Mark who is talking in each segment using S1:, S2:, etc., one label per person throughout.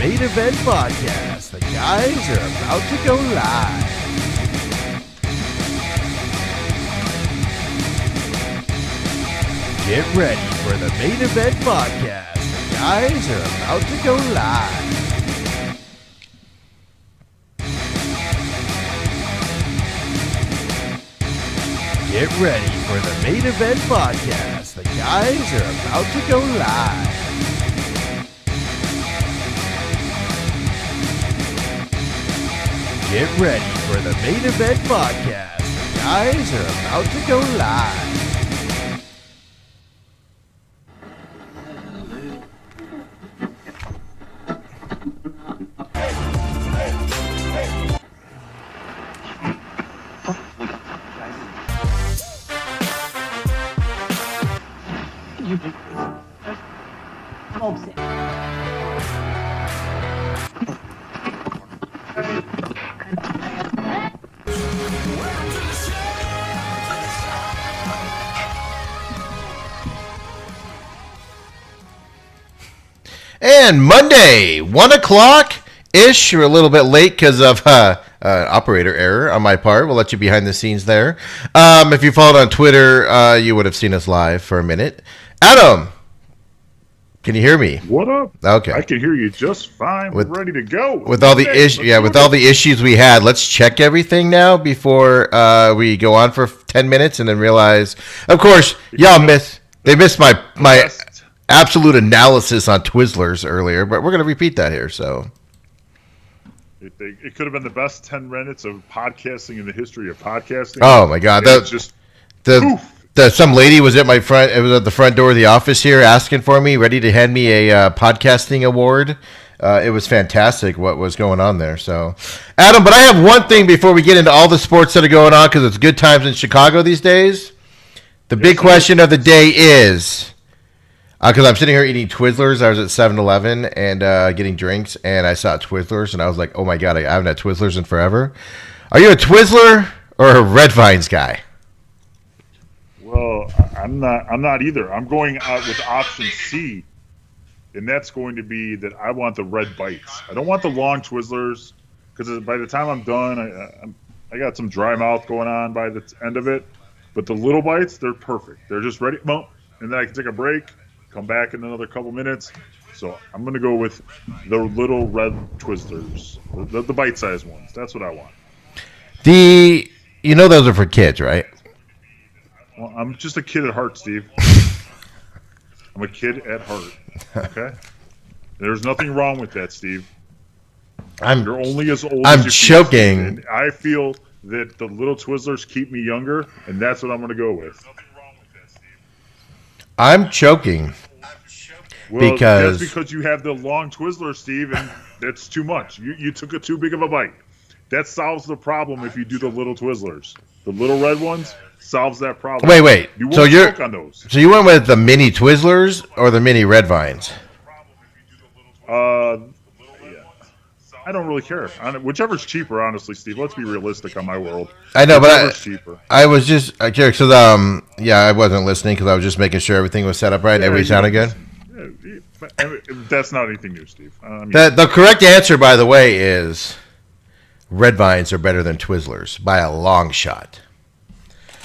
S1: Main Event Podcast. The guys are about to go live. Get ready for the Main Event Podcast. The guys are about to go live. Get ready for the Main Event Podcast. The guys are about to go live. Get ready for the Main Event Podcast. The guys are about to go live. And Monday, 1 o'clock-ish. We're a little bit late because of operator error on my part. We'll let you behind the scenes there. If you followed on Twitter, you would have seen us live for a minute. Adam, can you hear me?
S2: What up?
S1: Okay.
S2: I can hear you just fine. We're ready to go.
S1: With all the issues we had, let's check everything now before we go on for 10 minutes and then realize, of course, they missed my absolute analysis on Twizzlers earlier, but we're going to repeat that here. So
S2: it could have been the best 10 minutes of podcasting in the history of podcasting.
S1: Oh my God! Some lady was at It was at the front door of the office here, asking for me, ready to hand me a podcasting award. It was fantastic what was going on there. So, Adam, but I have one thing before we get into all the sports that are going on, because it's good times in Chicago these days. The big question of the day is. Because I'm sitting here eating Twizzlers. I was at 7-Eleven and getting drinks, and I saw Twizzlers, and I was like, oh, my God, I haven't had Twizzlers in forever. Are you a Twizzler or a Red Vines guy?
S2: Well, I'm not either. I'm going out with option C, and that's going to be that I want the red bites. I don't want the long Twizzlers, because by the time I'm done, I got some dry mouth going on by the end of it. But the little bites, they're perfect. They're just ready. Well, and then I can take a break. Come back in another couple minutes. So I'm going to go with the little red Twizzlers, the bite-sized ones. That's what I want.
S1: Those are for kids, right?
S2: Well, I'm just a kid at heart, Steve. I'm a kid at heart. Okay? There's nothing wrong with that, Steve. You're only as old as you
S1: choking.
S2: Feel, and I feel that the little Twizzlers keep me younger, and that's what I'm going to go with.
S1: I'm choking.
S2: Well, that's because you have the long Twizzler, Steve, and that's too much. You took too big of a bite. That solves the problem if you do the little Twizzlers. The little red ones solves that problem.
S1: Wait.
S2: You won't choke on those.
S1: So you went with the mini Twizzlers or the mini Red Vines?
S2: I don't really care. Whichever's cheaper, honestly, Steve. Let's be realistic on my world.
S1: I know,
S2: Whichever's cheaper.
S1: I was just curious because I wasn't listening because I was just making sure everything was set up right and everything sounded good.
S2: That's not anything new, Steve.
S1: The correct answer, by the way, is Red Vines are better than Twizzlers by a long shot.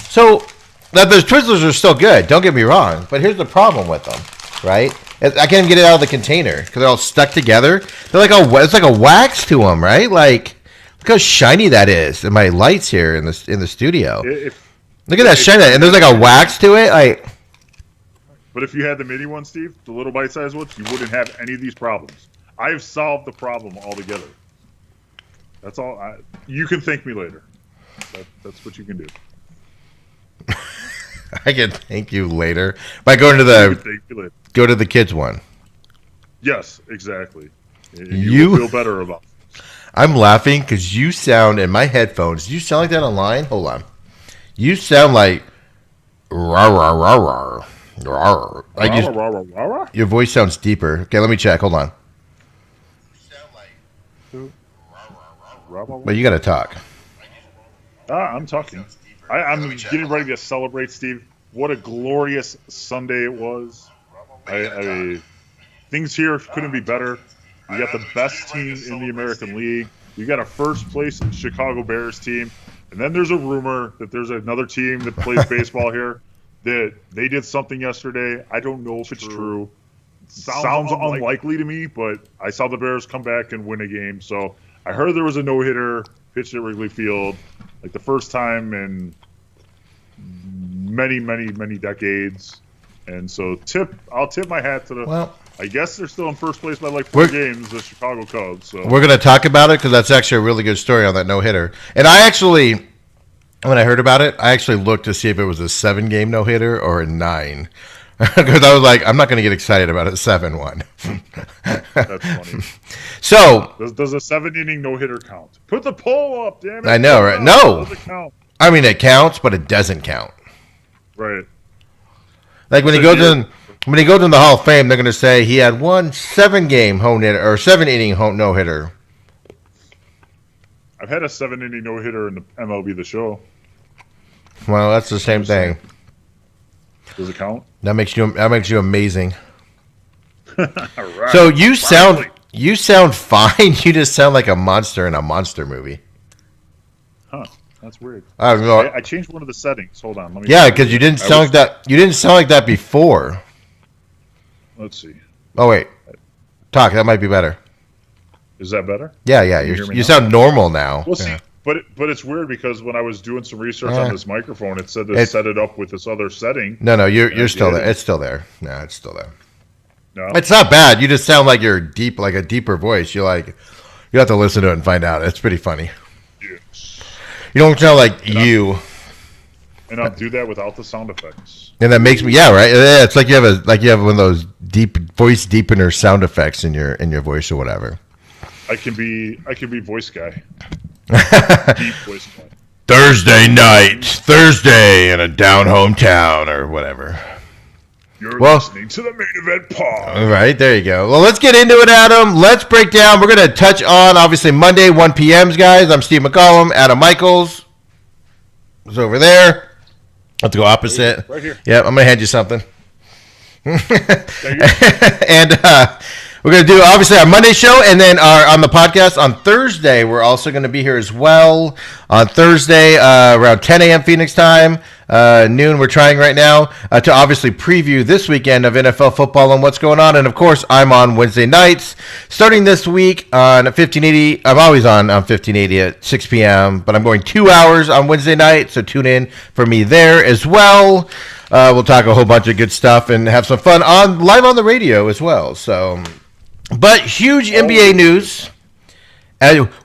S1: So now the Twizzlers are still good. Don't get me wrong, but here's the problem with them, right? I can't even get it out of the container because they're all stuck together. They're it's like a wax to them, right? Like, look how shiny that is. And my lights here in the studio. Look at that shiny, and there's like a wax to it.
S2: But if you had the mini one, Steve, the little bite-sized ones, you wouldn't have any of these problems. I have solved the problem altogether. That's all. You can thank me later. That's what you can do.
S1: I can thank you later by going to the kids one.
S2: Yes, exactly. You will feel better about it.
S1: I'm laughing because you sound in my headphones. You sound like that online. Hold on. You sound like rah rah rah rah rah. Your voice sounds deeper. Okay, let me check. Hold on. But you got to talk.
S2: I'm talking. I'm getting ready to celebrate, Steve. What a glorious Sunday it was. Things here couldn't be better. You got the best team in the American League. You got a first place Chicago Bears team. And then there's a rumor that there's another team that plays baseball here that they did something yesterday. I don't know if it's true. Sounds unlikely to me, but I saw the Bears come back and win a game. So I heard there was a no-hitter pitched at Wrigley Field, like the first time in many, many, many decades. And so I'll tip my hat to the. Well, I guess they're still in first place by like 4 games, the Chicago Cubs. So
S1: we're going to talk about it because that's actually a really good story on that no-hitter. And I actually, when I heard about it, I actually looked to see if it was a 7-game no-hitter or a 9. Because I was like, I'm not going to get excited about a 7-1.
S2: That's funny.
S1: So
S2: does a 7-inning no-hitter count? Put the poll up, damn it.
S1: I know, right? No.
S2: Does it count?
S1: I mean, it counts, but it doesn't count.
S2: Right.
S1: Like when he goes in the Hall of Fame, they're going to say he had one 7-game home hitter or 7-inning no hitter.
S2: I've had a 7-inning no hitter in the MLB The Show.
S1: Well, that's the same thing.
S2: Does it count?
S1: That makes you amazing.
S2: All right.
S1: So you sound fine. You just sound like a monster in a monster movie.
S2: Huh. That's weird.
S1: I don't know.
S2: I changed one of the settings. Hold on.
S1: Yeah, because you didn't sound like that. You didn't sound like that before.
S2: Let's see.
S1: Oh wait, talk. That might be better.
S2: Is that better?
S1: Yeah. You sound normal now.
S2: We'll see. But it's weird because when I was doing some research on this microphone, it said to set it up with this other setting.
S1: No, you're still there. It's still there. No, it's still there.
S2: No,
S1: it's not bad. You just sound like you're deep, like a deeper voice. You have to listen to it and find out. It's pretty funny.
S2: Yes.
S1: You don't sound like you.
S2: And I'll do that without the sound effects.
S1: And that makes me, right? Yeah, it's like you have one of those deep voice deepener sound effects in your voice or whatever.
S2: I can be voice guy. Deep voice guy.
S1: Thursday in a down hometown or whatever.
S2: You're listening to the main event pod.
S1: All right, there you go. Well, let's get into it, Adam. Let's break down. We're going to touch on, obviously, Monday, 1 p.m., guys. I'm Steve McCollum. Adam Michaels is over there. Let's go opposite.
S2: Right here.
S1: Yep, I'm going to hand you something. And we're going to do, obviously, our Monday show, and then on the podcast on Thursday, we're also going to be here as well. On Thursday, around 10 a.m. Phoenix time, noon, we're trying right now, to obviously preview this weekend of NFL football and what's going on. And, of course, I'm on Wednesday nights, starting this week on 1580. I'm always on 1580 at 6 p.m., but I'm going 2 hours on Wednesday night, so tune in for me there as well. We'll talk a whole bunch of good stuff and have some fun live on the radio as well. So, but huge NBA news.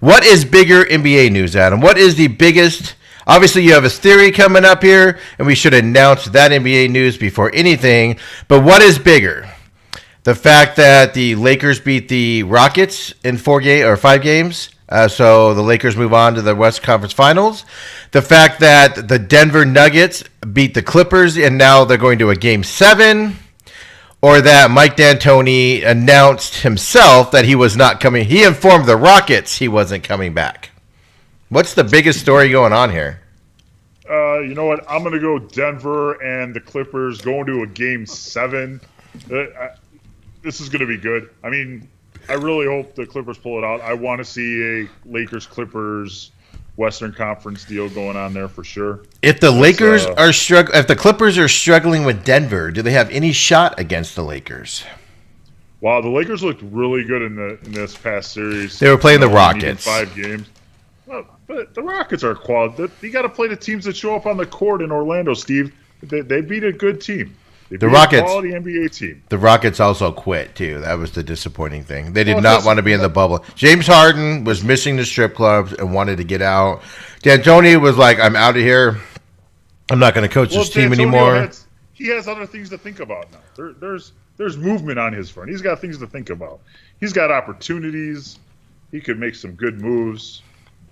S1: What is bigger NBA news, Adam? What is the biggest? Obviously, you have a theory coming up here, and we should announce that NBA news before anything. But what is bigger? The fact that the Lakers beat the Rockets in 5 games. So the Lakers move on to the West Conference Finals. The fact that the Denver Nuggets beat the Clippers and now they're going to a Game 7. Or that Mike D'Antoni announced himself that he was not coming. He informed the Rockets he wasn't coming back. What's the biggest story going on here?
S2: You know what? I'm going to go Denver and the Clippers going to a Game 7. This is going to be good. I mean, I really hope the Clippers pull it out. I want to see a Lakers-Clippers Western Conference deal going on there for sure.
S1: If the Lakers if the Clippers are struggling with Denver, do they have any shot against the Lakers?
S2: Wow, the Lakers looked really good in this past series.
S1: They were playing the Rockets.
S2: 5 games. Well, but the Rockets are quality. You got to play the teams that show up on the court in Orlando, Steve. They beat a good team.
S1: The Rockets,
S2: a quality NBA team.
S1: The Rockets also quit too. That was the disappointing thing. They did not want to be in the bubble. James Harden was missing the strip clubs and wanted to get out. D'Antoni was like, "I'm out of here. I'm not going to coach this team anymore."
S2: He has other things to think about now. There's movement on his front. He's got things to think about. He's got opportunities. He could make some good moves.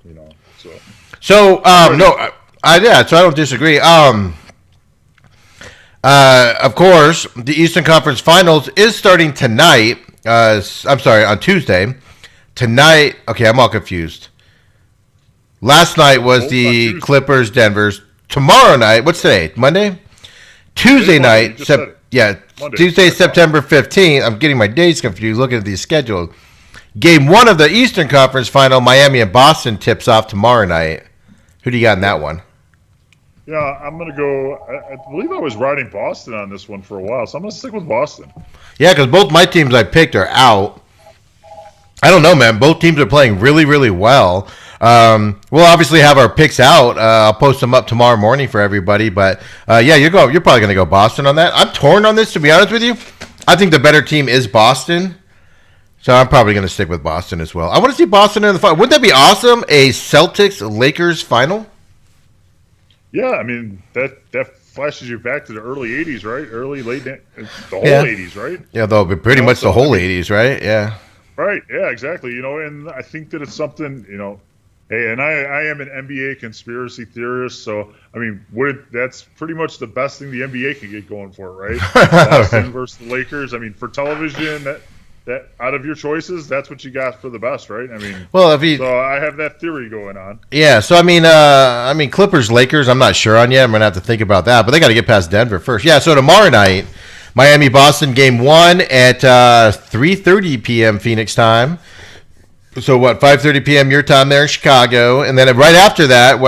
S2: You know. So
S1: I don't disagree. Of course, the Eastern Conference Finals is starting tonight. On Tuesday. Tonight, okay, I'm all confused. Last night was the Clippers, Denver's. Tomorrow night, what's today? Monday? Tuesday night.
S2: Monday.
S1: Tuesday, September 15th. I'm getting my days confused looking at these schedules. Game 1 of the Eastern Conference Final, Miami and Boston, tips off tomorrow night. Who do you got in that one?
S2: Yeah, I'm going to go. I believe I was riding Boston on this one for a while, so I'm going to stick with Boston.
S1: Yeah, because both my teams I picked are out. I don't know, man. Both teams are playing really, really well. We'll obviously have our picks out. I'll post them up tomorrow morning for everybody. But yeah, you're probably going to go Boston on that. I'm torn on this, to be honest with you. I think the better team is Boston, so I'm probably going to stick with Boston as well. I want to see Boston in the final. Wouldn't that be awesome? A Celtics-Lakers final?
S2: Yeah, I mean that flashes you back to the early '80s, right? The whole '80s, right?
S1: Yeah, though, pretty much the whole '80s, right? Yeah.
S2: Right. Yeah, exactly. And I think that it's something, hey, and I am an NBA conspiracy theorist, so I mean, that's pretty much the best thing the NBA could get going for, right? Boston versus the Lakers. I mean, for television, that out of your choices, that's what you got for the best, right? I mean, so I have that theory going on.
S1: Yeah. So I mean, Clippers, Lakers. I'm not sure on yet. I'm gonna have to think about that, but they got to get past Denver first. Yeah. So tomorrow night, Miami Boston game 1 at 3:30 p.m. Phoenix time. So what? 5:30 p.m. your time there in Chicago, and then right after that,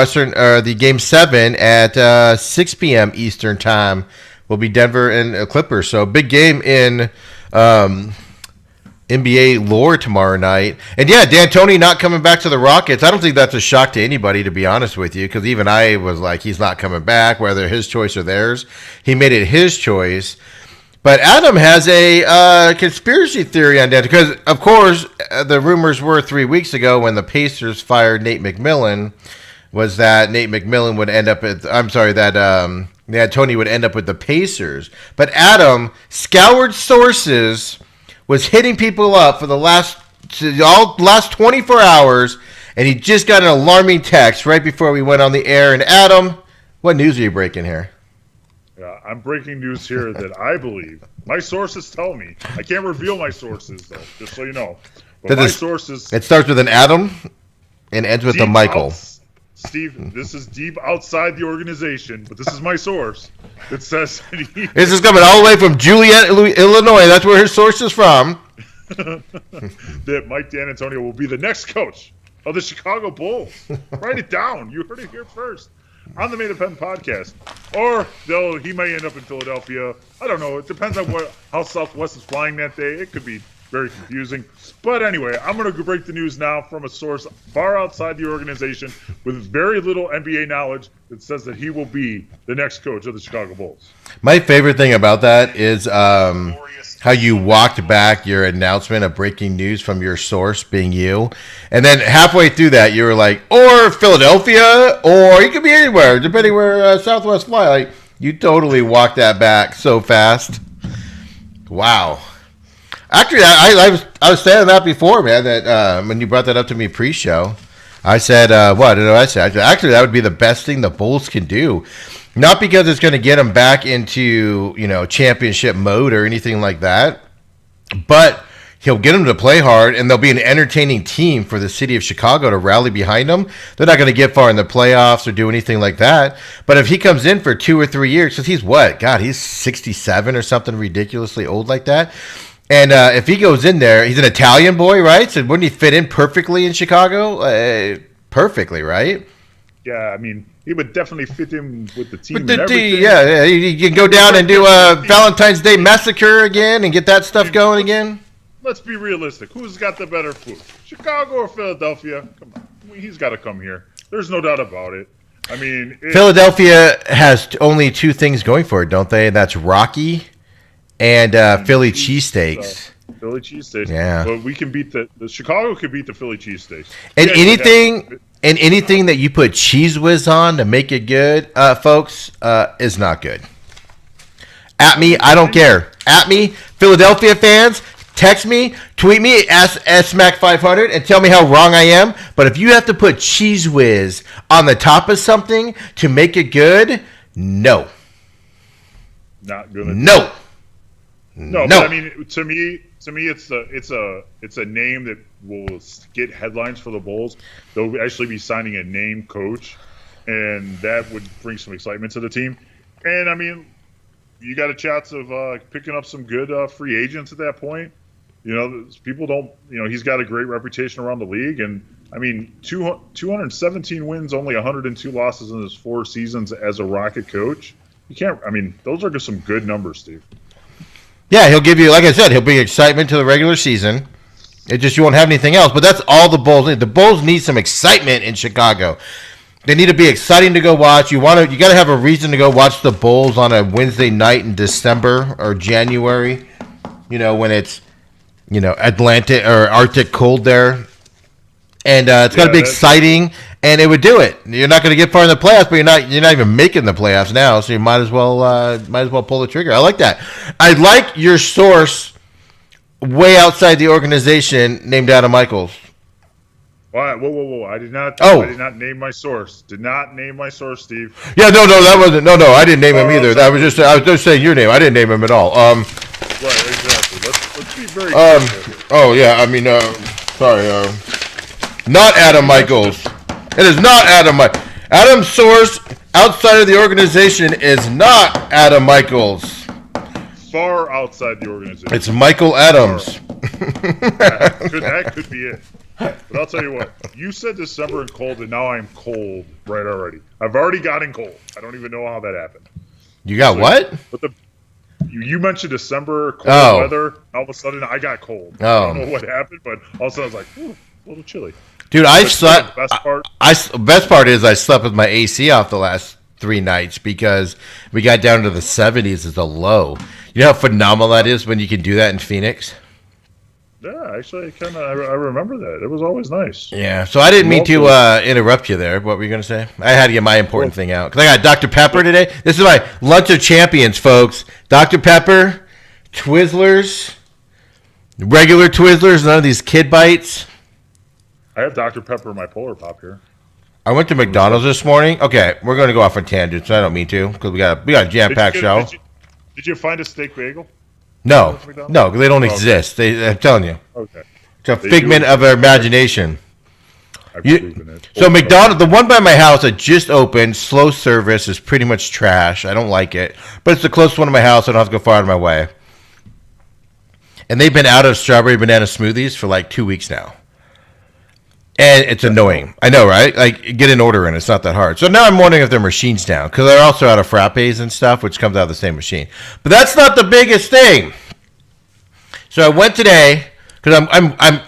S1: the game 7 at 6 p.m. Eastern time will be Denver and Clippers. So big game in NBA lore tomorrow night. And yeah, D'Antoni not coming back to the Rockets. I don't think that's a shock to anybody, to be honest with you, because even I was like, he's not coming back, whether his choice or theirs. He made it his choice. But Adam has a conspiracy theory on that because, of course, the rumors were 3 weeks ago when the Pacers fired Nate McMillan was that Nate McMillan would end up Tony would end up with the Pacers. But Adam, scoured sources, was hitting people up for the last 24 hours, and he just got an alarming text right before we went on the air. And Adam, what news are you breaking here?
S2: Yeah, I'm breaking news here that I believe. My sources tell me. I can't reveal my sources, though, just so you know. But my sources... It
S1: starts with an Adam and ends with a Michael.
S2: Steve, this is deep outside the organization, but this is my source. It says...
S1: This is coming all the way from Joliet, Illinois. That's where his source is from.
S2: That Mike D'Antoni will be the next coach of the Chicago Bulls. Write it down. You heard it here first. On the Main Event podcast, or he may end up in Philadelphia. I don't know. It depends on how Southwest is flying that day. It could be very confusing. But anyway, I'm going to break the news now from a source far outside the organization with very little NBA knowledge that says that he will be the next coach of the Chicago Bulls.
S1: My favorite thing about that is how you walked back your announcement of breaking news from your source being you. And then halfway through that, you were like, or Philadelphia, or you could be anywhere, depending where Southwest fly. Like, you totally walked that back so fast. Wow. Actually, I was saying that before, man, that when you brought that up to me pre-show, I said, what did I say? Actually, that would be the best thing the Bulls can do. Not because it's going to get them back into, championship mode or anything like that, but he'll get them to play hard, and they'll be an entertaining team for the city of Chicago to rally behind them. They're not going to get far in the playoffs or do anything like that. But if he comes in for 2 or 3 years, because he's what? God, he's 67 or something ridiculously old like that. And if he goes in there, he's an Italian boy, right? So wouldn't he fit in perfectly in Chicago? Perfectly, right?
S2: Yeah, I mean, he would definitely fit in with the team.
S1: Yeah, you can go down and do a Valentine's Day massacre again and get that stuff going again.
S2: Let's be realistic. Who's got the better food, Chicago or Philadelphia? Come on, he's got to come here. There's no doubt about it. I mean,
S1: Philadelphia has only 2 things going for it, don't they? And that's Rocky and Philly cheesesteaks.
S2: Philly cheesesteaks.
S1: Yeah,
S2: but we can beat the Chicago could beat the Philly cheesesteaks.
S1: And anything that you put Cheese Whiz on to make it good, folks, is not good. At me, I don't care. At me, Philadelphia fans, text me, tweet me, SMAC500, and tell me how wrong I am. But if you have to put Cheese Whiz on the top of something to make it good, no.
S2: Not good.
S1: No.
S2: No, but I mean, to me, it's a name that will get headlines for the Bulls. They'll actually be signing a name coach, and that would bring some excitement to the team. And I mean, you got a chance of picking up some good free agents at that point. You know, people don't. You know, he's got a great reputation around the league, and I mean, 217 wins, only 102 losses in his 4 seasons as a Rocket coach. You can't. I mean, those are just some good numbers, Steve.
S1: Yeah, he'll give you, like I said, he'll bring excitement to the regular season. It just, you won't have anything else. But that's all the Bulls need. The Bulls need some excitement in Chicago. They need to be exciting to go watch. You got to have a reason to go watch the Bulls on a Wednesday night in December or January. You know, when it's, Atlantic or Arctic cold there. And it's got to be exciting, and it would do it. You're not going to get far in the playoffs, but you're not even making the playoffs now, so you might as well pull the trigger. I like that. I like your source way outside the organization named Adam Michaels.
S2: Whoa! I did not name my source. Did not name my source, Steve.
S1: Yeah, no, that wasn't. No, I didn't name him either. I was just saying your name. I didn't name him at all.
S2: Right, exactly. Let's be very careful.
S1: Oh yeah, I mean, sorry. Not Adam Michaels. It is not Adam Michaels. Adam's source outside of the organization is not Adam Michaels.
S2: Far outside the organization.
S1: It's Michael Adams.
S2: That could be it. But I'll tell you what. You said December and cold, and now I'm cold right already. I've already gotten cold. I don't even know how that happened.
S1: You got what?
S2: But you mentioned December, cold weather. All of a sudden, I got cold. I don't know what happened, but all of a sudden, I was like, ooh, a little chilly.
S1: Dude, I slept. Best part is I slept with my AC off the last 3 nights because we got down to the 70s as a low. You know how phenomenal that is when you can do that in Phoenix?
S2: Yeah, actually, I remember that. It was always nice.
S1: Yeah, so I didn't mean to interrupt you there. What were you going to say? I had to get my important thing out. Because I got Dr. Pepper today. This is my lunch of champions, folks. Dr. Pepper, Twizzlers, regular Twizzlers, none of these Kid Bites.
S2: I have Dr. Pepper in my Polar Pop here.
S1: I went to McDonald's this morning. Okay, we're going to go off on tangents. I don't mean to because we got a jam-packed show.
S2: Did you find a steak bagel?
S1: No, they don't exist. I'm telling you.
S2: Okay.
S1: It's a figment of our imagination.
S2: I've proven it.
S1: So McDonald's, the one by my house that just opened, slow service, is pretty much trash. I don't like it. But it's the closest one to my house. I don't have to go far out of my way. And they've been out of strawberry banana smoothies for like 2 weeks now. And it's annoying. I know, right? Like, get an order in. It's not that hard. So now I'm wondering if their machine's down. Because they're also out of frappes and stuff, which comes out of the same machine. But that's not the biggest thing. So I went today, because I'm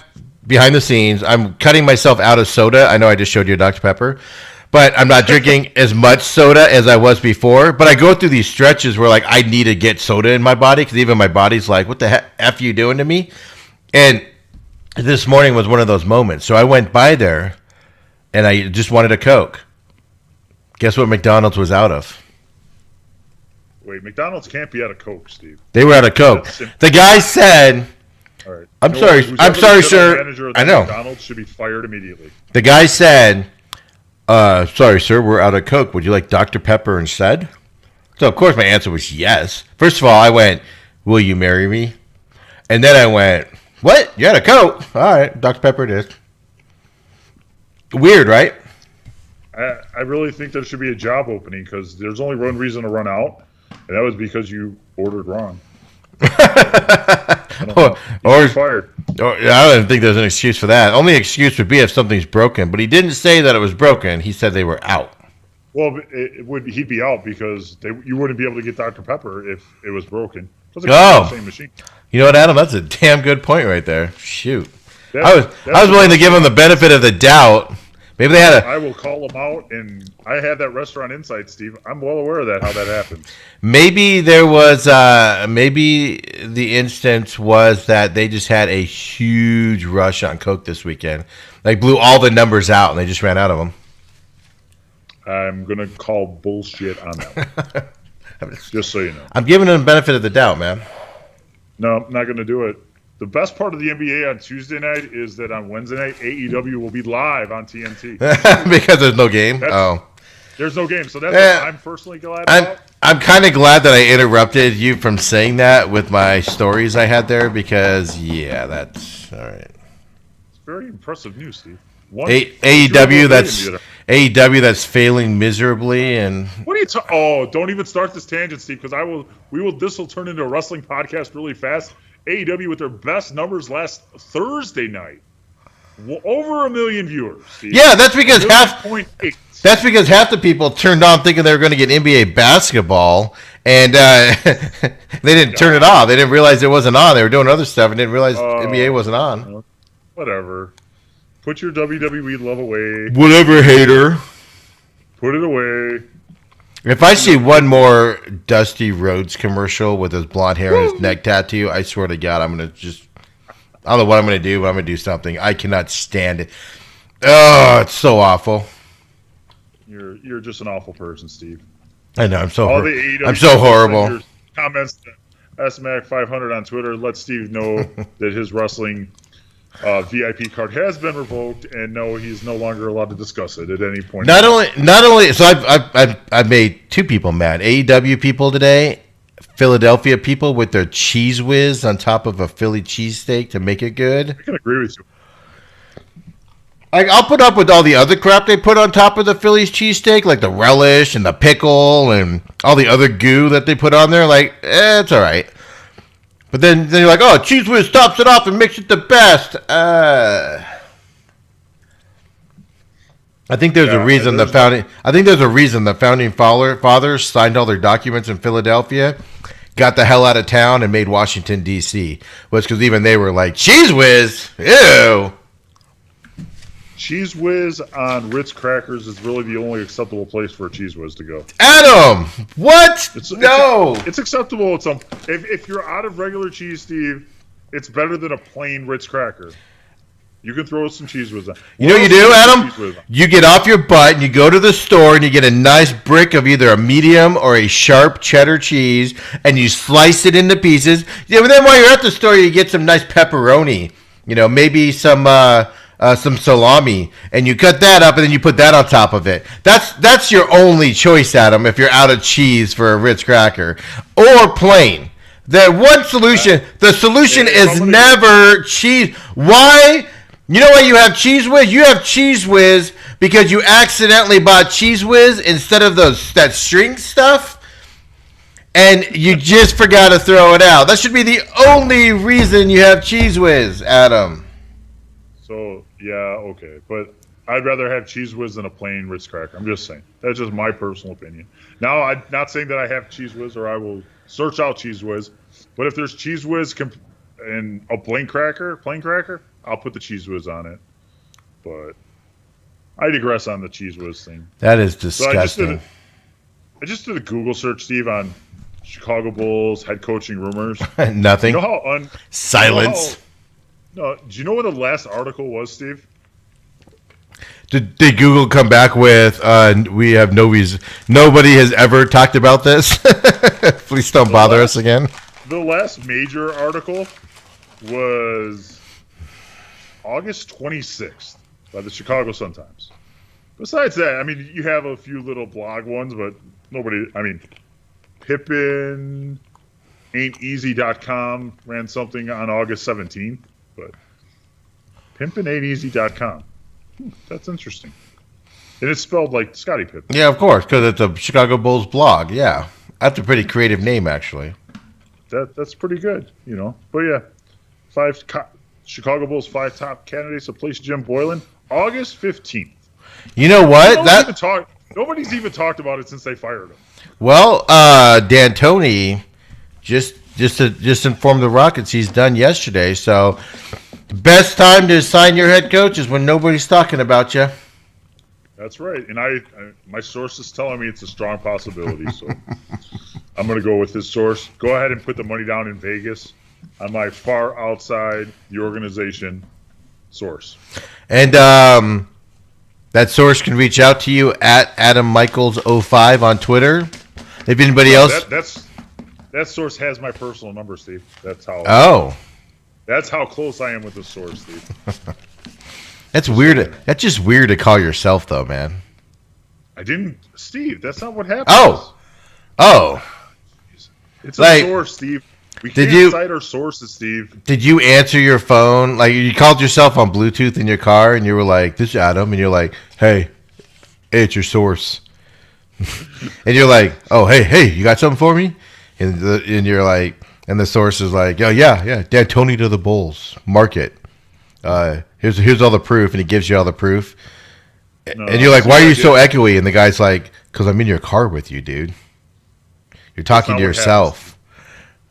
S1: behind the scenes. I'm cutting myself out of soda. I know I just showed you Dr. Pepper. But I'm not drinking as much soda as I was before. But I go through these stretches where, like, I need to get soda in my body. Because even my body's like, what the F are you doing to me? And this morning was one of those moments. So I went by there, and I just wanted a Coke. Guess what McDonald's was out of?
S2: Wait, McDonald's can't be out of Coke, Steve.
S1: They were out of Coke. The guy said,
S2: all right.
S1: I'm sorry, sir. I know.
S2: McDonald's should be fired immediately.
S1: The guy said, sorry, sir, we're out of Coke. Would you like Dr. Pepper instead? So, of course, my answer was yes. First of all, I went, will you marry me? And then I went, what? You had a Coke? All right, Dr. Pepper it is. Weird, right?
S2: I really think there should be a job opening because there's only one reason to run out, and that was because you ordered wrong.
S1: or
S2: fired.
S1: I don't think there's an excuse for that. Only excuse would be if something's broken, but he didn't say that it was broken. He said they were out.
S2: Well, he'd be out because you wouldn't be able to get Dr. Pepper if it was broken.
S1: The
S2: same machine.
S1: You know what, Adam? That's a damn good point right there. Shoot, I was willing to give him the benefit of the doubt. Maybe they had
S2: I will call them out, and I had that restaurant insight, Steve. I'm well aware of that. How that happened.
S1: Maybe there was. Maybe the instance was that they just had a huge rush on Coke this weekend. They blew all the numbers out, and they just ran out of them.
S2: I'm gonna call bullshit on that one. Just so you know.
S1: I'm giving them the benefit of the doubt, man.
S2: No, I'm not going to do it. The best part of the NBA on Tuesday night is that on Wednesday night, AEW will be live on TNT.
S1: Because there's no game?
S2: There's no game, so that's what I'm personally glad about.
S1: I'm kind of glad that I interrupted you from saying that with my stories I had there because, yeah, that's all right.
S2: It's very impressive news, Steve.
S1: AEW that's failing miserably, and
S2: what are you talking? Oh, don't even start this tangent, Steve, because this will turn into a wrestling podcast really fast, AEW with their best numbers last Thursday night. Over 1 million viewers. Steve.
S1: Yeah, that's because half
S2: 1.8.
S1: That's because half the people turned on thinking they were going to get NBA basketball, and they didn't turn it off. They didn't realize it wasn't on. They were doing other stuff and didn't realize NBA wasn't on.
S2: Whatever. Put your WWE love away.
S1: Whatever, hater.
S2: Put it away.
S1: If I see one more Dusty Rhodes commercial with his blonde hair and his neck tattoo, I swear to God, I'm going to just... I don't know what I'm going to do, but I'm going to do something. I cannot stand it. Oh, it's so awful.
S2: You're just an awful person, Steve.
S1: I know. I'm so
S2: horrible. Your comments to SMAC500 on Twitter. Let Steve know that his wrestling VIP card has been revoked, and no, he's no longer allowed to discuss it at any point.
S1: Not only. So I've made two people mad. AEW people today, Philadelphia people with their cheese whiz on top of a Philly cheesesteak to make it good.
S2: I can agree with you.
S1: I'll put up with all the other crap they put on top of the Philly's cheesesteak, like the relish and the pickle and all the other goo that they put on there. Like, it's all right. But then you're like, oh, Cheese Whiz tops it off and makes it the best. I think there's a reason the founding fathers signed all their documents in Philadelphia, got the hell out of town, and made Washington D.C. Was because even they were like, Cheese Whiz, ew.
S2: Cheese Whiz on Ritz crackers is really the only acceptable place for a Cheese Whiz to go.
S1: Adam, what? No.
S2: It's acceptable at some... If you're out of regular cheese, Steve, it's better than a plain Ritz cracker. You can throw some Cheese Whiz on.
S1: You know what you do, Adam? You get off your butt and you go to the store and you get a nice brick of either a medium or a sharp cheddar cheese and you slice it into pieces. Yeah, but then while you're at the store, you get some nice pepperoni. You know, maybe some salami, and you cut that up, and then you put that on top of it. That's your only choice, Adam, if you're out of cheese for a Ritz cracker. Or plain. The solution is never cheese. Why? You know why you have Cheese Whiz? You have Cheese Whiz because you accidentally bought Cheese Whiz instead of that string stuff, and you just forgot to throw it out. That should be the only reason you have Cheese Whiz, Adam.
S2: So, yeah, okay. But I'd rather have Cheese Whiz than a plain Ritz cracker. I'm just saying. That's just my personal opinion. Now, I'm not saying that I have Cheese Whiz or I will search out Cheese Whiz. But if there's Cheese Whiz and a plain cracker, I'll put the Cheese Whiz on it. But I digress on the Cheese Whiz thing.
S1: That is disgusting.
S2: So I just did a Google search, Steve, on Chicago Bulls head coaching rumors.
S1: Nothing.
S2: You know how
S1: silence.
S2: No, do you know what the last article was, Steve?
S1: Did Google come back with, we have no reason, nobody has ever talked about this? Please don't bother us again.
S2: The last major article was August 26th by the Chicago Sun-Times. Besides that, I mean, you have a few little blog ones, but nobody, I mean, Pippin, AintEasy.com ran something on August 17th. But pimpinainteasy.com. That's interesting. And it's spelled like Scottie Pippen.
S1: Yeah, of course, because it's a Chicago Bulls blog. Yeah. That's a pretty creative name, actually.
S2: That's pretty good, you know. But yeah, Chicago Bulls 5 top candidates to place Jim Boylan, August 15th.
S1: You know what?
S2: Nobody's even talked about it since they fired him.
S1: Well, D'Antoni just informed the Rockets he's done yesterday. So, best time to sign your head coach is when nobody's talking about you.
S2: That's right, and my source is telling me it's a strong possibility. So, I'm going to go with his source. Go ahead and put the money down in Vegas on my far outside the organization source.
S1: And that source can reach out to you at AdamMichaels05 on Twitter. If anybody else,
S2: that source has my personal number, Steve. That's how.
S1: Oh.
S2: That's how close I am with this source, Steve.
S1: That's weird. That's just weird to call yourself, though, man.
S2: I didn't, Steve. That's not what happened.
S1: Oh.
S2: It's a source, Steve. We can't cite our sources, Steve.
S1: Did you answer your phone? Like, you called yourself on Bluetooth in your car, and you were like, "This is Adam," and you're like, "Hey, it's your source." And you're like, "Oh, hey, you got something for me?" And you're like, And the source is like, oh, yeah, Dad, Tony to the Bulls. Mark it. Here's all the proof, and he gives you all the proof.
S2: No,
S1: and you're like, why are you so echoey? And the guy's like, because I'm in your car with you, dude. You're talking to yourself.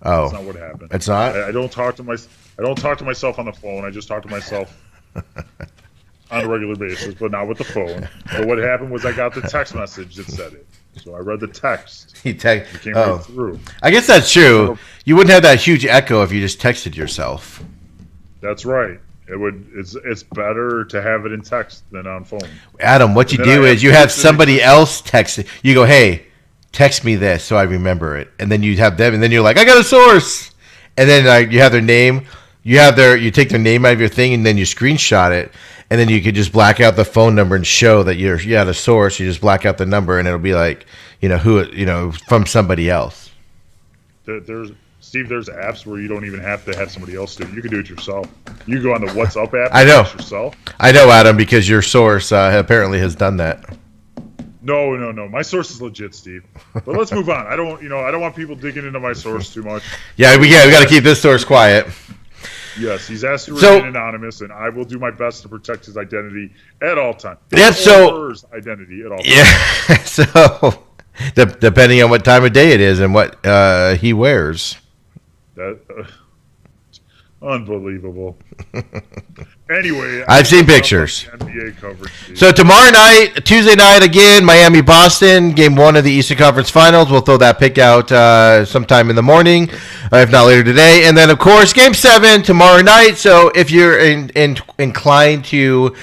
S1: Oh,
S2: that's not what happened.
S1: It's not?
S2: I don't talk to myself on the phone. I just talk to myself on a regular basis, but not with the phone. But what happened was I got the text message that said it. So I read the text. It came right through.
S1: I guess that's true. You wouldn't have that huge echo if you just texted yourself.
S2: That's right. It's better to have it in text than on phone.
S1: Adam, what you do is you have somebody else text it. You go, hey, text me this so I remember it. And then you have them, and then you're like, I got a source. And then you have their name. You take their name out of your thing, and then you screenshot it. And then you could just black out the phone number and show that you had a source. You just black out the number, and it'll be like, from somebody else.
S2: There's apps where you don't even have to have somebody else do it. You can do it yourself. You go on the WhatsApp app.
S1: I know.
S2: Yourself.
S1: I know, Adam, because your source apparently has done that.
S2: No. My source is legit, Steve. But let's move on. I don't want people digging into my source too much.
S1: Yeah, we got to keep this source quiet.
S2: Yes, he's asked to remain anonymous, and I will do my best to protect his identity at all times. His identity at all times.
S1: Yeah, so depending on what time of day it is and what he wears.
S2: Unbelievable. Anyway,
S1: I've seen pictures.
S2: NBA coverage.
S1: So tomorrow night, Tuesday night again, Miami-Boston, Game 1 of the Eastern Conference Finals. We'll throw that pick out sometime in the morning, if not later today. And then, of course, Game 7 tomorrow night. So if you're inclined to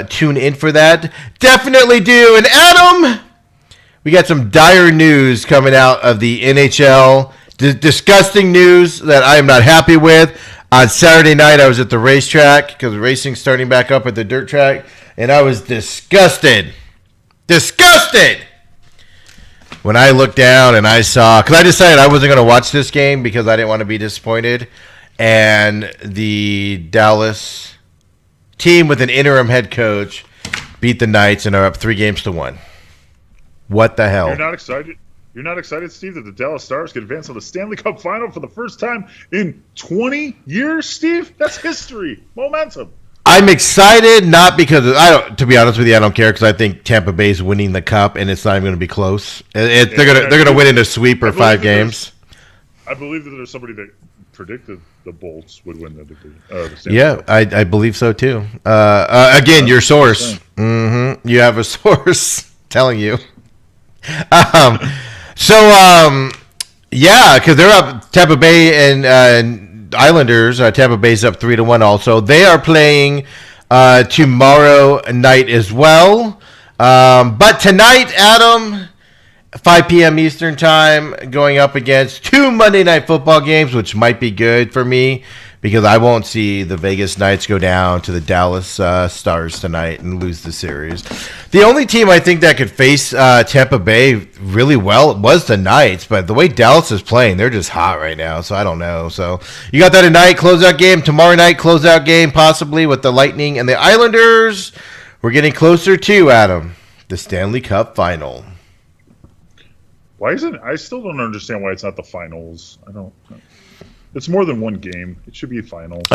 S1: tune in for that, definitely do. And Adam, we got some dire news coming out of the NHL. Disgusting news that I am not happy with. On Saturday night, I was at the racetrack because racing's starting back up at the dirt track, and I was disgusted when I looked down and I saw, because I decided I wasn't going to watch this game because I didn't want to be disappointed, and the Dallas team with an interim head coach beat the Knights and are up 3-1. What the hell?
S2: You're not excited? You're not excited, Steve, that the Dallas Stars could advance to the Stanley Cup Final for the first time in 20 years, Steve? That's history. Momentum.
S1: I'm excited, not because to be honest with you, I don't care because I think Tampa Bay's winning the cup and it's not even going to be close. They're going to win in a sweep or 5 games.
S2: I believe that there's somebody that predicted the Bolts would win the Stanley Cup.
S1: I believe so too. Again, your source. Mm-hmm. You have a source telling you. Because they're up, Tampa Bay and Islanders. Tampa Bay's up 3-1 also. They are playing tomorrow night as well. But tonight, Adam, 5 p.m. Eastern time, going up against 2 Monday Night Football games, which might be good for me because I won't see the Vegas Knights go down to the Dallas Stars tonight and lose the series. The only team I think that could face Tampa Bay really well was the Knights, but the way Dallas is playing, they're just hot right now, so I don't know. So you got that tonight, closeout game. Tomorrow night, closeout game possibly with the Lightning and the Islanders. We're getting closer to, Adam, the Stanley Cup Final.
S2: I still don't understand why it's not the finals. It's more than one game. It should be a final. It's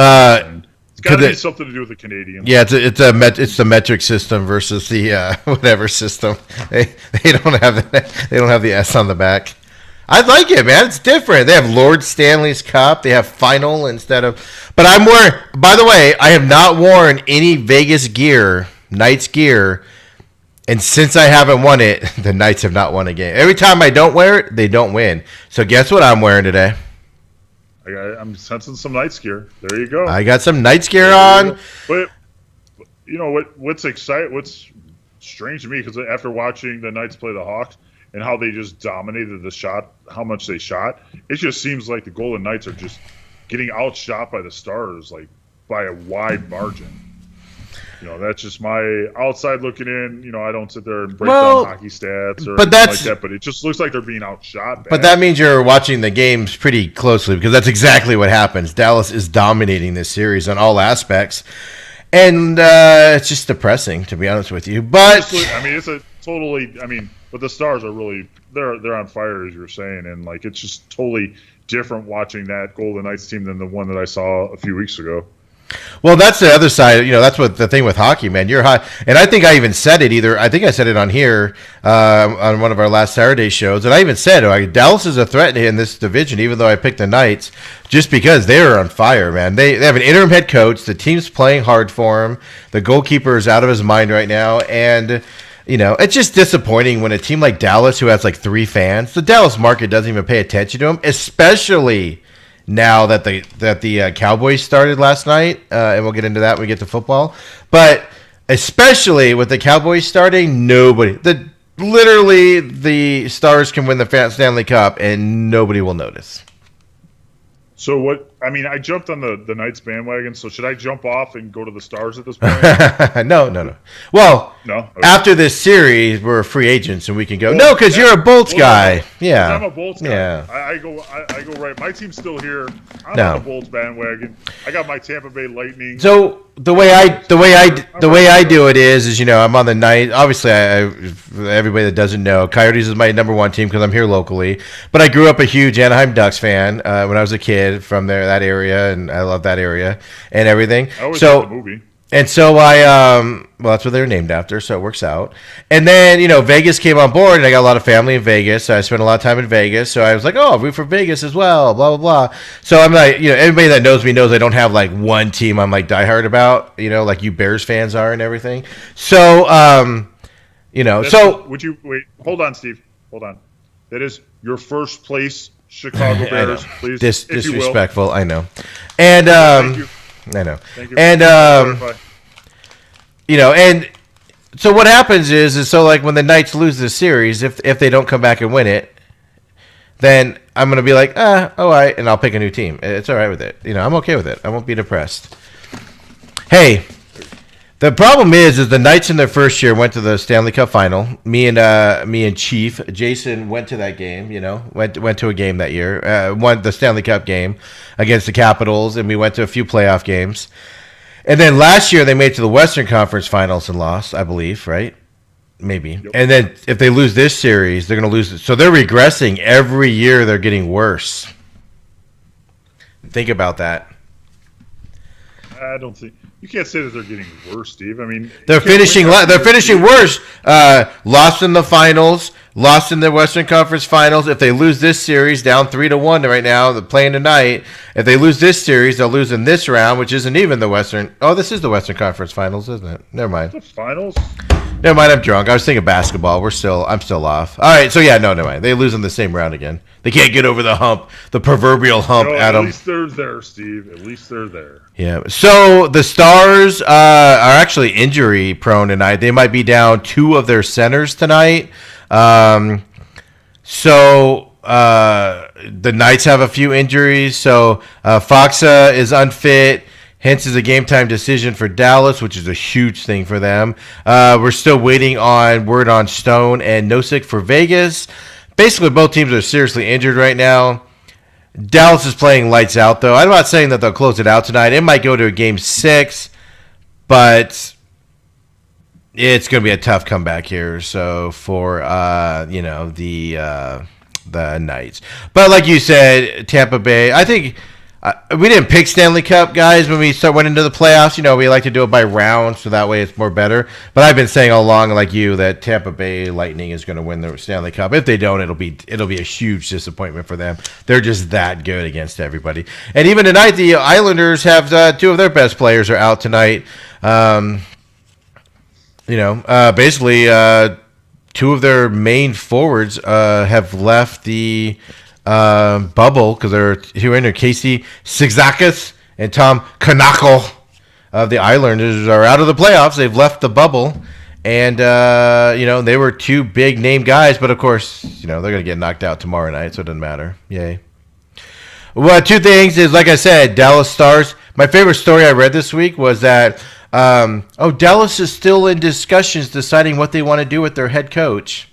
S2: got to be something to do with the Canadians.
S1: Yeah, it's the metric system versus the whatever system. They don't have the S on the back. I like it, man. It's different. They have Lord Stanley's Cup. They have final instead of. But I'm wearing. By the way, I have not worn any Vegas gear, Knights gear. And since I haven't won it, the Knights have not won a game. Every time I don't wear it, they don't win. So guess what I'm wearing today?
S2: I'm sensing some Knights gear. There you go.
S1: I got some Knights gear on.
S2: But you know what's strange to me, because after watching the Knights play the Hawks and how they just dominated the shot, how much they shot, it just seems like the Golden Knights are just getting outshot by the Stars, like by a wide margin. That's just my outside looking in. I don't sit there and break down hockey stats or anything like that, but it just looks like they're being outshot.
S1: But that means you're watching the games pretty closely, because that's exactly what happens. Dallas is dominating this series on all aspects, and it's just depressing, to be honest with you. But but the Stars are really they're on fire, as you're saying, and it's just totally
S2: different watching that Golden Knights team than the one that I saw a few weeks ago.
S1: Well, that's the other side. That's what the thing with hockey, man. You're hot, and I think I even said it. I think I said it on here on one of our last Saturday shows, and I even said Dallas is a threat in this division, even though I picked the Knights, just because they're on fire, man. They have an interim head coach. The team's playing hard for him. The goalkeeper is out of his mind right now, and it's just disappointing when a team like Dallas, who has like 3 fans, the Dallas market doesn't even pay attention to them, especially now that the Cowboys started last night, and we'll get into that when we get to football. But especially with the Cowboys starting, literally the Stars can win the Stanley Cup and nobody will notice.
S2: So what? I mean, I jumped on the Knights bandwagon. So should I jump off and go to the Stars at this point?
S1: No. Well,
S2: no. Okay.
S1: After this series, we're free agents and we can go. No, because you're a Bolts guy. Yeah,
S2: I'm a Bolts guy. Yeah. I go right. My team's still here. I'm on the Bolts bandwagon. I got my Tampa Bay Lightning.
S1: So the way I do it is I'm on the Knights. Obviously, everybody that doesn't know, Coyotes is my number 1 team because I'm here locally. But I grew up a huge Anaheim Ducks fan when I was a kid from that area, and I love that area and everything.
S2: I always liked the movie.
S1: And so that's what they're named after, so it works out. And then, Vegas came on board, and I got a lot of family in Vegas, so I spent a lot of time in Vegas. So I was like, oh, I'll root for Vegas as well, blah, blah, blah. So I'm like, everybody that knows me knows I don't have, like, one team I'm, like, diehard about, like you Bears fans are and everything. So,
S2: Would you, wait, hold on, Steve. Hold on. That is your first place Chicago Bears, please.
S1: Disrespectful, I know. And,
S2: thank you.
S1: I know.
S2: Thank you.
S1: And and so what happens is so like when the Knights lose the series, if they don't come back and win it, then I'm gonna be like, all right, and I'll pick a new team. It's all right with it. I'm okay with it. I won't be depressed. Hey, the problem is the Knights in their first year went to the Stanley Cup final. Me and Chief Jason went to that game. Went to a game that year. Won the Stanley Cup game against the Capitals, and we went to a few playoff games. And then last year they made it to the Western Conference Finals and lost, I believe, right? Maybe. Yep. And then if they lose this series, they're going to lose it. So they're regressing every year. They're getting worse. Think about that.
S2: I don't think you can't say that they're getting worse, Steve. I mean,
S1: they're finishing worse. Lost in the finals, lost in the Western Conference Finals. If they lose this series, down 3-1 right now, they're playing tonight. If they lose this series, they'll lose in this round, which isn't even the Western. Oh, this is the Western Conference Finals, isn't it? Never mind.
S2: The finals.
S1: Never mind. I'm drunk. I was thinking basketball. I'm still off. All right. So never mind. They lose in the same round again. They can't get over the hump, the proverbial hump, Adam.
S2: At least they're there, Steve. At least they're there.
S1: Yeah. So the Stars are actually injury prone tonight. They might be down 2 of their centers tonight. The Knights have a few injuries. So Foxa is unfit. Hence is a game time decision for Dallas, which is a huge thing for them. We're still waiting on word on Stone and Nosek for Vegas. Basically, both teams are seriously injured right now. Dallas is playing lights out, though. I'm not saying that they'll close it out tonight. It might go to a game 6, but it's going to be a tough comeback here. So for the Knights, but like you said, Tampa Bay. I think we didn't pick Stanley Cup, guys, when we went into the playoffs. We like to do it by rounds, so that way it's more better. But I've been saying all along, like you, that Tampa Bay Lightning is going to win the Stanley Cup. If they don't, it'll be a huge disappointment for them. They're just that good against everybody. And even tonight, the Islanders have 2 of their best players are out tonight. Basically, 2 of their main forwards have left the bubble because they're here in there. Casey Sigzakis and Tom Kanakel of the Islanders are out of the playoffs. They've left the bubble, and they were 2 big name guys, but of course they're going to get knocked out tomorrow night, so it doesn't matter. Yay. Well, 2 things is, like I said, Dallas Stars. My favorite story I read this week was that Dallas is still in discussions deciding what they want to do with their head coach.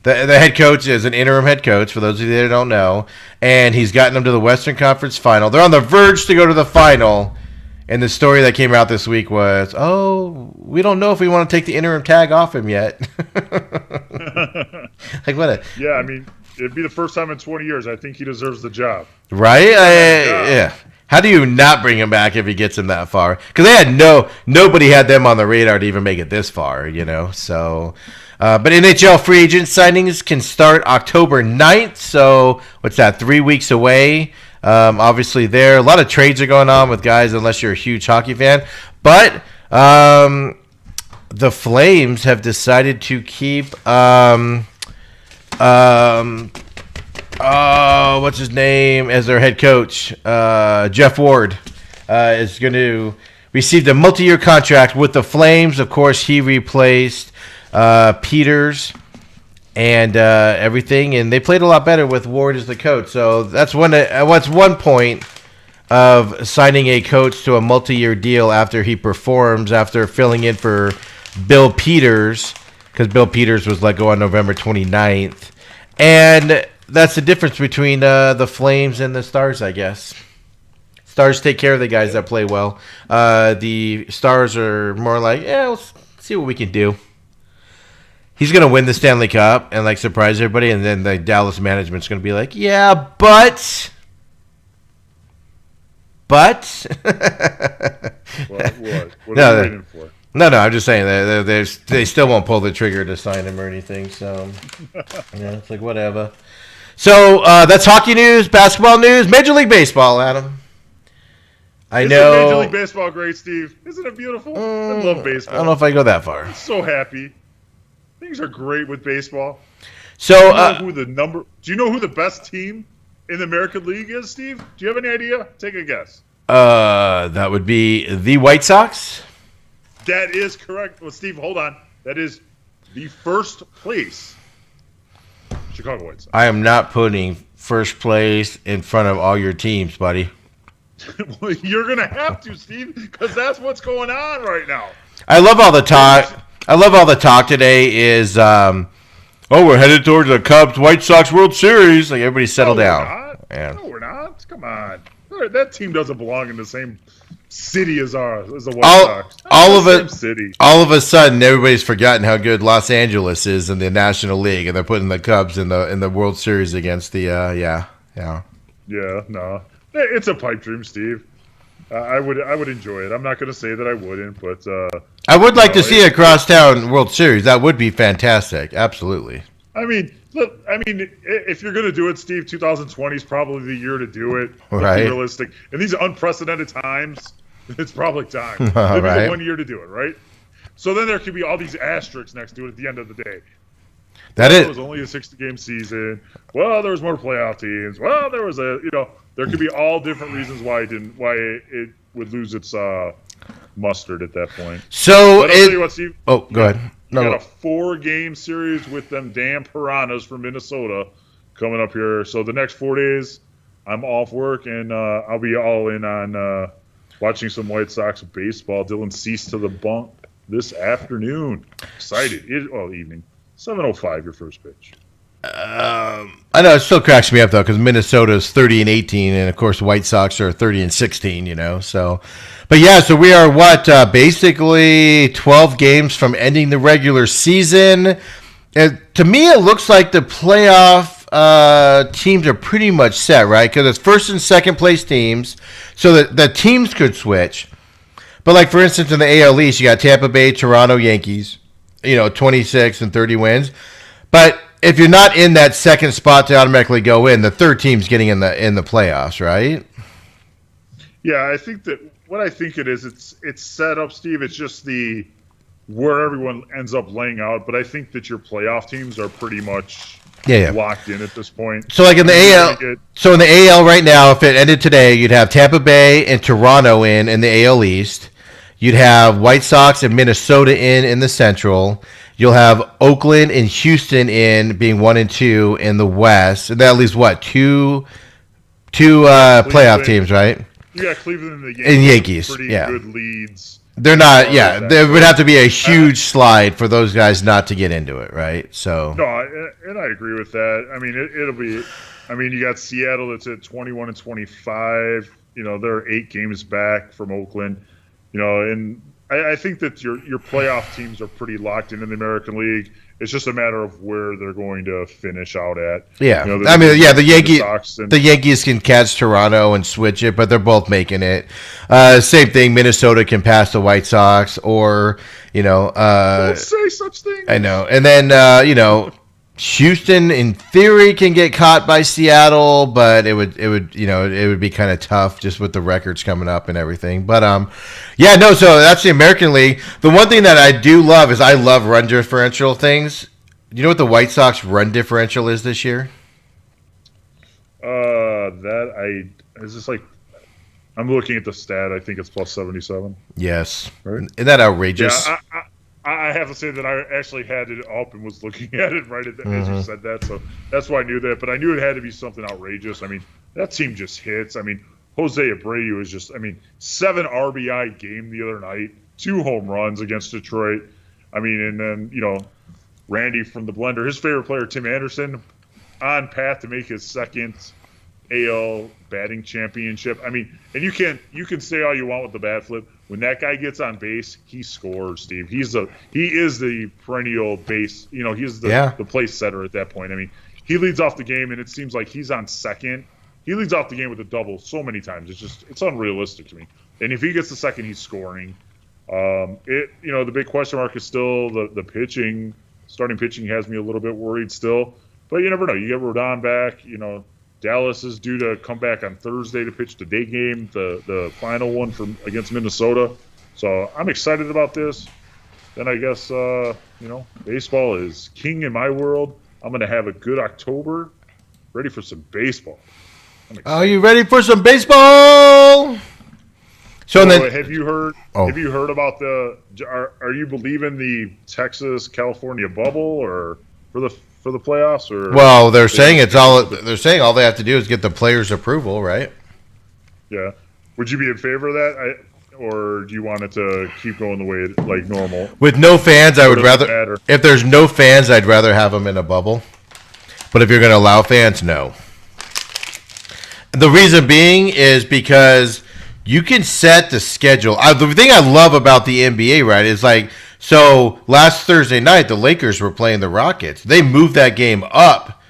S1: The head coach is an interim head coach, for those of you that don't know, and he's gotten them to the Western Conference Final. They're on the verge to go to the final, and the story that came out this week was, we don't know if we want to take the interim tag off him yet. Like what a...
S2: Yeah, I mean... It'd be the first time in 20 years. I think he deserves the job.
S1: Right? Yeah. How do you not bring him back if he gets him that far? Because they had nobody had them on the radar to even make it this far, So, but NHL free agent signings can start October 9th. So what's that? 3 weeks away. Obviously, a lot of trades are going on with guys, unless you're a huge hockey fan. But the Flames have decided to keep. What's his name as their head coach? Jeff Ward is going to receive a multi-year contract with the Flames. Of course, he replaced Peters and everything, and they played a lot better with Ward as the coach. So that's one point of signing a coach to a multi-year deal after he performs, after filling in for Bill Peters, because Bill Peters was let go on November 29th. And that's the difference between the Flames and the Stars, I guess. Stars take care of the guys that play well. The Stars are more like, let's see what we can do. He's going to win the Stanley Cup and surprise everybody, and then the Dallas management's going to be like, yeah, but.
S2: What are you waiting for?
S1: No, I'm just saying they still won't pull the trigger to sign him or anything. So, it's like whatever. So that's hockey news, basketball news, Major League Baseball, Adam.
S2: Isn't Major League Baseball great, Steve? Isn't it beautiful? I love baseball.
S1: I don't know if I go that far.
S2: I'm so happy. Things are great with baseball.
S1: So,
S2: do you know who the best team in the American League is, Steve? Do you have any idea? Take a guess.
S1: That would be the White Sox.
S2: That is correct. Well, Steve, hold on. That is the first place Chicago White Sox.
S1: I am not putting first place in front of all your teams, buddy.
S2: Well, you're going to have to, Steve, because that's what's going on right now.
S1: I love all the talk today is, we're headed towards the Cubs White Sox World Series. Like, everybody settle down.
S2: No, we're not. Come on. That team doesn't belong in the same city as the White Sox. All
S1: of a sudden, everybody's forgotten how good Los Angeles is in the National League, and they're putting the Cubs in the World Series against the
S2: Yeah, no, it's a pipe dream, Steve. I would enjoy it. I'm not going to say that I wouldn't, but
S1: I would like to see a crosstown World Series. That would be fantastic. Absolutely.
S2: I mean, if you're going to do it, Steve, 2020 is probably the year to do it.
S1: Right.
S2: Realistic. In these unprecedented times, it's probably time. Maybe
S1: right.
S2: the 1 year to do it, right? So then there could be all these asterisks next to it at the end of the day. It was only a 60-game season. Well, there was more playoff teams. Well, there was there could be all different reasons why it would lose its mustard at that point.
S1: So
S2: I'll tell you what, Steve.
S1: Oh, go ahead.
S2: We got a 4-game series with them damn Piranhas from Minnesota coming up here. So the next 4 days, I'm off work, and I'll be all in on watching some White Sox baseball. Dylan Cease to the bunk this afternoon. Excited. Evening. 7:05, your first pitch.
S1: I know it still cracks me up though, because Minnesota's 30-18, and of course the White Sox are 30-16. So, but yeah, so we are basically 12 games from ending the regular season. And to me, it looks like the playoff teams are pretty much set, right? Because it's first and second place teams, so that the teams could switch. But like for instance, in the AL East, you got Tampa Bay, Toronto, Yankees. 26 and 30 wins. But if you're not in that second spot to automatically go in, the third team's getting in the playoffs, right?
S2: Yeah, I think that what I think it is, it's set up, Steve. It's just where everyone ends up laying out. But I think that your playoff teams are pretty much locked in at this point.
S1: So like in the AL right now, if it ended today, you'd have Tampa Bay and Toronto in the AL East. You'd have White Sox and Minnesota in the Central. You'll have Oakland and Houston being 1 and 2 in the West. And that leaves two playoff teams, right?
S2: You got Cleveland and the Yankees. Pretty good leads.
S1: They're not. Yeah, there would have to be a huge slide for those guys not to get into it, right? So
S2: and I agree with that. I mean, it'll be. I mean, you got Seattle that's at 21 and 25. They're 8 games back from Oakland. And I think that your playoff teams are pretty locked in the American League. It's just a matter of where they're going to finish out at.
S1: Yeah,
S2: You know,
S1: the Yankees can catch Toronto and switch it, but they're both making it. Same thing. Minnesota can pass the White Sox, or
S2: don't say such things.
S1: I know. And then Houston, in theory, can get caught by Seattle, but it would be kind of tough just with the records coming up and everything. But so that's the American League. The one thing that I do love is I love run differential things. You know what the White Sox run differential is this year?
S2: Is this like, I'm looking at the stat. I think it's plus 77.
S1: Yes.
S2: Right?
S1: Isn't that outrageous?
S2: Yeah, I have to say that I actually had it up and was looking at it right as you said that, so that's why I knew that. But I knew it had to be something outrageous. I mean, that team just hits. I mean, Jose Abreu is just, 7 RBI game the other night, 2 home runs against Detroit. I mean, and then, Randy from the Blender, his favorite player, Tim Anderson, on path to make his second AL batting championship. I mean, and you can say all you want with the bat flip. When that guy gets on base, he scores, Steve. He is the perennial base. He's the place setter at that point. I mean, he leads off the game, and it seems like he's on second. He leads off the game with a double so many times. It's unrealistic to me. And if he gets the second, he's scoring. The big question mark is still the pitching. Starting pitching has me a little bit worried still, but you never know. You get Rodon back. Dallas is due to come back on Thursday to pitch the day game, the final one against Minnesota. So I'm excited about this. Then I guess, baseball is king in my world. I'm going to have a good October. Ready for some baseball.
S1: Are you ready for some baseball?
S2: Have you heard about are you believing the Texas-California bubble or for the playoffs? Or
S1: well, they're saying all they have to do is get the players' approval, right?
S2: Yeah. Would you be in favor of that, or do you want it to keep going the way like normal?
S1: With no fans, I would rather. If there's no fans, I'd rather have them in a bubble. But if you're going to allow fans, no. The reason being is because you can set the schedule. The thing I love about the NBA, right, is like. So last Thursday night, the Lakers were playing the Rockets. They moved that game up,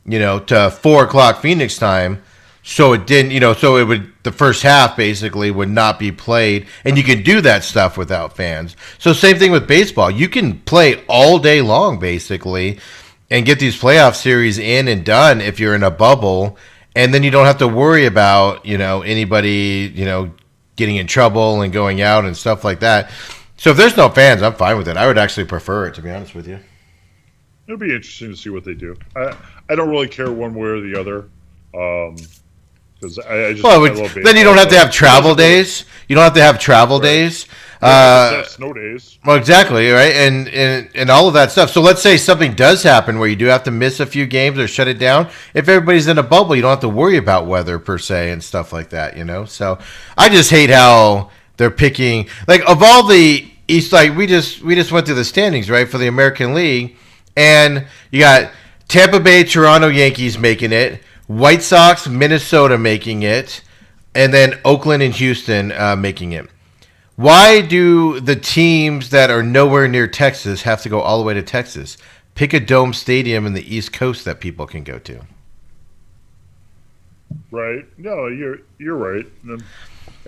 S1: to 4:00 Phoenix time, so it didn't, so it would the first half basically would not be played, and you can do that stuff without fans. So same thing with baseball. You can play all day long basically, and get these playoff series in and done if you're in a bubble, and then you don't have to worry about anybody getting in trouble and going out and stuff like that. So if there's no fans, I'm fine with it. I would actually prefer it, to be honest with you.
S2: It'll be interesting to see what they do. I don't really care one way or the other. Because I just love baseball.
S1: Then you don't have to have travel days. You don't have to have travel days.
S2: Snow days.
S1: Well, exactly, right? And all of that stuff. So let's say something does happen where you do have to miss a few games or shut it down. If everybody's in a bubble, you don't have to worry about weather per se and stuff like that, So I just hate how they're picking, like, of all the East, like we just went through the standings, right, for the American League, and you got Tampa Bay, Toronto Yankees making it, White Sox, Minnesota making it, and then Oakland and Houston making it. Why do the teams that are nowhere near Texas have to go all the way to Texas? Pick a dome stadium in the East Coast that people can go to.
S2: Right. No, you're right.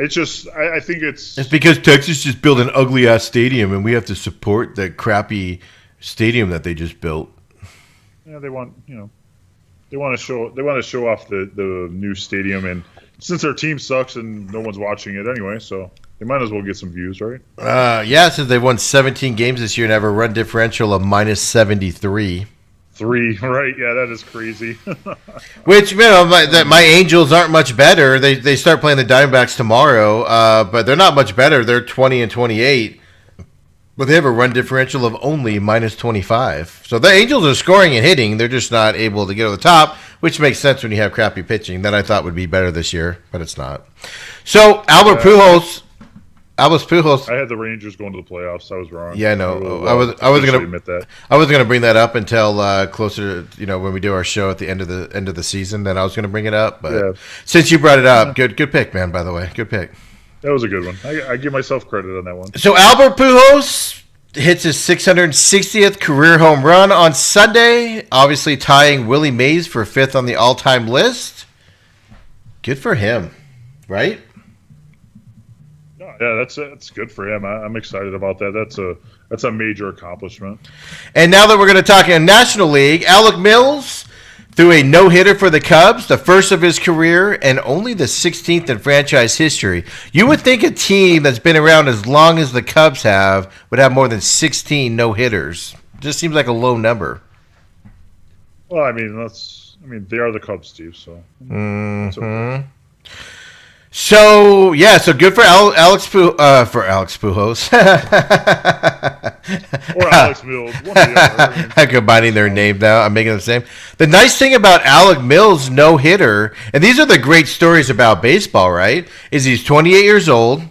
S2: It's just, I think it's
S1: because Texas just built an ugly ass stadium, and we have to support the crappy stadium that they just built.
S2: Yeah, they want to show off the new stadium, and since their team sucks and no one's watching it anyway, so they might as well get some views, right?
S1: Since they've won 17 games this year and have a run differential of minus 73.
S2: 3, right? Yeah, that is crazy.
S1: Which, my Angels aren't much better. They start playing the Diamondbacks tomorrow, but they're not much better. They're 20-28, but they have a run differential of only minus 25. So the Angels are scoring and hitting. They're just not able to get to the top, which makes sense when you have crappy pitching. That I thought would be better this year, but it's not. So Albert Pujols. I
S2: had the Rangers going to the playoffs. I was wrong.
S1: Yeah, no, I was going to admit that. I wasn't going to bring that up until closer to, when we do our show at the end of the season. Then I was going to bring it up, but since you brought it up, good pick, man. By the way, good pick.
S2: That was a good one. I give myself credit on that one.
S1: So Albert Pujols hits his 660th career home run on Sunday, obviously tying Willie Mays for 5th on the all-time list. Good for him, right?
S2: Yeah, that's good for him. I'm excited about that. That's a major accomplishment.
S1: And now that we're going to talk in National League, Alec Mills threw a no-hitter for the Cubs, the first of his career, and only the 16th in franchise history. You would think a team that's been around as long as the Cubs would have more than 16 no-hitters. Just seems like a low number.
S2: Well, I mean, they are the Cubs, Steve. So.
S1: Mm-hmm. So good for Alex Pujols.
S2: Or Alex Mills. One or the other.
S1: I'm combining their name now. I'm making them the same. The nice thing about Alec Mills' no-hitter, and these are the great stories about baseball, right, is he's 28 years old,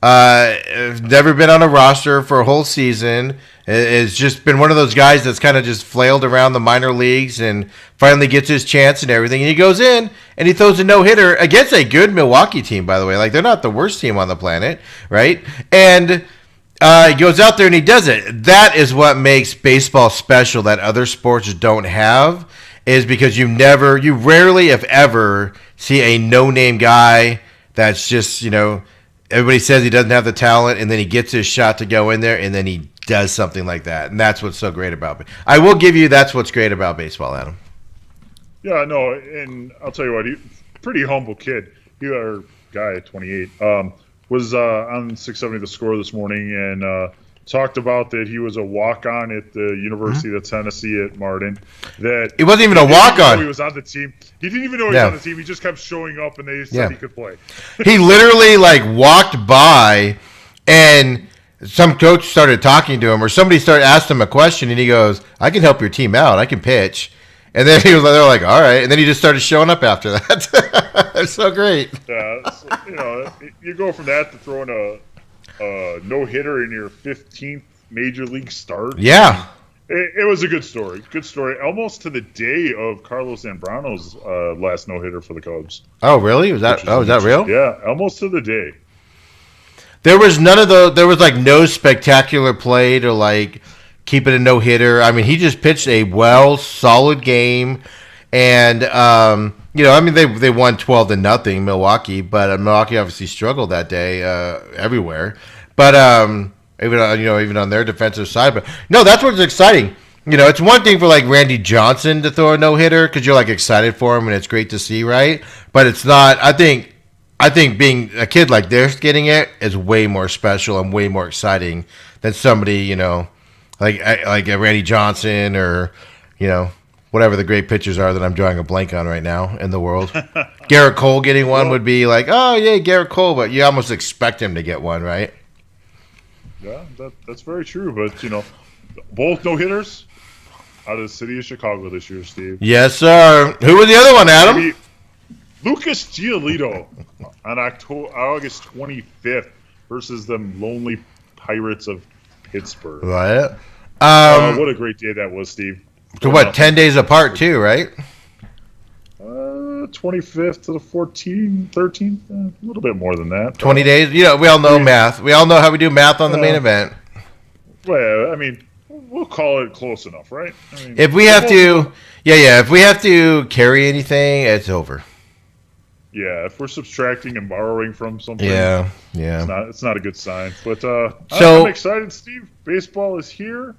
S1: never been on a roster for a whole season, has just been one of those guys that's kind of just flailed around the minor leagues and finally gets his chance and everything. And he goes in and he throws a no-hitter against a good Milwaukee team, by the way. Like, they're not the worst team on the planet, right? And he goes out there and he does it. That is what makes baseball special that other sports don't have, is because you rarely, if ever, see a no-name guy that's just, everybody says he doesn't have the talent, and then he gets his shot to go in there, and then he does something like that. And that's what's so great about it. I will give you that's what's great about baseball, Adam.
S2: Yeah, no, and I'll tell you what, pretty humble kid. Our guy at 28 was on 670 The Score this morning and talked about that he was a walk-on at the University of Tennessee at Martin. That
S1: he wasn't even a walk-on.
S2: He was on the team. He didn't even know he was on the team. He just kept showing up, and they said he could play.
S1: He literally walked by, and some coach started talking to him, or somebody asked him a question, and he goes, "I can help your team out. I can pitch." And then they're like, "All right." And then he just started showing up after that. It's so great.
S2: Yeah, so, you go from that to throwing a no-hitter in your 15th major league start.
S1: Yeah.
S2: It was a good story. Good story. Almost to the day of Carlos Zambrano's last no-hitter for the Cubs.
S1: Oh, really? Is that real?
S2: Yeah, almost to the day.
S1: There was there was no spectacular play to keep it a no-hitter. I mean, he just pitched a solid game, and they won 12-0 Milwaukee, but Milwaukee obviously struggled that day everywhere. But even on their defensive side, but no, that's what's exciting. It's one thing for Randy Johnson to throw a no-hitter because you're excited for him and it's great to see, right? But it's not. I think being a kid like this getting it is way more special and way more exciting than somebody like a Randy Johnson or whatever the great pitchers are that I'm drawing a blank on right now in the world. Garrett Cole getting one would be oh yeah, Garrett Cole, but you almost expect him to get one, right?
S2: Yeah, that's very true. But both no hitters out of the city of Chicago this year, Steve.
S1: Yes, sir. Who was the other one, Adam?
S2: Lucas Giolito on August 25th versus the lonely Pirates of Pittsburgh.
S1: Right.
S2: What a great day that was, Steve.
S1: So what? 10 days apart too, right?
S2: 25th to the 13th, a little bit more than that.
S1: 20 days. We all know math. We all know how we do math on the main event.
S2: Well, I mean, we'll call it close enough, right? I mean,
S1: if we have to, if we have to carry anything, it's over.
S2: Yeah, if we're subtracting and borrowing from something, it's not a good sign. But I'm excited, Steve. Baseball is here.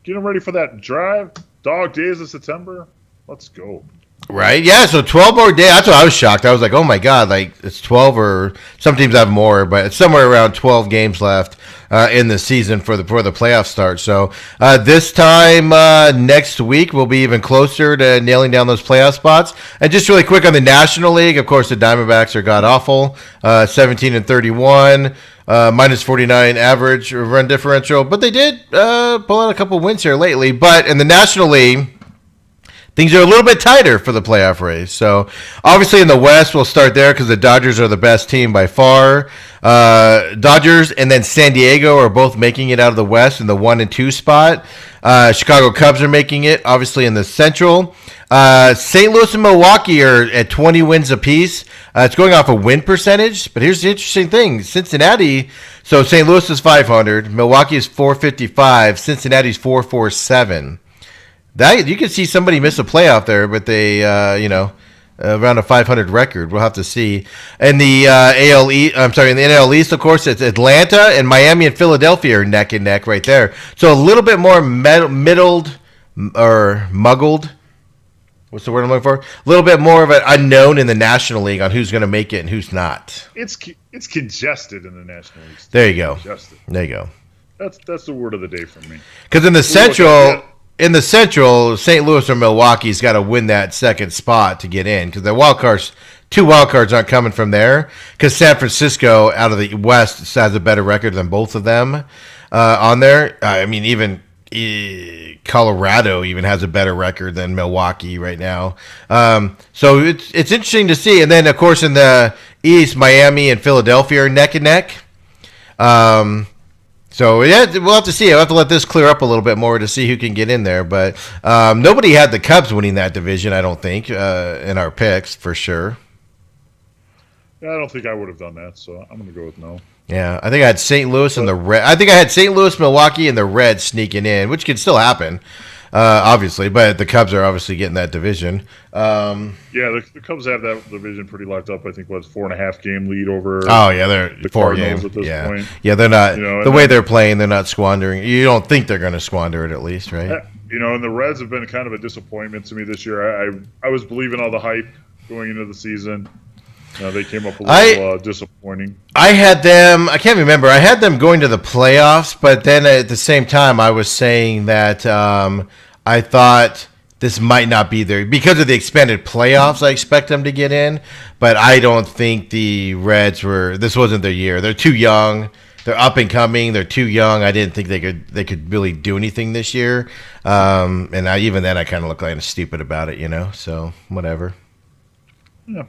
S2: Getting ready for that drive. Dog days of September. Let's go.
S1: Right? Yeah, so 12 more days. That's what I was shocked. I was like, oh my God, it's 12 or some teams have more, but it's somewhere around 12 games left in the season before the playoffs start. So this time next week, we'll be even closer to nailing down those playoff spots. And just really quick on the National League, of course, the Diamondbacks are god-awful, 17-31. Minus 49 average run differential, but they did pull out a couple wins here lately. But in the National League, things are a little bit tighter for the playoff race. So obviously in the West, we'll start there because the Dodgers are the best team by far. Dodgers and then San Diego are both making it out of the West in the 1 and 2 spot. Chicago Cubs are making it, obviously, in the Central. St. Louis and Milwaukee are at 20 wins apiece. It's going off a win percentage, but here's the interesting thing. Cincinnati, so St. Louis is 500, Milwaukee is 455, Cincinnati's 447. That you can see somebody miss a playoff there, but they, around a 500 record. We'll have to see. In the in the NL East, of course, it's Atlanta and Miami and Philadelphia are neck and neck right there. So a little bit more middled or muggled. What's the word I'm looking for? A little bit more of an unknown in the National League on who's going to make it and who's not.
S2: It's congested in the National League.
S1: There you go.
S2: Congested.
S1: There you go.
S2: That's the word of the day for me.
S1: Because in the Central. In the Central, St. Louis or Milwaukee's got to win that second spot to get in because the two wild cards aren't coming from there because San Francisco out of the West has a better record than both of them on there. I mean, even Colorado even has a better record than Milwaukee right now. So it's interesting to see. And then, of course, in the East, Miami and Philadelphia are neck and neck. So, yeah, we'll have to see. I'll have to let this clear up a little bit more to see who can get in there. But nobody had the Cubs winning that division, I don't think, in our picks for sure.
S2: Yeah, I don't think I would have done that, so I'm going to go with no.
S1: Yeah, I think I had St. Louis and the Red. I think I had St. Louis, Milwaukee, and the Reds sneaking in, which could still happen, obviously. But the Cubs are obviously getting that division.
S2: Yeah, the Cubs have that division pretty locked up. I think 4.5 game lead over.
S1: Oh yeah, they're
S2: the
S1: 4
S2: Cardinals
S1: games
S2: at this point.
S1: Yeah, they're not the way they're playing. They're not squandering. You don't think they're going to squander it, at least, right?
S2: And the Reds have been kind of a disappointment to me this year. I was believing all the hype going into the season. They came up a little disappointing. I
S1: had them. I can't remember. I had them going to the playoffs, but then at the same time, I was saying that I thought this might not be there because of the expanded playoffs. I expect them to get in, but I don't think the Reds were. This wasn't their year. They're too young. They're up and coming. They're too young. I didn't think they could really do anything this year. And even then, I kind of look kind of stupid about it, So whatever.
S2: Yeah.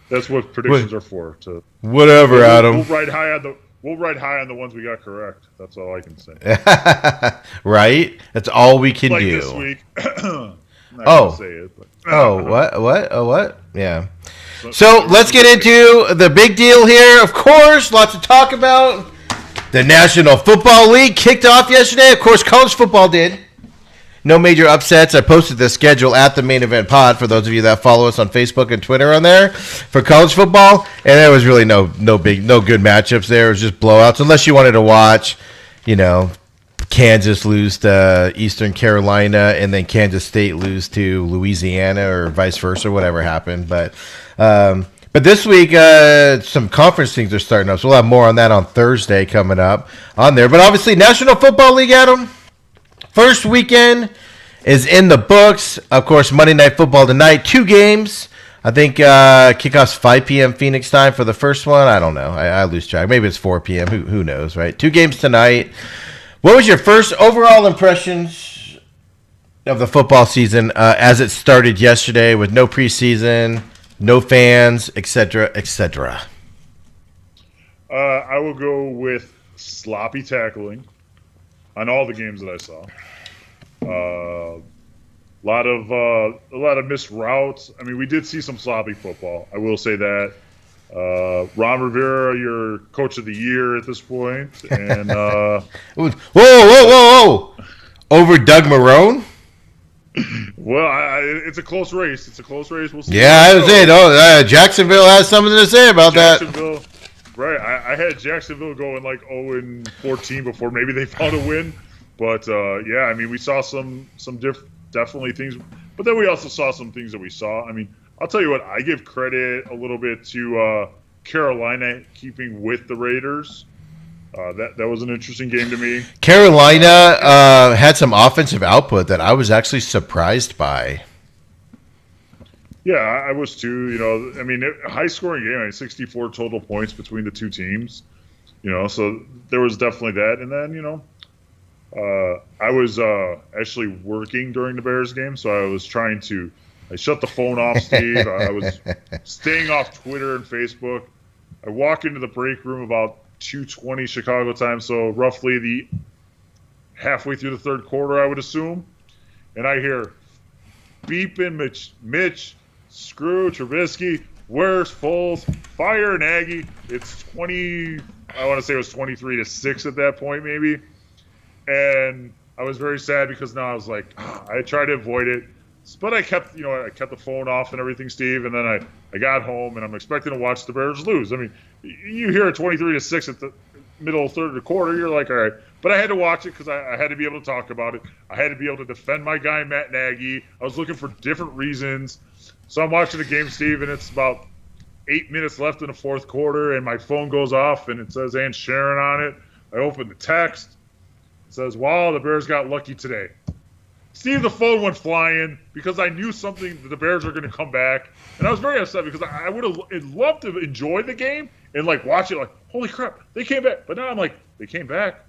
S2: That's what predictions are for.
S1: Whatever, Adam.
S2: We'll ride high on the ones we got correct. That's all I can say.
S1: Right? That's all we can do.
S2: This week. I'm not gonna say it, but.
S1: What? Yeah. So let's get into the big deal here. Of course, lots to talk about. The National Football League kicked off yesterday. Of course, college football did. No major upsets. I posted the schedule at the Main Event Pod for those of you that follow us on Facebook and Twitter on there for college football, and there was really no good matchups there. It was just blowouts, unless you wanted to watch, Kansas lose to Eastern Carolina and then Kansas State lose to Louisiana or vice versa, whatever happened. But this week, some conference things are starting up, so we'll have more on that on Thursday coming up on there. But obviously, National Football League, Adam. First weekend is in the books. Of course, Monday Night Football tonight. 2 games. I think kickoff's 5 p.m. Phoenix time for the first one. I don't know. I lose track. Maybe it's 4 p.m. Who knows, right? 2 games tonight. What was your first overall impressions of the football season as it started yesterday with no preseason, no fans, etc., etc.?
S2: I will go with sloppy tackling on all the games that I saw. A lot of missed routes. I mean, we did see some sloppy football. I will say that. Ron Rivera, your coach of the year at this point, and
S1: whoa! Over Doug Marrone?
S2: Well, it's a close race. We'll see.
S1: Yeah, I was saying. Jacksonville has something to say about
S2: Jacksonville, that. Right, I had Jacksonville going 0-14 before maybe they found a win, but yeah, I mean we saw some definitely things, but then we also saw some things that we saw. I mean, I'll tell you what, I give credit a little bit to Carolina keeping with the Raiders. That was an interesting game to me.
S1: Carolina had some offensive output that I was actually surprised by.
S2: Yeah, I was too. I mean, high-scoring game. 64 total points between the two teams. So there was definitely that. And then, I was actually working during the Bears game, so I shut the phone off, Steve. I was staying off Twitter and Facebook. I walk into the break room about 2:20 Chicago time, so roughly the halfway through the third quarter, I would assume. And I hear beeping Mitch, screw Trubisky, where's Foles, fire Nagy. It's I want to say it was 23-6 at that point, maybe. And I was very sad because now I was like, I tried to avoid it. But I kept the phone off and everything, Steve. And then I got home and I'm expecting to watch the Bears lose. I mean, you hear a 23-6 at the middle third of the quarter, you're like, all right. But I had to watch it because I had to be able to talk about it. I had to be able to defend my guy, Matt Nagy. I was looking for different reasons. So I'm watching the game, Steve, and it's about 8 minutes left in the fourth quarter, and my phone goes off, and it says Aunt Sharon on it. I open the text. It says, wow, the Bears got lucky today. Steve, the phone went flying because I knew something that the Bears are going to come back. And I was very upset because I would have loved to enjoy the game and, watch it holy crap, they came back. But now I'm like, they came back?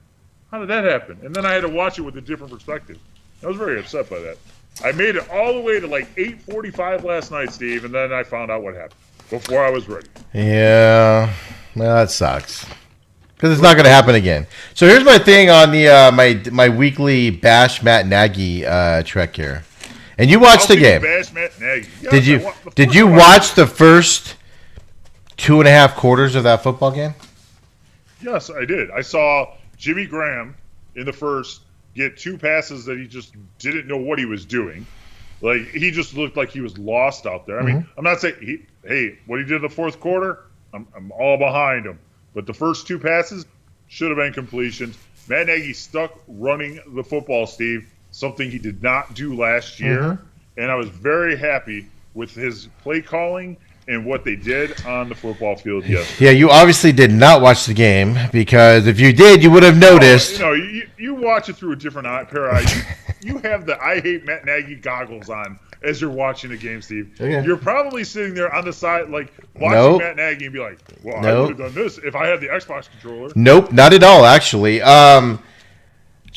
S2: How did that happen? And then I had to watch it with a different perspective. I was very upset by that. I made it all the way to 8:45 last night, Steve, and then I found out what happened before I was ready.
S1: Yeah, well, that sucks because it's not going to happen again. So here's my thing on the my weekly bash Matt Nagy trek here, and you watched the game.
S2: Bash Matt Nagy. Yes,
S1: did you watch the first 2.5 quarters of that football game?
S2: Yes, I did. I saw Jimmy Graham in the first get 2 passes that he just didn't know what he was doing. He just looked like he was lost out there. I mean, I'm not saying what he did in the fourth quarter, I'm all behind him. But the first 2 passes should have been completions. Matt Nagy stuck running the football, Steve, something he did not do last year. And I was very happy with his play calling and what they did on the football field yesterday.
S1: Yeah, you obviously did not watch the game because if you did, you would have noticed.
S2: You watch it through a different pair of eyes. You have the I hate Matt Nagy goggles on as you're watching the game, Steve.
S1: Okay.
S2: You're probably sitting there on the side, watching Matt Nagy and be like, well, I would have done this if I had the Xbox controller.
S1: Nope, not at all, actually.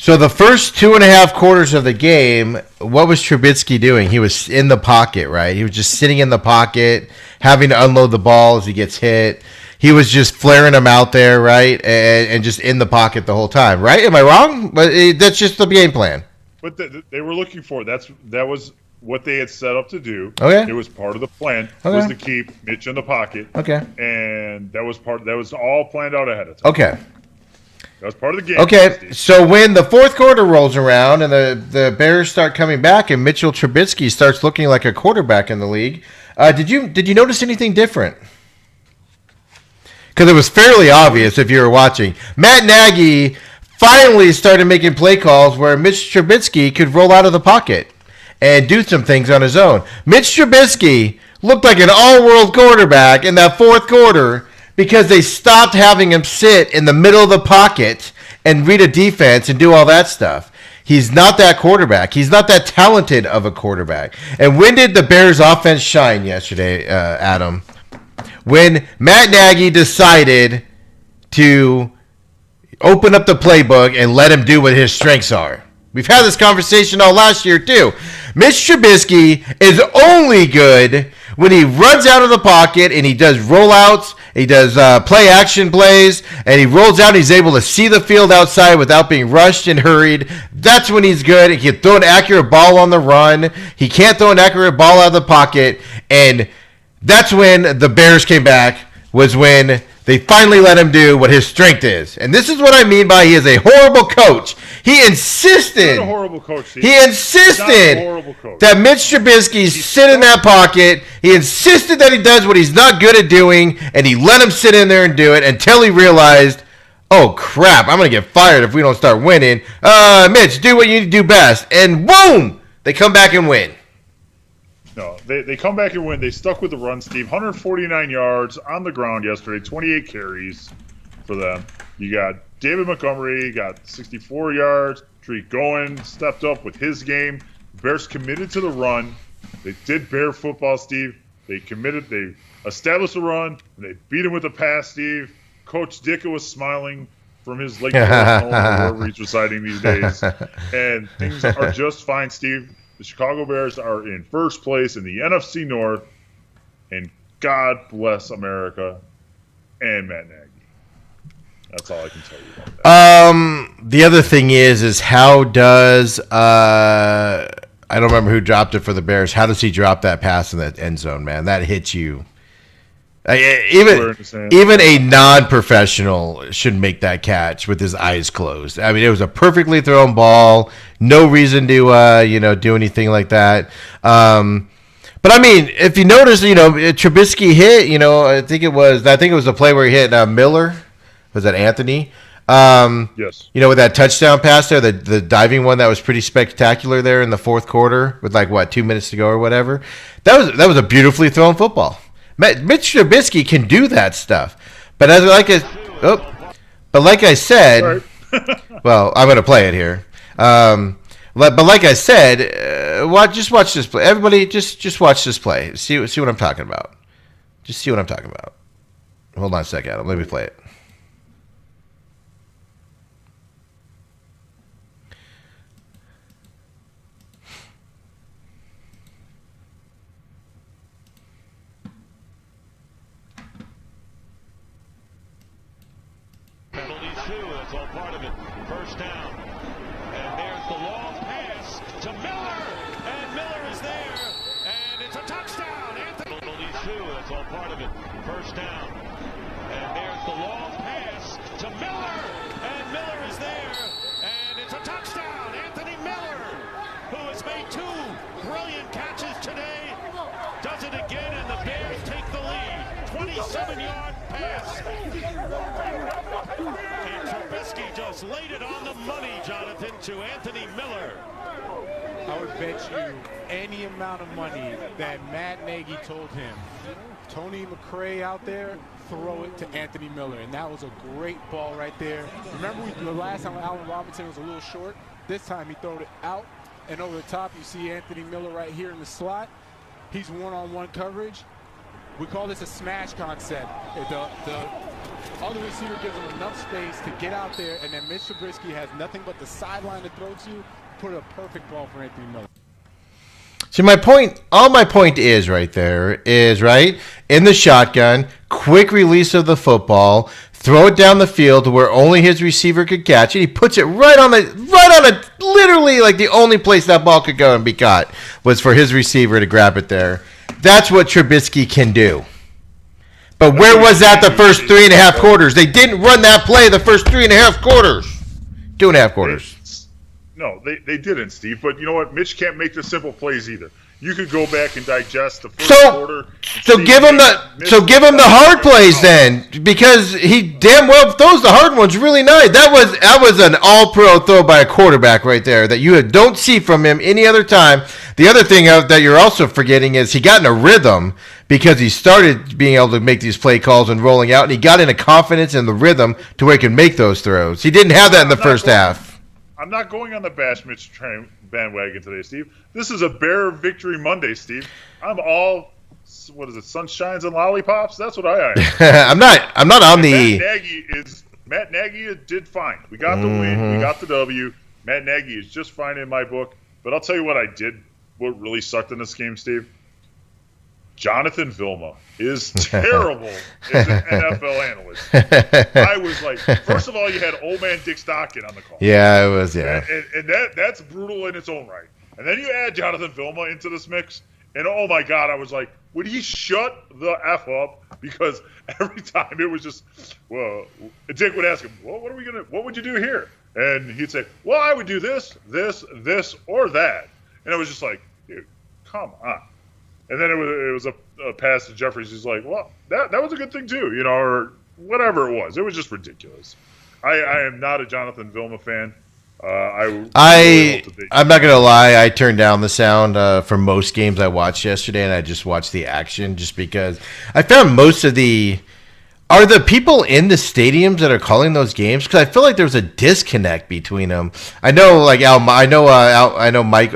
S1: So the first 2.5 quarters of the game, what was Trubisky doing? He was in the pocket, right? He was just sitting in the pocket, having to unload the ball as he gets hit. He was just flaring them out there, right? And just in the pocket the whole time, right? Am I wrong? But that's just the game plan.
S2: But they were looking for it. That was what they had set up to do.
S1: Okay.
S2: It was part of the plan. Was to keep Mitch in the pocket.
S1: Okay.
S2: And that was all planned out ahead of time.
S1: Okay.
S2: That was part of the game.
S1: Okay, so when the fourth quarter rolls around and the Bears start coming back and Mitchell Trubisky starts looking like a quarterback in the league, did you notice anything different? Because it was fairly obvious if you were watching. Matt Nagy finally started making play calls where Mitch Trubisky could roll out of the pocket and do some things on his own. Mitch Trubisky looked like an all-world quarterback in that fourth quarter because they stopped having him sit in the middle of the pocket and read a defense and do all that stuff. He's not that quarterback. He's not that talented of a quarterback. And when did the Bears' offense shine yesterday, Adam? When Matt Nagy decided to open up the playbook and let him do what his strengths are. We've had this conversation all last year, too. Mitch Trubisky is only good when he runs out of the pocket and he does rollouts, he does play action plays, and he rolls out and he's able to see the field outside without being rushed and hurried. That's when he's good. He can throw an accurate ball on the run. He can't throw an accurate ball out of the pocket. And that's when the Bears came back, was when they finally let him do what his strength is. And this is what I mean by he is a horrible coach. He insisted.
S2: Not a horrible coach, Steve.
S1: He insisted that Mitch Trubisky sit in that pocket. He insisted that he does what he's not good at doing, and he let him sit in there and do it until he realized, oh, crap, I'm going to get fired if we don't start winning. Mitch, do what you do best. And boom, they come back and win.
S2: No, they come back and win. They stuck with the run, Steve. 149 yards on the ground yesterday, 28 carries for them. You got David Montgomery, got 64 yards. Tariq Cohen stepped up with his game. Bears committed to the run. They did Bear football, Steve. They committed. They established the run, and they beat him with the pass, Steve. Coach Ditka was smiling from his Lake Forest home or wherever he's residing these days. And things are just fine, Steve. The Chicago Bears are in first place in the NFC North, and God bless America and Matt Nagy. That's all I can tell you about that.
S1: The other thing is how does I don't remember who dropped it for the Bears. How does he drop that pass in that end zone, man? That hits you. Even a non-professional should make that catch with his eyes closed. I mean, it was a perfectly thrown ball. No reason to do anything like that. But I mean, if you notice, Trubisky hit. I think it was the play where he hit Miller. Was that Anthony?
S2: Yes.
S1: With that touchdown pass there, the diving one that was pretty spectacular there in the fourth quarter with 2 minutes to go or whatever. That was a beautifully thrown football. Mitch Trubisky can do that stuff, but like I said, well, I'm going to play it here. But like I said, just watch this play. Everybody, just watch this play. See what I'm talking about. Just see what I'm talking about. Hold on a second, Adam. Let me play it.
S3: That's all part of it. First down. And there's the long pass to Miller. And Miller is there. And it's a touchdown. Anthony 2. That's all part of it. First down. And there's the long pass to Miller. And Miller is there. And it's a touchdown. Anthony Miller, who has made 2 brilliant catches today, does it again, and the Bears take the lead. 27-yard pass. And Trubisky just laid it on the money, Jonathan, to Anthony Miller.
S4: I would bet you any amount of money that Matt Nagy told him, Tony McRae out there, throw it to Anthony Miller. And that was a great ball right there. Remember the last time Allen Robinson was a little short? This time he threw it out and over the top. You see Anthony Miller right here in the slot. He's one-on-one coverage. We call this a smash concept. The other receiver gives him enough space to get out there, and then Mitch Trubisky has nothing but the sideline to throw to. Put a perfect ball for Anthony Miller.
S1: See, my point is right there is right in the shotgun, quick release of the football, throw it down the field to where only his receiver could catch it. He puts it right on literally like the only place that ball could go and be caught was for his receiver to grab it there. That's what Trubisky can do. But where was that the first 3.5 quarters? They didn't run that play the first 3.5 quarters. 2.5 quarters.
S2: No, they didn't, Steve. But you know what? Mitch can't make the simple plays either. You could go back and digest the first quarter.
S1: So give him the hard plays then, because he damn well throws the hard ones really nice. That was an all-pro throw by a quarterback right there that you don't see from him any other time. The other thing that you're also forgetting is he got in a rhythm because he started being able to make these play calls and rolling out, and he got in a confidence in the rhythm to where he could make those throws. He didn't have that in the first half.
S2: I'm not going on the Bash Mitch train bandwagon today, Steve. This is a Bear Victory Monday, Steve. I'm all, what is it, sunshines and lollipops? That's what I am.
S1: I'm not on the.
S2: Matt Nagy did fine. We got the win. We got the W. Matt Nagy is just fine in my book. But I'll tell you what really sucked in this game, Steve. Jonathan Vilma is terrible as an NFL analyst. I was like, first of all, you had old man Dick Stockton on the call.
S1: Yeah, it was, yeah.
S2: And that's brutal in its own right. And then you add Jonathan Vilma into this mix, and oh my God, I was like, would he shut the F up? Because every time it was just, well, Dick would ask him, well, what would you do here? And he'd say, well, I would do this, or that. And it was just like, dude, come on. And then it was a pass to Jeffries. He's like, well, that was a good thing too, or whatever it was. It was just ridiculous. I am not a Jonathan Vilma fan. I'm
S1: not gonna lie. I turned down the sound for most games I watched yesterday, and I just watched the action just because I found most of the. Are the people in the stadiums that are calling those games? Because I feel like there's a disconnect between them. I know, like Mike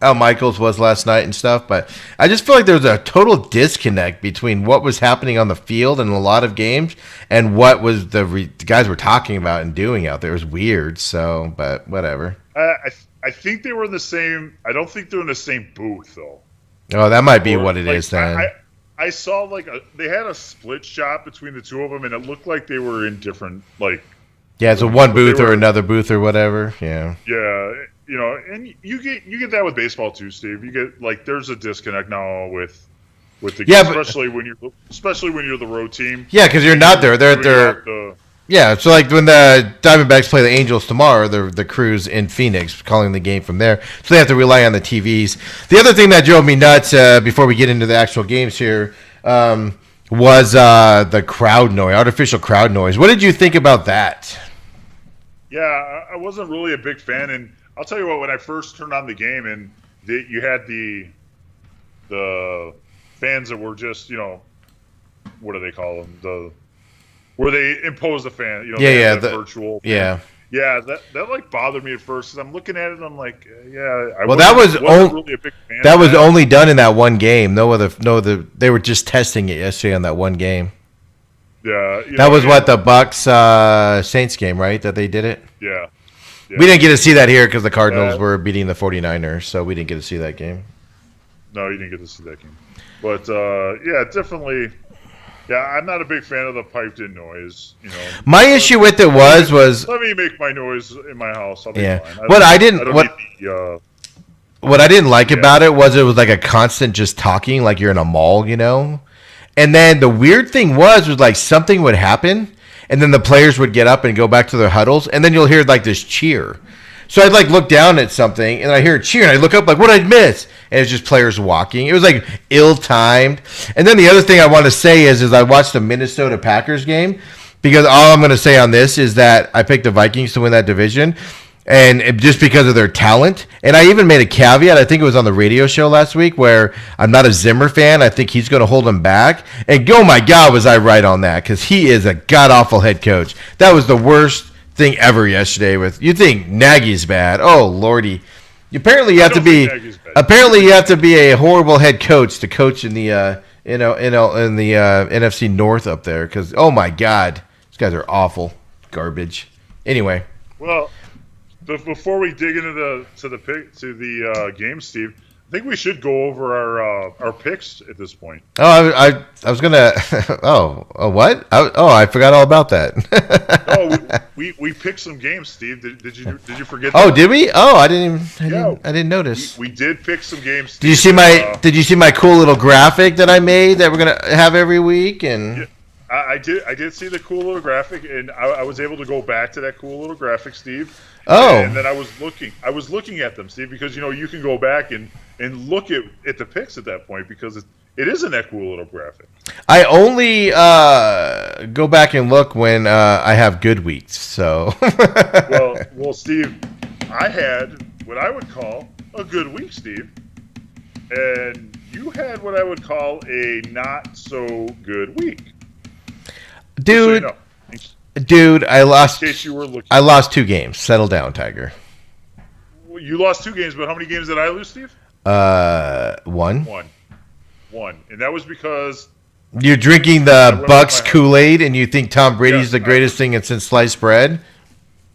S1: Al Michaels was last night and stuff, but I just feel like there was a total disconnect between what was happening on the field in a lot of games and what was the guys were talking about and doing out there. It was weird, so, but whatever.
S2: I think they were in the same. I don't think they're in the same booth though.
S1: Oh, that might be what it is then.
S2: I saw they had a split shot between the two of them, and it looked like they were in different
S1: Yeah, so one booth or another booth or whatever. Yeah.
S2: Yeah, and you get that with baseball too, Steve. You get there's a disconnect now with the game, especially when you're the road team.
S1: Yeah, because you're not there. They're yeah. So like when the Diamondbacks play the Angels tomorrow, the crew's in Phoenix calling the game from there, so they have to rely on the TVs. The other thing that drove me nuts before we get into the actual games here was the crowd noise, artificial crowd noise. What did you think about that?
S2: Yeah, I wasn't really a big fan, and I'll tell you what. When I first turned on the game, and you had the fans that were just what do they call them, where they impose the fan, the virtual fan. Yeah, that bothered me at first because I'm looking at it and I'm like,
S1: that was really a big fan. That was only done in that one game. They were just testing it yesterday on that one game.
S2: Yeah,
S1: that was the Bucks Saints game, right? That they did it.
S2: Yeah.
S1: We didn't get to see that here because the Cardinals were beating the 49ers, so we didn't get to see that game.
S2: No, you didn't get to see that game. But definitely. Yeah, I'm not a big fan of the piped-in noise.
S1: My issue with it was
S2: let me make my noise in my house. I'll be fine.
S1: What I didn't like about it was like a constant just talking, like you're in a mall, And then the weird thing was like something would happen, and then the players would get up and go back to their huddles, and then you'll hear like this cheer. So I'd look down at something, and I hear a cheer, and I look up like, what did I miss? And it's just players walking. It was ill-timed. And then the other thing I want to say is I watched the Minnesota Packers game, because all I'm going to say on this is that I picked the Vikings to win that division, and just because of their talent. And I even made a caveat, I think it was on the radio show last week, where I'm not a Zimmer fan. I think he's going to hold them back. And oh my God, was I right on that, because he is a god-awful head coach. That was the worst thing ever yesterday. You think Nagy's bad? Oh lordy! Apparently you have to be a horrible head coach to coach in the NFC North up there, because oh my God, these guys are awful, garbage. Anyway,
S2: well, before we dig into the game, Steve, I think we should go over our picks at this point.
S1: Oh, I was gonna. What? I forgot all about that.
S2: We picked some games, Steve. Did you forget?
S1: Oh, did we? Oh, I didn't notice.
S2: We did pick some games, Steve.
S1: Did you see my cool little graphic that I made that we're gonna have every week? And
S2: yeah, I did see the cool little graphic, and I was able to go back to that cool little graphic, Steve.
S1: Oh,
S2: and then I was looking at them, Steve, because you can go back and look at the picks at that point, because it is in that cool little graphic.
S1: I only go back and look when I have good weeks. So
S2: well, Steve, I had what I would call a good week, Steve, and you had what I would call a not so good week,
S1: dude. Dude, I lost.
S2: In case you were looking,
S1: I lost 2 games. Settle down, Tiger.
S2: Well, you lost 2 games, but how many games did I lose, Steve?
S1: 1.
S2: One, and that was because
S1: you're drinking the Bucks Kool-Aid, and you think Tom Brady's the greatest thing since sliced bread.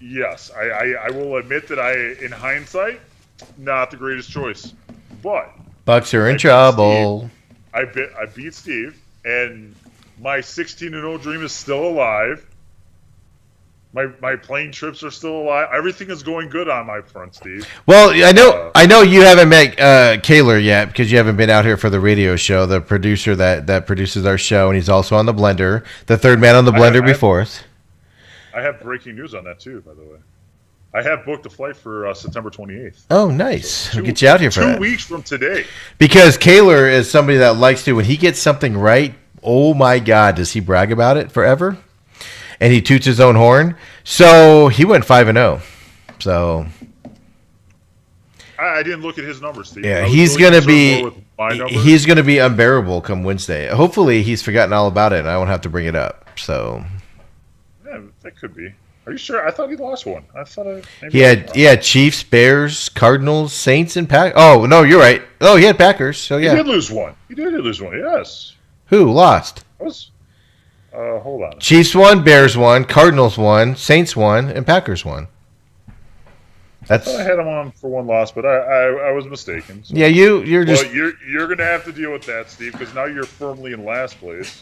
S2: Yes, I will admit that in hindsight, not the greatest choice, but
S1: Bucks are in trouble.
S2: I beat Steve, and my 16-0 dream is still alive. My plane trips are still alive. Everything is going good on my front, Steve.
S1: Well, I know you haven't met Kaler yet, because you haven't been out here for the radio show. The producer that produces our show, and he's also on the Blender, the third man on the Blender before us.
S2: I have breaking news on that too, by the way. I have booked a flight for September 28th.
S1: Oh, nice. So we'll get you out here for
S2: 2 weeks from today.
S1: Because Kaler is somebody that likes to, when he gets something right, oh my God, does he brag about it forever? And he toots his own horn. So he went 5-0. So
S2: I didn't look at his numbers, Steve.
S1: Yeah, he's gonna be unbearable come Wednesday. Hopefully, he's forgotten all about it, and I won't have to bring it up. So
S2: yeah, that could be. Are you sure? I thought he lost one. I thought maybe
S1: He had Chiefs, Bears, Cardinals, Saints, and Packers. Oh no, you're right. Oh, he had Packers. So yeah,
S2: He did lose one. Yes.
S1: who lost?
S2: That was. Hold on.
S1: Chiefs won, Bears won, Cardinals won, Saints won, and Packers won.
S2: I thought I had him on for one loss, but I was mistaken. So.
S1: Yeah, you're just.
S2: Well, you're going to have to deal with that, Steve, because now you're firmly in last place.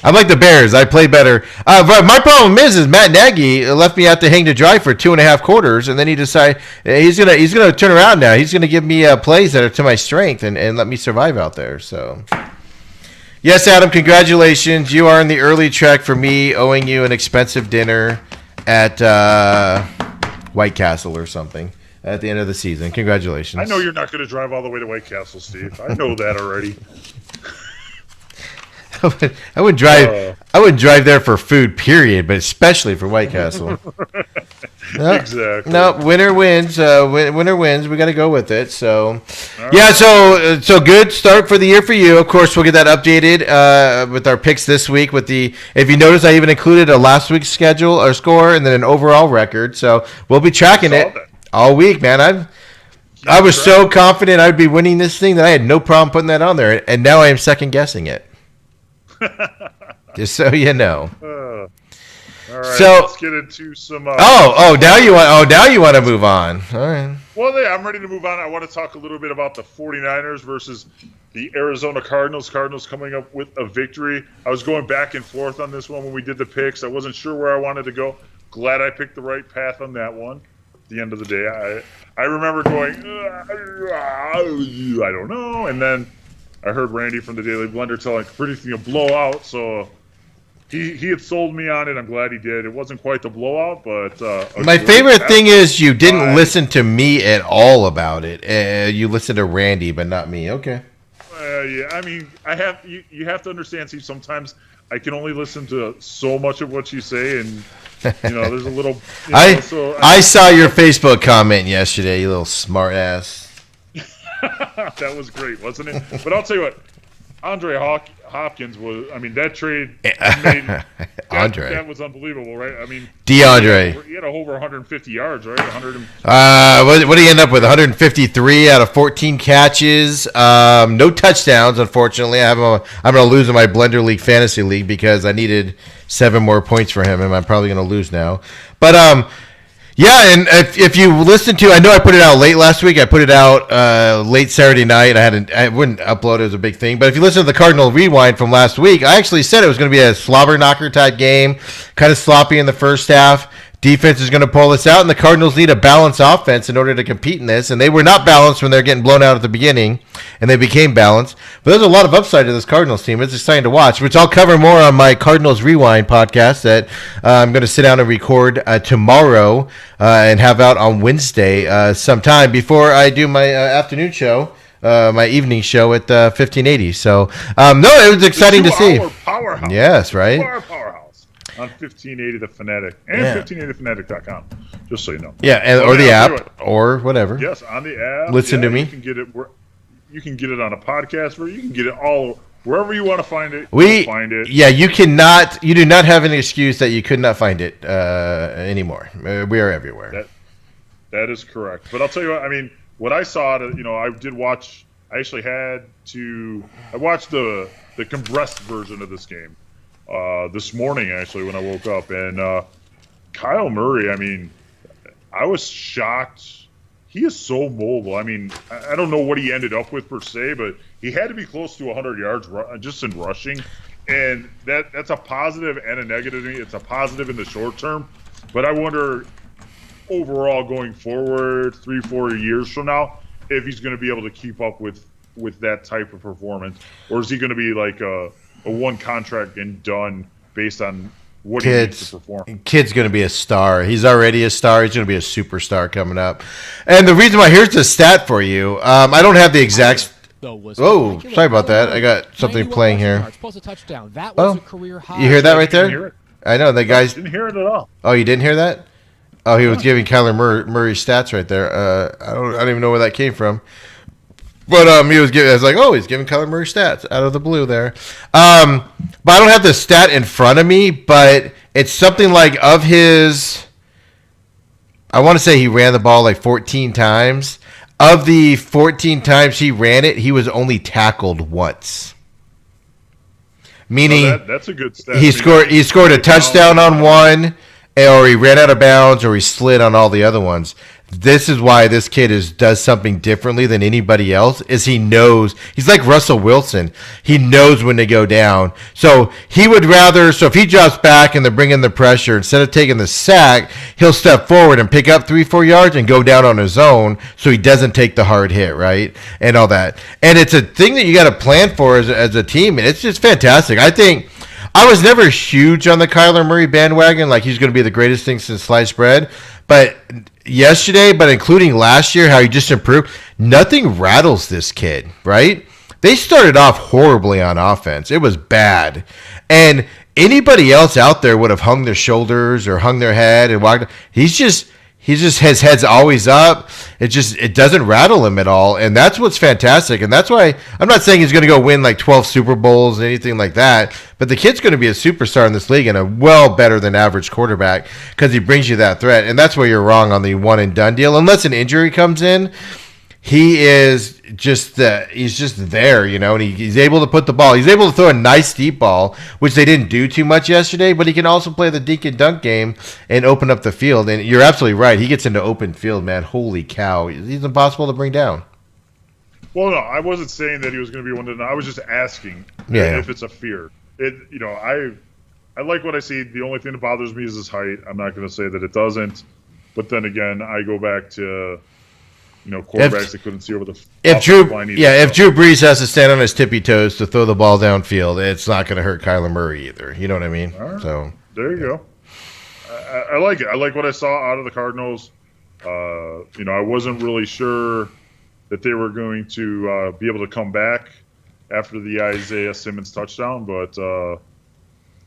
S1: I'm like the Bears. I play better. But my problem is Matt Nagy left me out to hang to dry for 2.5 quarters, and then he decided he's gonna turn around now. He's gonna give me plays that are to my strength and let me survive out there. So, yes, Adam, congratulations. You are in the early track for me owing you an expensive dinner at White Castle or something at the end of the season. Congratulations.
S2: I know you're not going to drive all the way to White Castle, Steve. I know that already.
S1: I wouldn't drive there for food, period, but especially for White Castle. No,
S2: Exactly.
S1: No, winner wins. Winner wins. We got to go with it. So, yeah. So good start for the year for you. Of course, we'll get that updated with our picks this week. If you notice, I even included a last week's schedule or score and then an overall record. So we'll be tracking it all week, man. I was so confident I'd be winning this thing that I had no problem putting that on there, and now I am second guessing it. Just so you know.
S2: All right,
S1: so
S2: let's get into some.
S1: Now you want to move on. All right.
S2: Well, yeah, I'm ready to move on. I want to talk a little bit about the 49ers versus the Arizona Cardinals. Cardinals coming up with a victory. I was going back and forth on this one when we did the picks. I wasn't sure where I wanted to go. Glad I picked the right path on that one. At the end of the day, I remember going, I don't know, and then I heard Randy from the Daily Blender predicting a blowout, so he had sold me on it. I'm glad he did. It wasn't quite the blowout, but
S1: my favorite thing is you didn't listen to me at all about it. You listened to Randy, but not me. Okay.
S2: Yeah, I mean, you have to understand, Steve. Sometimes I can only listen to so much of what you say, and there's a little.
S1: I saw your Facebook comment yesterday, you little smart ass.
S2: That was great, wasn't it? But I'll tell you what, Andre Hopkins was. I mean, that trade made
S1: Andre.
S2: That was unbelievable, right? I mean,
S1: DeAndre.
S2: He had over 150 yards, right?
S1: What did he end up with? 153 out of 14 catches. No touchdowns, unfortunately. I'm going to lose in my Blender League Fantasy League because I needed 7 more points for him, and I'm probably going to lose now. But yeah, and if you listen to, I know I put it out late last week. I put it out late Saturday night. I wouldn't upload it as a big thing. But if you listen to the Cardinal Rewind from last week, I actually said it was going to be a slobber knocker type game, kind of sloppy in the first half. Defense is going to pull this out, and the Cardinals need a balanced offense in order to compete in this. And they were not balanced when they're getting blown out at the beginning, and they became balanced. But there's a lot of upside to this Cardinals team. It's exciting to watch, which I'll cover more on my Cardinals Rewind podcast that I'm going to sit down and record tomorrow and have out on Wednesday sometime before I do my afternoon show. My evening show at 1580. So, no, it was exciting to see.
S2: Powerhouse.
S1: Yes, right?
S2: Powerhouse. On 1580 The Fanatic and 1580thefanatic.com, just so you know.
S1: Yeah, or the app or whatever.
S2: Yes, on the app.
S1: Listen to me.
S2: You can get it. You can get it on a podcast, where you can get it all wherever you want to find it. Find it.
S1: Yeah, you cannot. You do not have an excuse that you could not find it anymore. We are everywhere.
S2: That is correct. But I'll tell you what. I mean, what I saw, I did watch. I actually I watched the compressed version of this game. This morning, actually, when I woke up, and Kyle Murray, I mean, I was shocked. He is so mobile. I mean, I don't know what he ended up with per se, but he had to be close to 100 yards just in rushing, and that's a positive and a negative to me. It's a positive in the short term, but I wonder overall going forward 3-4 years from now if he's going to be able to keep up with that type of performance, or is he going to be like a one contract and done based on what he needs to perform?
S1: Kid's going to be a star. He's already a star. He's going to be a superstar coming up. And the reason why, here's the stat for you. I don't have the exact. Oh, sorry about that. I got something playing here. Oh, you hear that right there? I know the guys
S2: didn't hear it at all.
S1: Oh, you didn't hear that? Oh, he was giving Kyler Murray stats right there. I don't even know where that came from. But he was giving. I was like, oh, he's giving Kyler Murray stats out of the blue there. But I don't have the stat in front of me. But it's something like of his. I want to say he ran the ball like 14 times. Of the 14 times he ran it, he was only tackled once. Meaning
S2: that's a good stat.
S1: He scored a touchdown on one, or he ran out of bounds, or he slid on all the other ones. This is why this kid does something differently than anybody else. Is he knows he's like Russell Wilson. He knows when to go down. So he would rather. So if he drops back and they're bringing the pressure, instead of taking the sack, he'll step forward and pick up 3-4 yards and go down on his own, so he doesn't take the hard hit, right, and all that. And it's a thing that you got to plan for as a team. And it's just fantastic. I think. I was never huge on the Kyler Murray bandwagon, like he's going to be the greatest thing since sliced bread. But yesterday, but including last year, how he just improved, nothing rattles this kid, right? They started off horribly on offense. It was bad. And anybody else out there would have hung their shoulders or hung their head and walked. He's just his head's always up. It doesn't rattle him at all, and that's what's fantastic. And that's why I'm not saying he's going to go win like 12 Super Bowls or anything like that. But the kid's going to be a superstar in this league and a well better than average quarterback because he brings you that threat. And that's where you're wrong on the one and done deal, unless an injury comes in. He is just he's just there, you know, and he's able to put the ball. He's able to throw a nice deep ball, which they didn't do too much yesterday, but he can also play the dink and dunk game and open up the field. And you're absolutely right. He gets into open field, man. Holy cow. He's impossible to bring down.
S2: Well, no, I wasn't saying that he was going to be one to know. I was just asking if it's a fear. I like what I see. The only thing that bothers me is his height. I'm not going to say that it doesn't. But then again, I go back to quarterbacks that couldn't see over the
S1: if Drew Brees has to stand on his tippy toes to throw the ball downfield, it's not going to hurt Kyler Murray either. You know what I mean?
S2: Right.
S1: So
S2: there you go. I like it. I like what I saw out of the Cardinals. I wasn't really sure that they were going to be able to come back after the Isaiah Simmons touchdown, but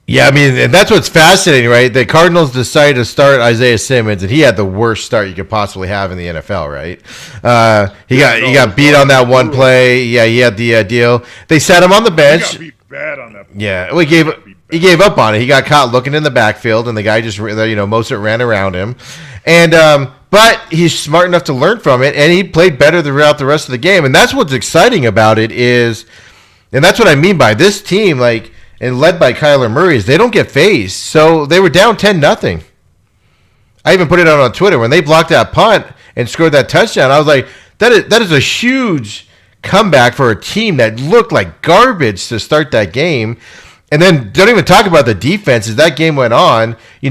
S1: yeah, I mean, and that's what's fascinating, right? The Cardinals decided to start Isaiah Simmons, and he had the worst start you could possibly have in the NFL, right? He got beat on that one play. Yeah, he had the deal. They sat him on the bench.
S2: He got beat bad on that play.
S1: Yeah, well, he gave up on it. He got caught looking in the backfield, and the guy just Mostert ran around him, and but he's smart enough to learn from it, and he played better throughout the rest of the game, and that's what's exciting about it is, and that's what I mean by this team, like. And led by Kyler Murray, is they don't get phased. So they were down 10-0. I even put it out on Twitter. When they blocked that punt and scored that touchdown, I was like, that is a huge comeback for a team that looked like garbage to start that game. And then don't even talk about the defense. As that game went on, they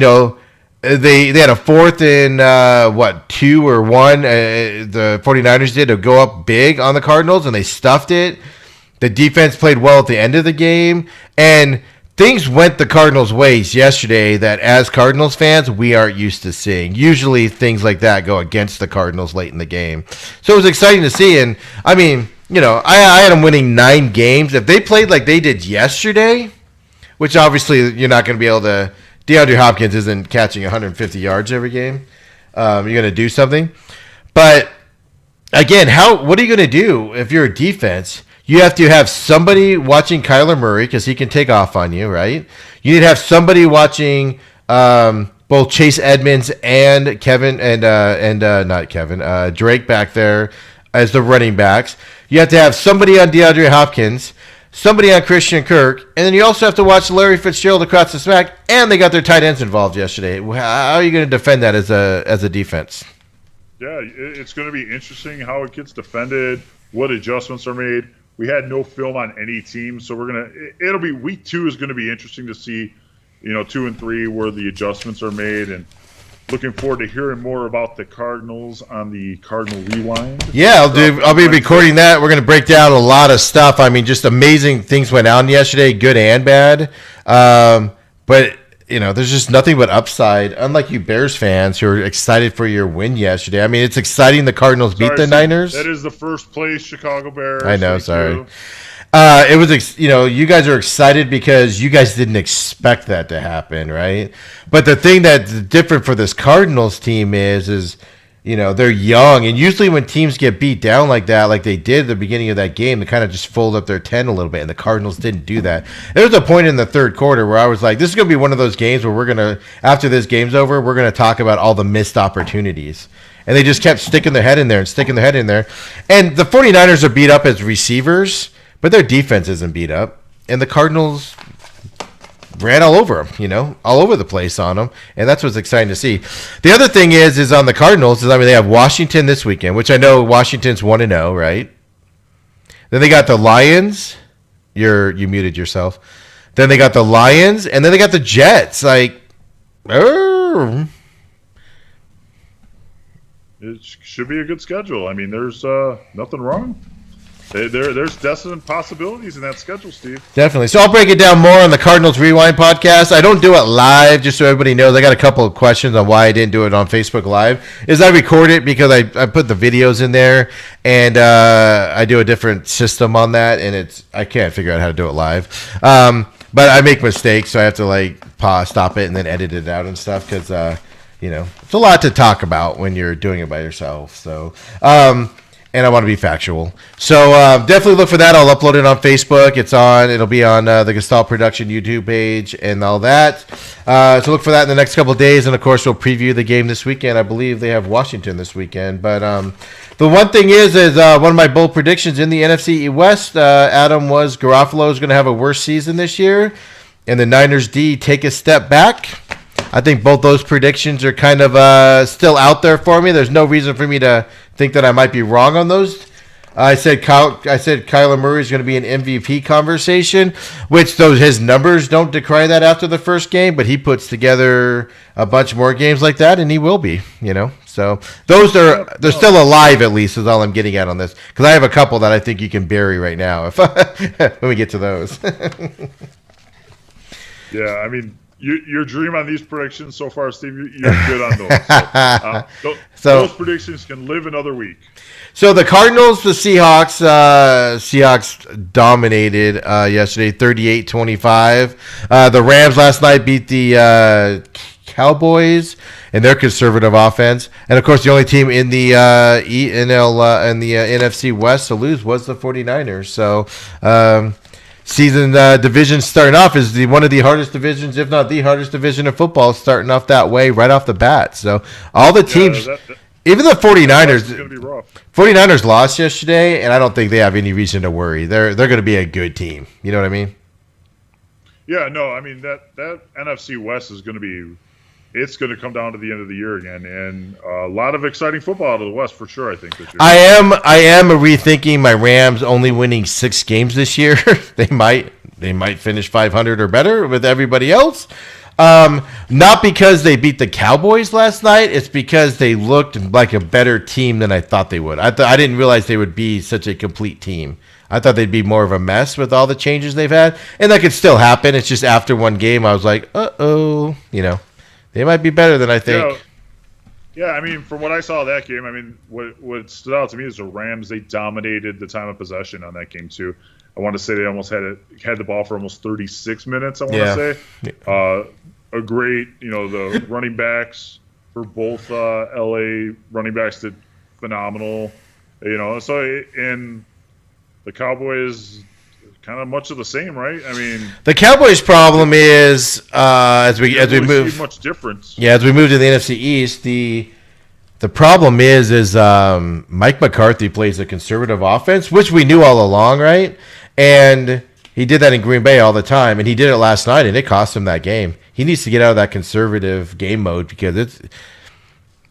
S1: had a 4th and 2 or 1. The 49ers did to go up big on the Cardinals, and they stuffed it. The defense played well at the end of the game, and things went the Cardinals' ways yesterday that, as Cardinals fans, we aren't used to seeing. Usually things like that go against the Cardinals late in the game. So it was exciting to see, and, I mean, I had them winning 9 games. If they played like they did yesterday, which obviously you're not going to be able to – DeAndre Hopkins isn't catching 150 yards every game. You're going to do something. But, again, what are you going to do if you're a defense – you have to have somebody watching Kyler Murray because he can take off on you, right? You need to have somebody watching both Chase Edmonds and Drake back there as the running backs. You have to have somebody on DeAndre Hopkins, somebody on Christian Kirk, and then you also have to watch Larry Fitzgerald across the smack, and they got their tight ends involved yesterday. How are you going to defend that as a defense?
S2: Yeah, it's going to be interesting how it gets defended, what adjustments are made. We had no film on any team, so it'll be week 2 is going to be interesting to see, 2 and 3 where the adjustments are made, and looking forward to hearing more about the Cardinals on the Cardinal Rewind.
S1: Yeah, I'll be recording that. We're going to break down a lot of stuff. I mean, just amazing things went on yesterday, good and bad. But there's just nothing but upside. Unlike you Bears fans who are excited for your win yesterday. I mean, it's exciting the Cardinals beat the Niners.
S2: That is the first place Chicago Bears.
S1: I know, sorry. It was, you guys are excited because you guys didn't expect that to happen, right? But the thing that's different for this Cardinals team is they're young, and usually when teams get beat down like that, like they did at the beginning of that game, they kind of just fold up their tent a little bit, and the Cardinals didn't do that. There was a point in the third quarter where I was like, this is going to be one of those games where after this game's over, we're going to talk about all the missed opportunities. And they just kept sticking their head in there. And the 49ers are beat up as receivers, but their defense isn't beat up. And the Cardinals ran all over them, all over the place on them, and that's what's exciting to see. The other thing is on the Cardinals they have Washington this weekend, which I know Washington's 1-0, right? Then they got the Lions. You muted yourself. Then they got the Lions, and then they got the Jets. It
S2: should be a good schedule. I mean, there's nothing wrong. There's definite possibilities in that schedule, Steve.
S1: Definitely. So I'll break it down more on the Cardinals Rewind podcast. I don't do it live, just so everybody knows. I got a couple of questions on why I didn't do it on Facebook Live. I record it because I put the videos in there, and I do a different system on that, and I can't figure out how to do it live. But I make mistakes, so I have to pause, stop it, and then edit it out and stuff because it's a lot to talk about when you're doing it by yourself. So. And I want to be factual. So definitely look for that. I'll upload it on Facebook. It'll be on the Gestalt Production YouTube page and all that. So look for that in the next couple of days. And, of course, we'll preview the game this weekend. I believe they have Washington this weekend. But the one thing is one of my bold predictions in the NFC West, Adam, was Garoppolo is going to have a worse season this year. And the Niners D take a step back. I think both those predictions are kind of still out there for me. There's no reason for me to think that I might be wrong on those. I said Kyler Murray is going to be an MVP conversation, which his numbers don't decry that after the first game, but he puts together a bunch more games like that, and he will be, So they're still alive, at least, is all I'm getting at on this. Because I have a couple that I think you can bury right now when we get to those.
S2: Yeah, I mean, your dream on these predictions so far, Steve, you're good on those. So those predictions can live another week.
S1: So the Cardinals, the Seahawks dominated yesterday, 38-25. The Rams last night beat the Cowboys and their conservative offense. And, of course, the only team in the NFC West to lose was the 49ers. So season division starting off is one of the hardest divisions, if not the hardest division of football, starting off that way right off the bat. So all the teams, even the 49ers,
S2: going to be rough.
S1: 49ers lost yesterday, and I don't think they have any reason to worry. They're going to be a good team. You know what I mean?
S2: Yeah, no, I mean that NFC West is going to be. It's going to come down to the end of the year again, and a lot of exciting football out of the West for sure. I think this year.
S1: I am rethinking my Rams only winning 6 games this year. They might finish 500 or better with everybody else. Not because they beat the Cowboys last night. It's because they looked like a better team than I thought they would. I didn't realize they would be such a complete team. I thought they'd be more of a mess with all the changes they've had, and that could still happen. It's just after one game, I was like, uh-oh, They might be better than I think.
S2: Yeah, I mean, from what I saw of that game, I mean, what stood out to me is the Rams, they dominated the time of possession on that game, too. I want to say they almost had the ball for almost 36 minutes, I want to say. A great, the running backs for both LA running backs did phenomenal. And the Cowboys kind of much of the same, right? I mean,
S1: the Cowboys' problem is as we move
S2: much difference.
S1: Yeah, as we move to the NFC East, the problem is Mike McCarthy plays a conservative offense, which we knew all along, right? And he did that in Green Bay all the time, and he did it last night, and it cost him that game. He needs to get out of that conservative game mode because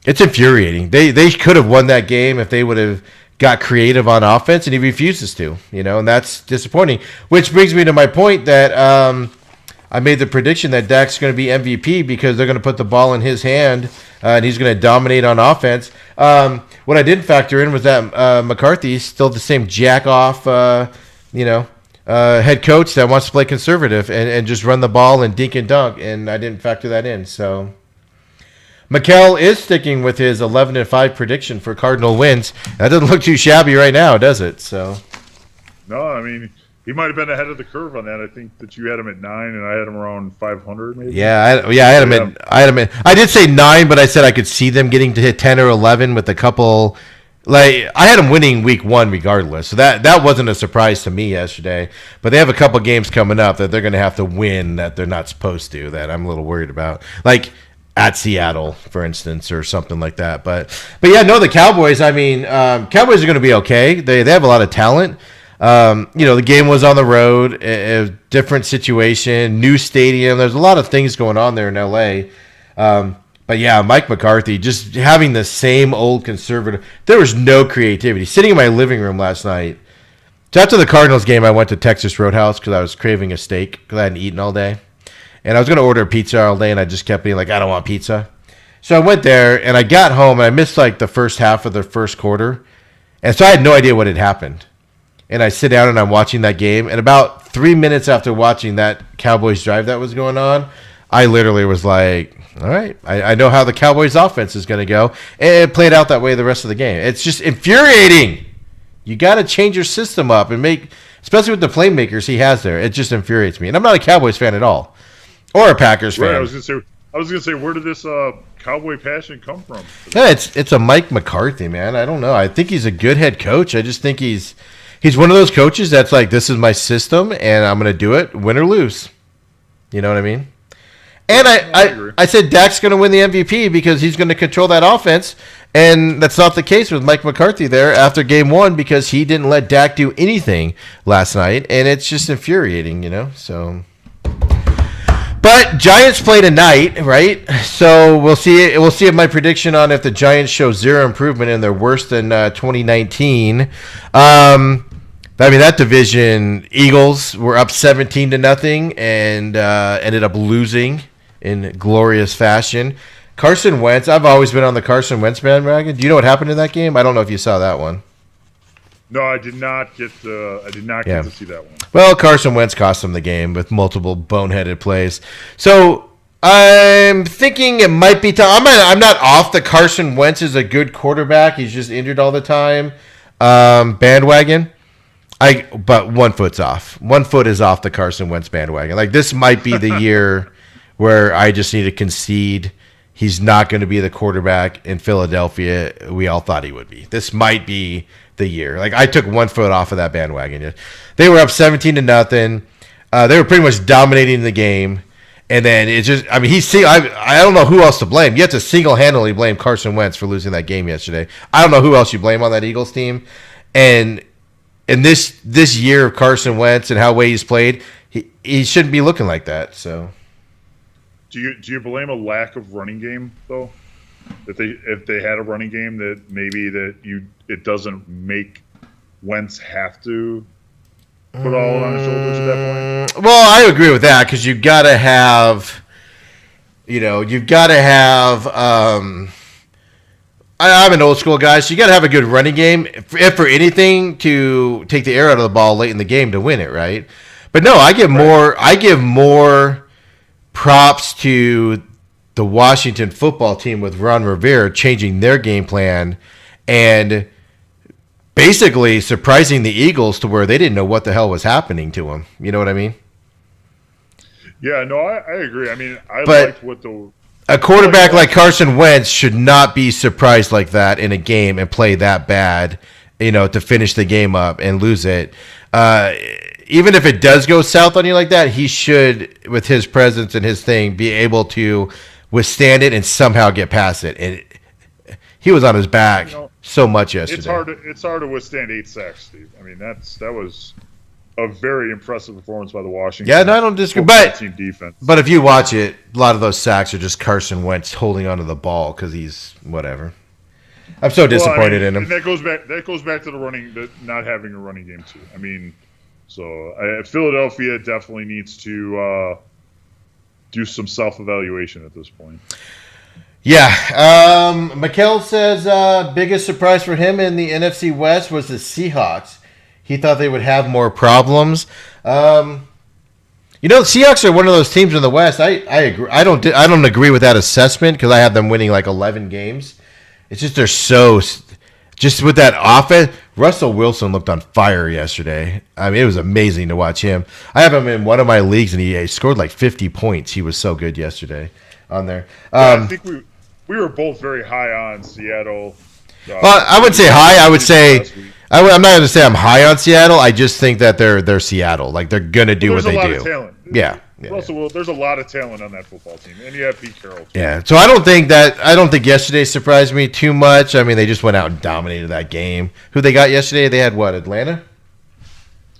S1: it's infuriating. They could have won that game if they would have got creative on offense, and he refuses to, and that's disappointing. Which brings me to my point that I made the prediction that Dak's going to be MVP because they're going to put the ball in his hand, and he's going to dominate on offense. What I didn't factor in was that McCarthy's still the same jack-off, head coach that wants to play conservative and just run the ball and dink and dunk, and I didn't factor that in, so... Mikel is sticking with his 11-5 prediction for Cardinal wins. That doesn't look too shabby right now, does it? So,
S2: no, I mean, He might have been ahead of the curve on that. I think that you had him at 9, and I had him around 500, maybe.
S1: I had him at. I did say 9, but I said I could see them getting to hit 10 or 11 with a couple. Like I had them winning week 1 regardless, so that wasn't a surprise to me yesterday. But they have a couple games coming up that they're going to have to win that they're not supposed to. That I'm a little worried about, like at Seattle, for instance, or something like that. But yeah, no, the Cowboys. I mean, Cowboys are going to be okay. They have a lot of talent. The game was on the road, a different situation, new stadium. There's a lot of things going on there in LA. But yeah, Mike McCarthy just having the same old conservative. There was no creativity. Sitting in my living room last night. So after the Cardinals game, I went to Texas Roadhouse because I was craving a steak because I hadn't eaten all day. And I was going to order a pizza all day, and I just kept being like, I don't want pizza. So I went there, and I got home, and I missed like the first half of the first quarter. And so I had no idea what had happened. And I sit down and I'm watching that game. And about 3 minutes after watching that Cowboys drive that was going on, I literally was like, all right, I know how the Cowboys offense is going to go. And it played out that way the rest of the game. It's just infuriating. You got to change your system up and make, especially with the playmakers he has there. It just infuriates me. And I'm not a Cowboys fan at all. Or a Packers fan.
S2: Right, I was going to say, where did this Cowboy passion come from?
S1: Yeah, it's a Mike McCarthy, man. I don't know. I think he's a good head coach. I just think he's one of those coaches that's like, this is my system, and I'm going to do it, win or lose. You know what I mean? And I said Dak's going to win the MVP because he's going to control that offense, and that's not the case with Mike McCarthy there after game 1 because he didn't let Dak do anything last night, and it's just infuriating, so... But Giants play tonight, right? So we'll see. We'll see if my prediction on if the Giants show zero improvement and they're worse than 2019. That division, Eagles were up 17-0 and ended up losing in glorious fashion. Carson Wentz. I've always been on the Carson Wentz bandwagon. Do you know what happened in that game? I don't know if you saw that one.
S2: No, I did not get. Get to see that one.
S1: Well, Carson Wentz cost him the game with multiple boneheaded plays. So I'm thinking it might be time. I'm not off the Carson Wentz is a good quarterback. He's just injured all the time. Bandwagon. But 1 foot's off. 1 foot is off the Carson Wentz bandwagon. Like this might be the year where I just need to concede. He's not going to be the quarterback in Philadelphia we all thought he would be. This might be the year. Like I took 1 foot off of that bandwagon. They were up 17-0. They were pretty much dominating the game. And then it just, I don't know who else to blame. You have to single-handedly blame Carson Wentz for losing that game yesterday. I don't know who else you blame on that Eagles team. And in this year of Carson Wentz and how way he's played, he shouldn't be looking like that. So,
S2: do you blame a lack of running game though? That if they had a running game that maybe it doesn't make Wentz have to put all on his shoulders at that point?
S1: Well, I agree with that because you've got to have. I'm an old school guy, so you got to have a good running game, if for anything, to take the air out of the ball late in the game to win it, right? But no, I give more props to the Washington football team with Ron Rivera changing their game plan and basically surprising the Eagles to where they didn't know what the hell was happening to them. You know what I mean?
S2: Yeah, no, I agree. I mean, liked what
S1: a quarterback like Carson Wentz should not be surprised like that in a game and play that bad, to finish the game up and lose it. Even if it does go south on you like that, he should, with his presence and his thing, be able to withstand it and somehow get past it. And he was on his back so much yesterday.
S2: It's hard to withstand 8 sacks, Steve. I mean, that was a very impressive performance by the Washington.
S1: Yeah, no, I don't disagree.
S2: Team defense.
S1: But if you watch it, a lot of those sacks are just Carson Wentz holding onto the ball because he's whatever. I'm so disappointed in him.
S2: And that goes back to the not having a running game too. I mean, Philadelphia definitely needs to do some self-evaluation at this point.
S1: Yeah. Mikel says biggest surprise for him in the NFC West was the Seahawks. He thought they would have more problems. The Seahawks are one of those teams in the West. I agree. I don't agree with that assessment because I have them winning like 11 games. It's just they're so just with that offense. Russell Wilson looked on fire yesterday. I mean, it was amazing to watch him. I have him in one of my leagues, and he scored like 50 points. He was so good yesterday on there.
S2: I think we were both very high on Seattle.
S1: Well, I wouldn't say high. I would say I'm not going to say I'm high on Seattle. I just think that they're Seattle. Like, they're going to do what they do.
S2: There's a lot of talent.
S1: Yeah.
S2: Russell, there's a lot of talent on that football team, and you have Pete Carroll too.
S1: Yeah, so I don't think yesterday surprised me too much. I mean, they just went out and dominated that game. Who they got yesterday? They had what, Atlanta?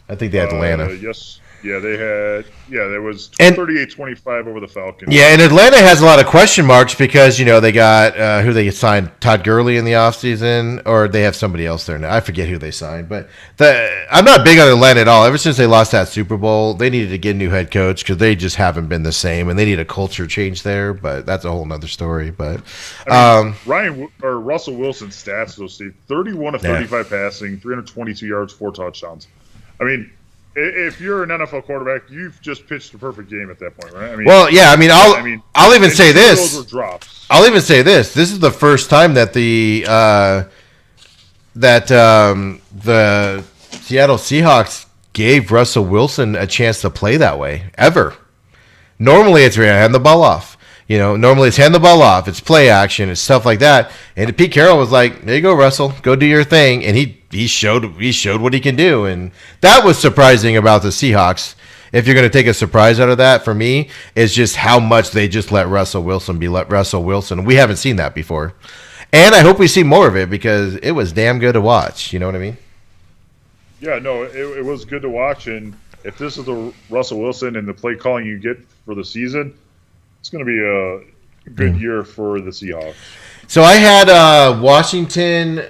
S1: I think they had Atlanta.
S2: Yes. Yeah, they had. Yeah, there was 38-25 over the Falcons.
S1: Yeah, and Atlanta has a lot of question marks because, they got who they signed, Todd Gurley in the offseason, or they have somebody else there now. I forget who they signed. But I'm not big on Atlanta at all. Ever since they lost that Super Bowl, they needed to get a new head coach because they just haven't been the same, and they need a culture change there. But that's a whole nother story. But
S2: Russell Wilson's stats, though, Steve, 31 of 35 passing, 322 yards, 4 touchdowns. I mean, if you're an NFL quarterback, you've just pitched a perfect game at that point, right? I'll even say this. Those were drops.
S1: I'll even say this. This is the first time that the Seattle Seahawks gave Russell Wilson a chance to play that way ever. Normally, it's hand the ball off. Normally it's hand the ball off. It's play action. It's stuff like that. And Pete Carroll was like, "There you go, Russell. Go do your thing." And he showed what he can do. And that was surprising about the Seahawks. If you're going to take a surprise out of that, for me, is just how much they just let Russell Wilson be Russell Wilson. We haven't seen that before. And I hope we see more of it because it was damn good to watch. You know what I mean?
S2: Yeah, no, it was good to watch. And if this is the Russell Wilson and the play calling you get for the season, it's going to be a good year for the Seahawks.
S1: So I had Washington,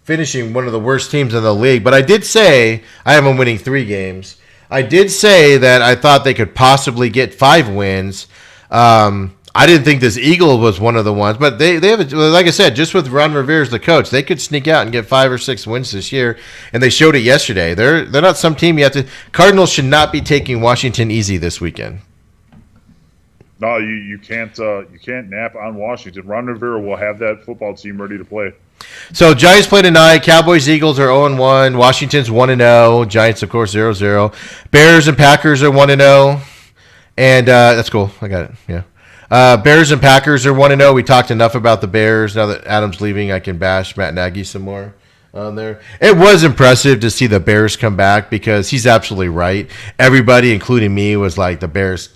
S1: finishing one of the worst teams in the league. But I did say I have them winning 3 games. I did say that I thought they could possibly get 5 wins. I didn't think this Eagle was one of the ones. But they have, like I said, just with Ron Rivera as the coach, they could sneak out and get 5 or 6 wins this year. And they showed it yesterday. They're not some team you have to. Cardinals should not be taking Washington easy this weekend.
S2: No, you can't nap on Washington. Ron Rivera will have that football team ready to play.
S1: So Giants play tonight. Cowboys, Eagles are 0-1. Washington's 1-0. Giants, of course, 0-0. Bears and Packers are 1-0. And that's cool. I got it. Yeah. Bears and Packers are 1-0. We talked enough about the Bears. Now that Adam's leaving, I can bash Matt Nagy some more on there. It was impressive to see the Bears come back because he's absolutely right. Everybody, including me, was like, the Bears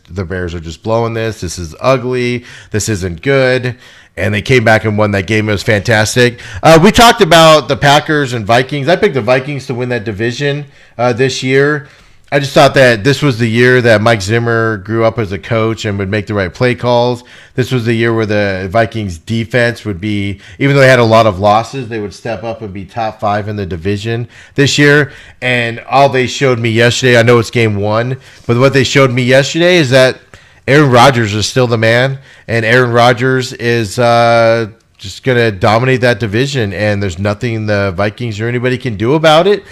S1: are just blowing this. This is ugly. This isn't good. And they came back and won that game. It was fantastic. We talked about the Packers and Vikings. I picked the Vikings to win that division this year. I just thought that this was the year that Mike Zimmer grew up as a coach and would make the right play calls. This was the year where the Vikings defense would be, even though they had a lot of losses, they would step up and be top 5 in the division this year. And all they showed me yesterday, I know it's game 1, but what they showed me yesterday is that Aaron Rodgers is still the man, and Aaron Rodgers is just going to dominate that division, and there's nothing the Vikings or anybody can do about it.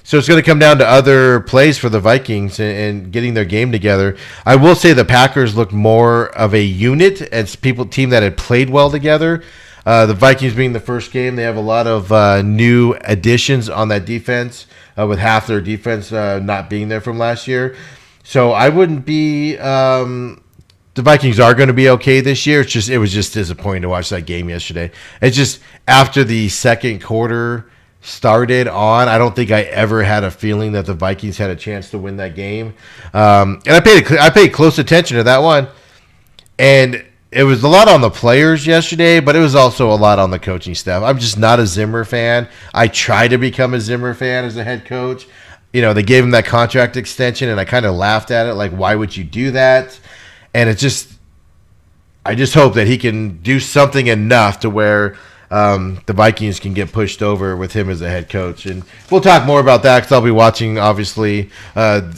S1: So it's going to come down to other plays for the Vikings and getting their game together. I will say the Packers looked more of a unit as team that had played well together. The Vikings being the first game, they have a lot of new additions on that defense with half their defense not being there from last year. So I wouldn't be the Vikings are going to be okay this year. It was just disappointing to watch that game yesterday. It's just after the second quarter started on, I don't think I ever had a feeling that the Vikings had a chance to win that game. And I paid close attention to that one. And it was a lot on the players yesterday, but it was also a lot on the coaching staff. I'm just not a Zimmer fan. I try to become a Zimmer fan as a head coach. They gave him that contract extension, and I kind of laughed at it, like, why would you do that? And I just hope that he can do something enough to where the Vikings can get pushed over with him as a head coach. And we'll talk more about that because I'll be watching, obviously,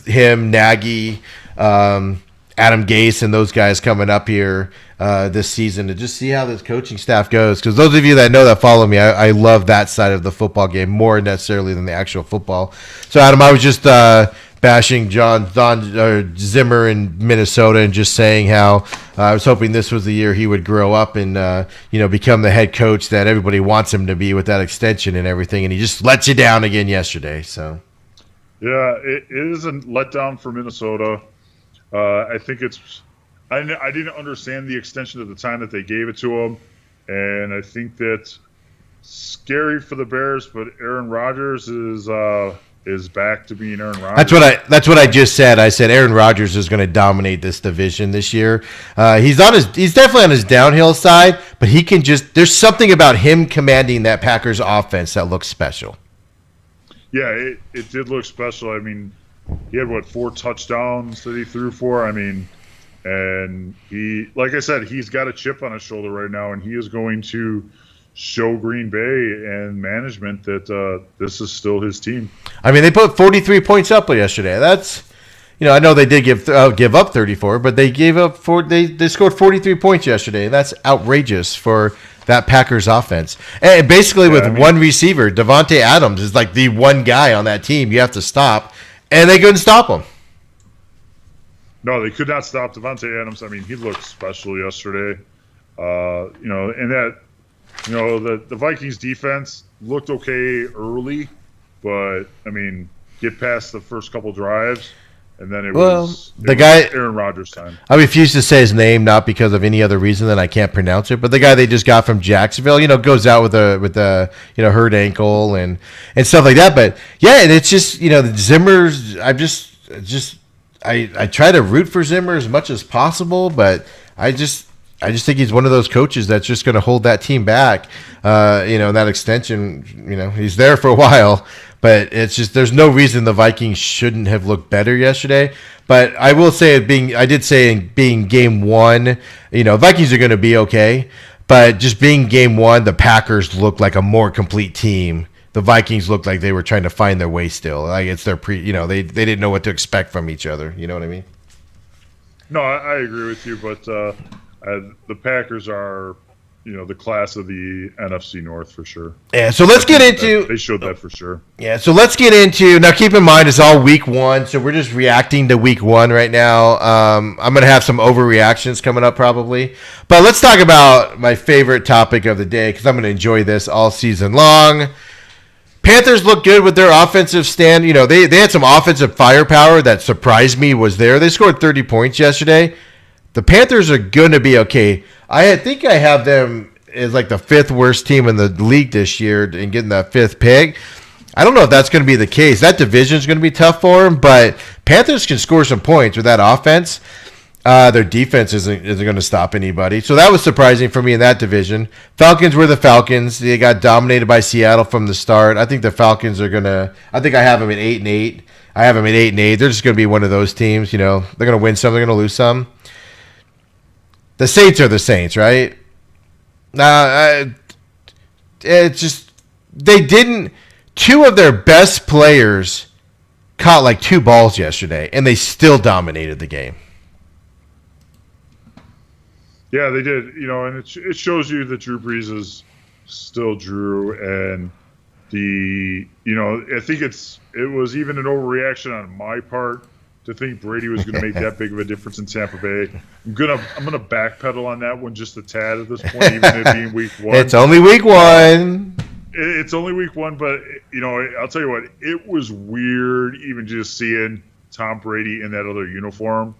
S1: him, Nagy, Adam Gase, and those guys coming up here this season to just see how this coaching staff goes. Because those of you that follow me, I love that side of the football game more necessarily than the actual football. So, Adam, I was just bashing Zimmer in Minnesota and just saying how I was hoping this was the year he would grow up and become the head coach that everybody wants him to be with that extension and everything, and he just lets you down again yesterday. So
S2: yeah, it is a letdown for Minnesota. I think I didn't understand the extension at the time that they gave it to him, and I think that's scary for the Bears. But Aaron Rodgers is back to being Aaron Rodgers.
S1: That's what I just said. I said Aaron Rodgers is going to dominate this division this year. He's definitely on his downhill side, but he can there's something about him commanding that Packers offense that looks special.
S2: Yeah, it did look special. I mean, he had 4 touchdowns that he threw for. I mean, and he, like I said, he's got a chip on his shoulder right now, and he is going to show Green Bay and management that this is still his team.
S1: I mean, they put 43 points up yesterday. That's, I know they did give up 34, but they gave up they scored 43 points yesterday. That's outrageous for that Packers offense. And basically with one receiver, Devontae Adams is like the one guy on that team you have to stop, and they couldn't stop him.
S2: No, they could not stop Devontae Adams. I mean, he looked special yesterday. And that, the Vikings defense looked okay early, but I mean, get past the first couple drives, and then it was Aaron Rodgers' time.
S1: I refuse to say his name, not because of any other reason than I can't pronounce it, but the guy they just got from Jacksonville, goes out with a hurt ankle and stuff like that. But yeah, and it's just the Zimmer's. I try to root for Zimmer as much as possible, but I just think he's one of those coaches that's just going to hold that team back. That extension, he's there for a while, but it's just there's no reason the Vikings shouldn't have looked better yesterday. But I will say being game one, Vikings are going to be okay, but just being game one, the Packers looked like a more complete team. The Vikings looked like they were trying to find their way still. Like it's their they didn't know what to expect from each other. You know what I mean?
S2: No, I agree with you, but the Packers are, the class of the NFC North for sure.
S1: Yeah, so let's get into...
S2: They showed that for sure.
S1: Yeah, so let's get into... Now, keep in mind, it's all week one, so we're just reacting to week one right now. I'm going to have some overreactions coming up probably. But let's talk about my favorite topic of the day, because I'm going to enjoy this all season long. Panthers look good with their offensive stand. They had some offensive firepower that surprised me was there. They scored 30 points yesterday. The Panthers are going to be okay. I think I have them as like the 5th worst team in the league this year and getting that 5th pick. I don't know if that's going to be the case. That division is going to be tough for them, but Panthers can score some points with that offense. Their defense isn't going to stop anybody. So that was surprising for me in that division. Falcons were the Falcons. They got dominated by Seattle from the start. I think the Falcons are going to – I think I have them at 8-8. I have them at 8-8. They're just going to be one of those teams. They're going to win some. They're going to lose some. The Saints are the Saints, right? It's just they didn't – 2 of their best players caught like 2 balls yesterday, and they still dominated the game.
S2: Yeah, they did. And it shows you that Drew Brees is still Drew, and I think it was even an overreaction on my part to think Brady was going to make that big of a difference in Tampa Bay. I'm gonna backpedal on that one just a tad at this point, even it being week one.
S1: It's only week one.
S2: It's only week one, but I'll tell you what, it was weird even just seeing Tom Brady in that other uniform,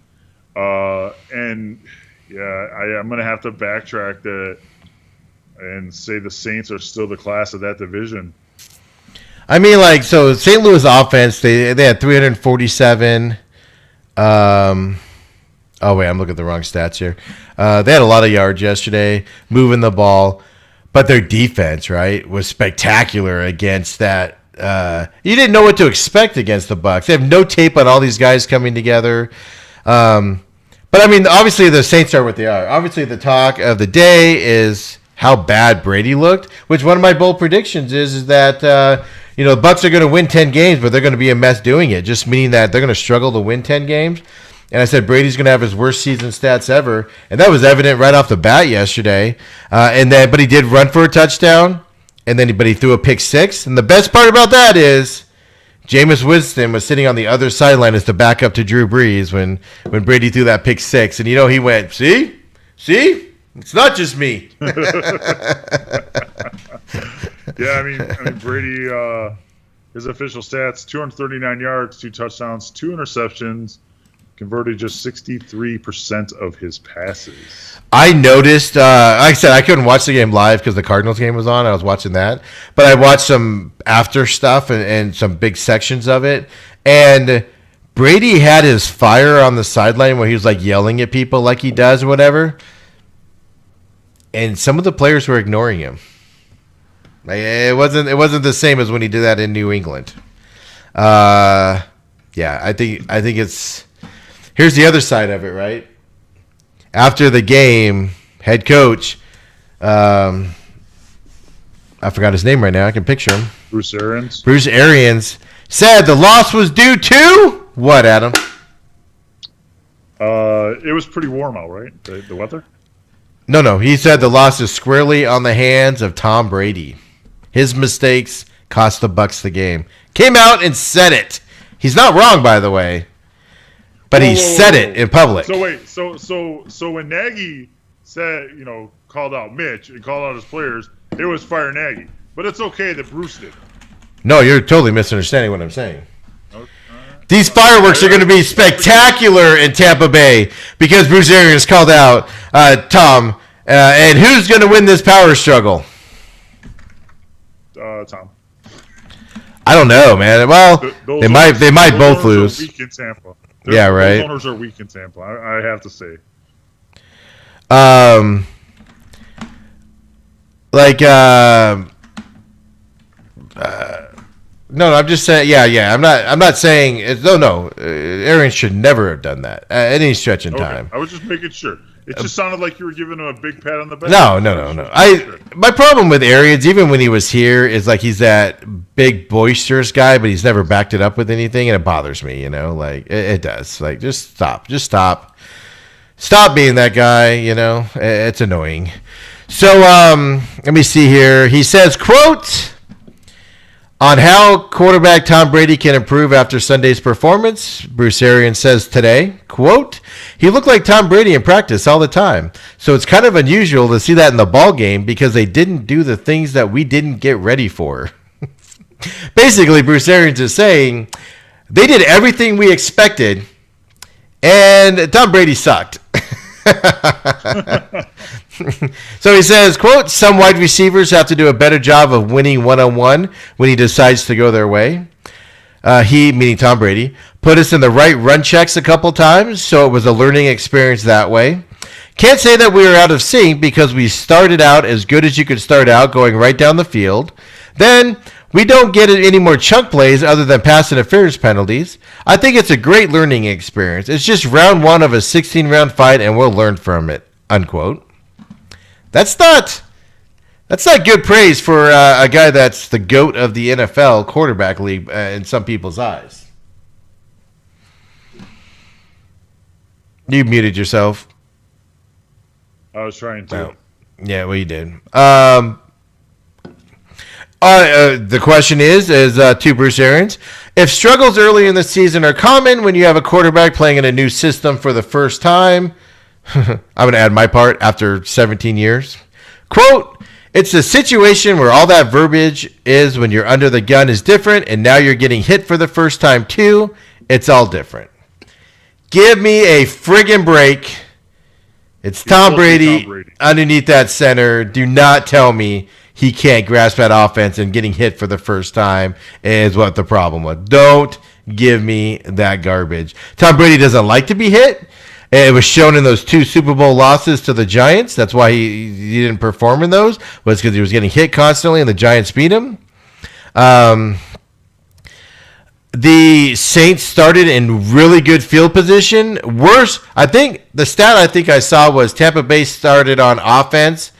S2: and. Yeah, I'm going to have to backtrack that and say the Saints are still the class of that division.
S1: I mean, so St. Louis offense, they had 347. Oh, wait, I'm looking at the wrong stats here. They had a lot of yards yesterday, moving the ball. But their defense, right, was spectacular against that. You didn't know what to expect against the Bucs. They have no tape on all these guys coming together. But, I mean, obviously the Saints are what they are. Obviously the talk of the day is how bad Brady looked, which one of my bold predictions is that, the Bucs are going to win 10 games, but they're going to be a mess doing it, just meaning that they're going to struggle to win 10 games. And I said Brady's going to have his worst season stats ever, and that was evident right off the bat yesterday. But he did run for a touchdown, but he threw a pick 6. And the best part about that is Jameis Winston was sitting on the other sideline as the backup to Drew Brees when Brady threw that pick six. And, he went, see? It's not just me.
S2: Yeah, I mean, Brady, his official stats, 239 yards, 2 touchdowns, 2 interceptions, converted just 63% of his passes.
S1: I noticed, like I said, I couldn't watch the game live because the Cardinals game was on. I was watching that. But I watched some after stuff and some big sections of it. And Brady had his fire on the sideline where he was like yelling at people like he does or whatever. And some of the players were ignoring him. Like, it wasn't the same as when he did that in New England. Yeah, I think it's. Here's the other side of it, right? After the game, head coach, I forgot his name right now. I can picture him.
S2: Bruce Arians.
S1: Bruce Arians said the loss was due to what, Adam?
S2: It was pretty warm out, right? The weather.
S1: No. He said the loss is squarely on the hands of Tom Brady. His mistakes cost the Bucs the game. Came out and said it. He's not wrong, by the way. But he said it in public.
S2: So wait, so when Nagy said, called out Mitch and called out his players, it was fire Nagy. But it's okay that Bruce did.
S1: No, you're totally misunderstanding what I'm saying. These fireworks are going to be spectacular in Tampa Bay because Bruce Arians called out Tom. And who's going to win this power struggle?
S2: Tom.
S1: I don't know, man. Well, they might both lose.
S2: Weak in Tampa.
S1: Yeah, right.
S2: Those owners are weak in Tampa. I have to say.
S1: No, I'm just saying. Yeah. I'm not saying. No. Arians should never have done that at any stretch in time.
S2: I was just making sure. It just sounded like you were giving him a big pat on the back.
S1: No. My problem with Arians, even when he was here, is like he's that big boisterous guy, but he's never backed it up with anything, and it bothers me. Like it does. Like just stop being that guy. It's annoying. So let me see here. He says, quote, on how quarterback Tom Brady can improve after Sunday's performance, Bruce Arians says today, quote, he looked like Tom Brady in practice all the time. So it's kind of unusual to see that in the ball game because they didn't do the things that we didn't get ready for. Basically, Bruce Arians is saying they did everything we expected and Tom Brady sucked. So he says, quote, some wide receivers have to do a better job of winning one-on-one when he decides to go their way. He, meaning Tom Brady, put us in the right run checks a couple times, so it was a learning experience that way. Can't say that we were out of sync because we started out as good as you could start out, going right down the field. Then we don't get any more chunk plays other than pass interference penalties. I think it's a great learning experience. It's just round one of a 16-round fight, and we'll learn from it, unquote. That's not good praise for a guy that's the GOAT of the NFL quarterback league in some people's eyes. You muted yourself.
S2: I was trying to.
S1: Oh. Yeah, well, you did. The question is to Bruce Arians, if struggles early in the season are common when you have a quarterback playing in a new system for the first time, I'm going to add my part after 17 years. Quote, it's a situation where all that verbiage is when you're under the gun is different, and now you're getting hit for the first time too. It's all different. Give me a friggin' break. It's Tom Brady underneath that center. Do not tell me he can't grasp that offense, and getting hit for the first time is what the problem was. Don't give me that garbage. Tom Brady doesn't like to be hit. It was shown in those 2 Super Bowl losses to the Giants. That's why he didn't perform in those, was because he was getting hit constantly and the Giants beat him. The Saints started in really good field position. Worse, I think the stat I saw was Tampa Bay started on offense.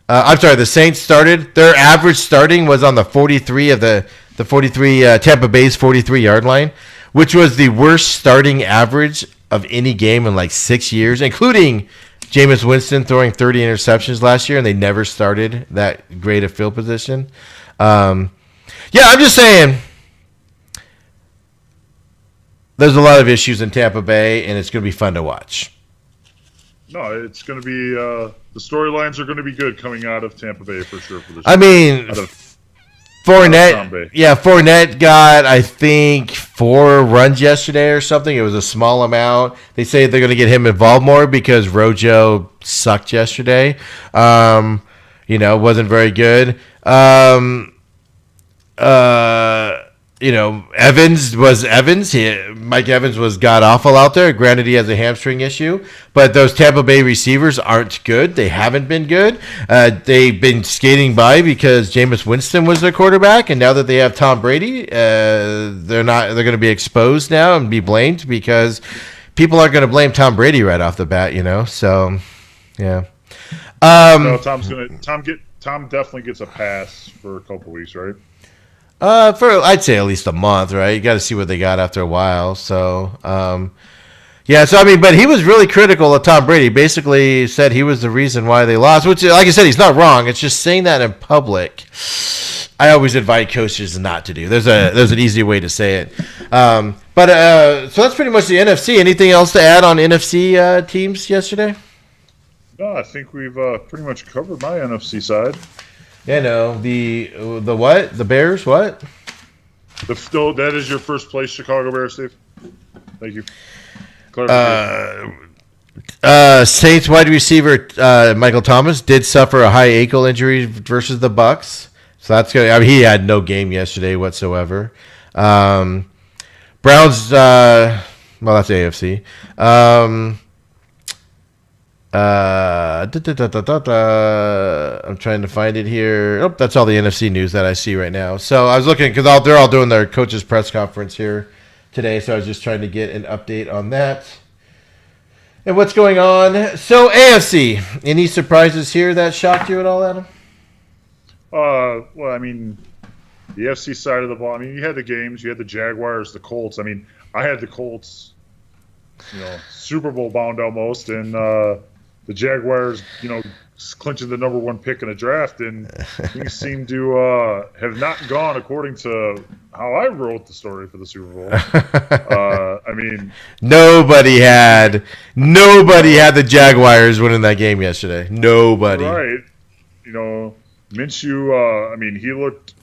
S1: The Saints started. Their average starting was on the 43 of the 43 Tampa Bay's 43-yard line, which was the worst starting average of any game in like 6 years, including Jameis Winston throwing 30 interceptions last year, and they never started that great a field position. I'm just saying, there's a lot of issues in Tampa Bay, and it's going to be fun to watch.
S2: No, it's going to be the storylines are going to be good coming out of Tampa Bay for sure. For this,
S1: I mean, Fournette got, I think, 4 runs yesterday or something. It was a small amount. They say they're going to get him involved more because Rojo sucked yesterday. Wasn't very good. Mike Evans was god awful out there. Granted, he has a hamstring issue, but those Tampa Bay receivers aren't good. They haven't been good. They've been skating by because Jameis Winston was their quarterback, and now that they have Tom Brady, they're going to be exposed now and be blamed because people aren't going to blame Tom Brady right off the bat. So yeah.
S2: No, Tom definitely gets a pass for a couple weeks, right?
S1: I'd say at least a month, right? You got to see what they got after a while. So, but he was really critical of Tom Brady. Basically said he was the reason why they lost, which, like I said, he's not wrong. It's just saying that in public. I always advise coaches not to do. There's an easy way to say it. So that's pretty much the NFC. Anything else to add on NFC teams yesterday?
S2: No, I think we've pretty much covered my NFC side.
S1: Yeah, no. The what? The Bears? What?
S2: That is your first place, Chicago Bears, Steve. Thank you.
S1: Saints wide receiver Michael Thomas did suffer a high ankle injury versus the Bucks, so that's good. I mean, he had no game yesterday whatsoever. Browns. That's AFC. I'm trying to find it here. Oh, that's all the NFC news that I see right now. So I was looking because they're all doing their coaches press conference here today. So I was just trying to get an update on that and what's going on. So AFC, any surprises here that shocked you at all, Adam?
S2: Well, I mean, the FC side of the ball. I mean, you had the games. You had the Jaguars, the Colts. I mean, I had the Colts, Super Bowl bound almost, and the Jaguars, clinching the number 1 pick in the draft, and things seem to have not gone according to how I wrote the story for the Super Bowl. I mean,
S1: nobody had the Jaguars winning that game yesterday. Nobody.
S2: Right. Minshew. I mean, he looked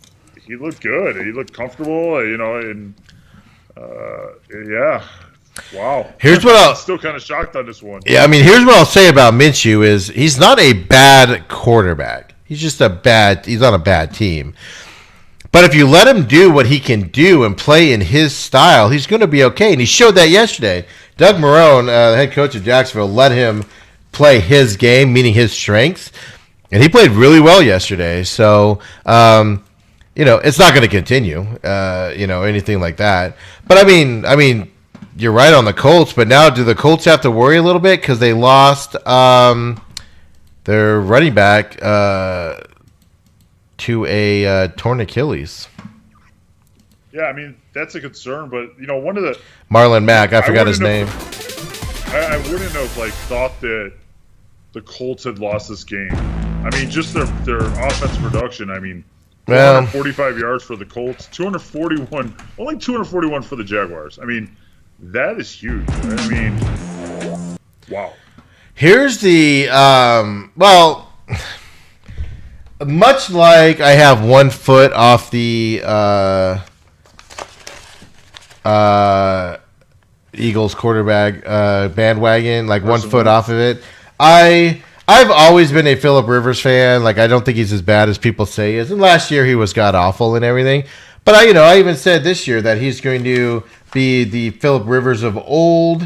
S2: good. He looked comfortable. And yeah. Wow. I'm still kind of shocked on this one.
S1: Yeah, I mean, here's what I'll say about Minshew is he's not a bad quarterback. He's just he's on a bad team. But if you let him do what he can do and play in his style, he's going to be okay. And he showed that yesterday. Doug Marrone, the head coach of Jacksonville, let him play his game, meaning his strengths. And he played really well yesterday. So, it's not going to continue, anything like that. But I mean, you're right on the Colts, but now do the Colts have to worry a little bit because they lost their running back to a torn Achilles?
S2: Yeah, I mean, that's a concern, but, one of the...
S1: Marlon Mack, I forgot his name.
S2: I wouldn't have, thought that the Colts had lost this game. I mean, just their offense production, 245 yards for the Colts, only 241 for the Jaguars. I mean... That is huge. I mean, wow.
S1: Here's the much like I have 1 foot off the Eagles quarterback bandwagon, 1 foot off of it. I've always been a Phillip Rivers fan. I don't think he's as bad as people say he is. And last year he was god awful and everything. But I even said this year that he's going to be the Phillip Rivers of old,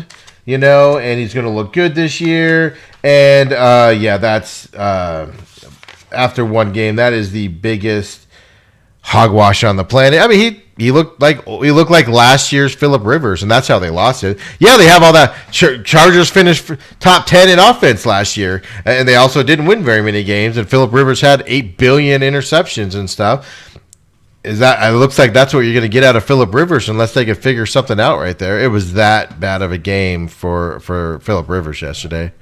S1: and he's going to look good this year. And that's after 1 game, that is the biggest hogwash on the planet. I mean, he looked like last year's Phillip Rivers, and that's how they lost it. Yeah, they have all that. Chargers finished top 10 in offense last year, and they also didn't win very many games. And Phillip Rivers had 8 billion interceptions and stuff. It looks like that's what you're going to get out of Phillip Rivers unless they can figure something out right there. It was that bad of a game for Phillip Rivers yesterday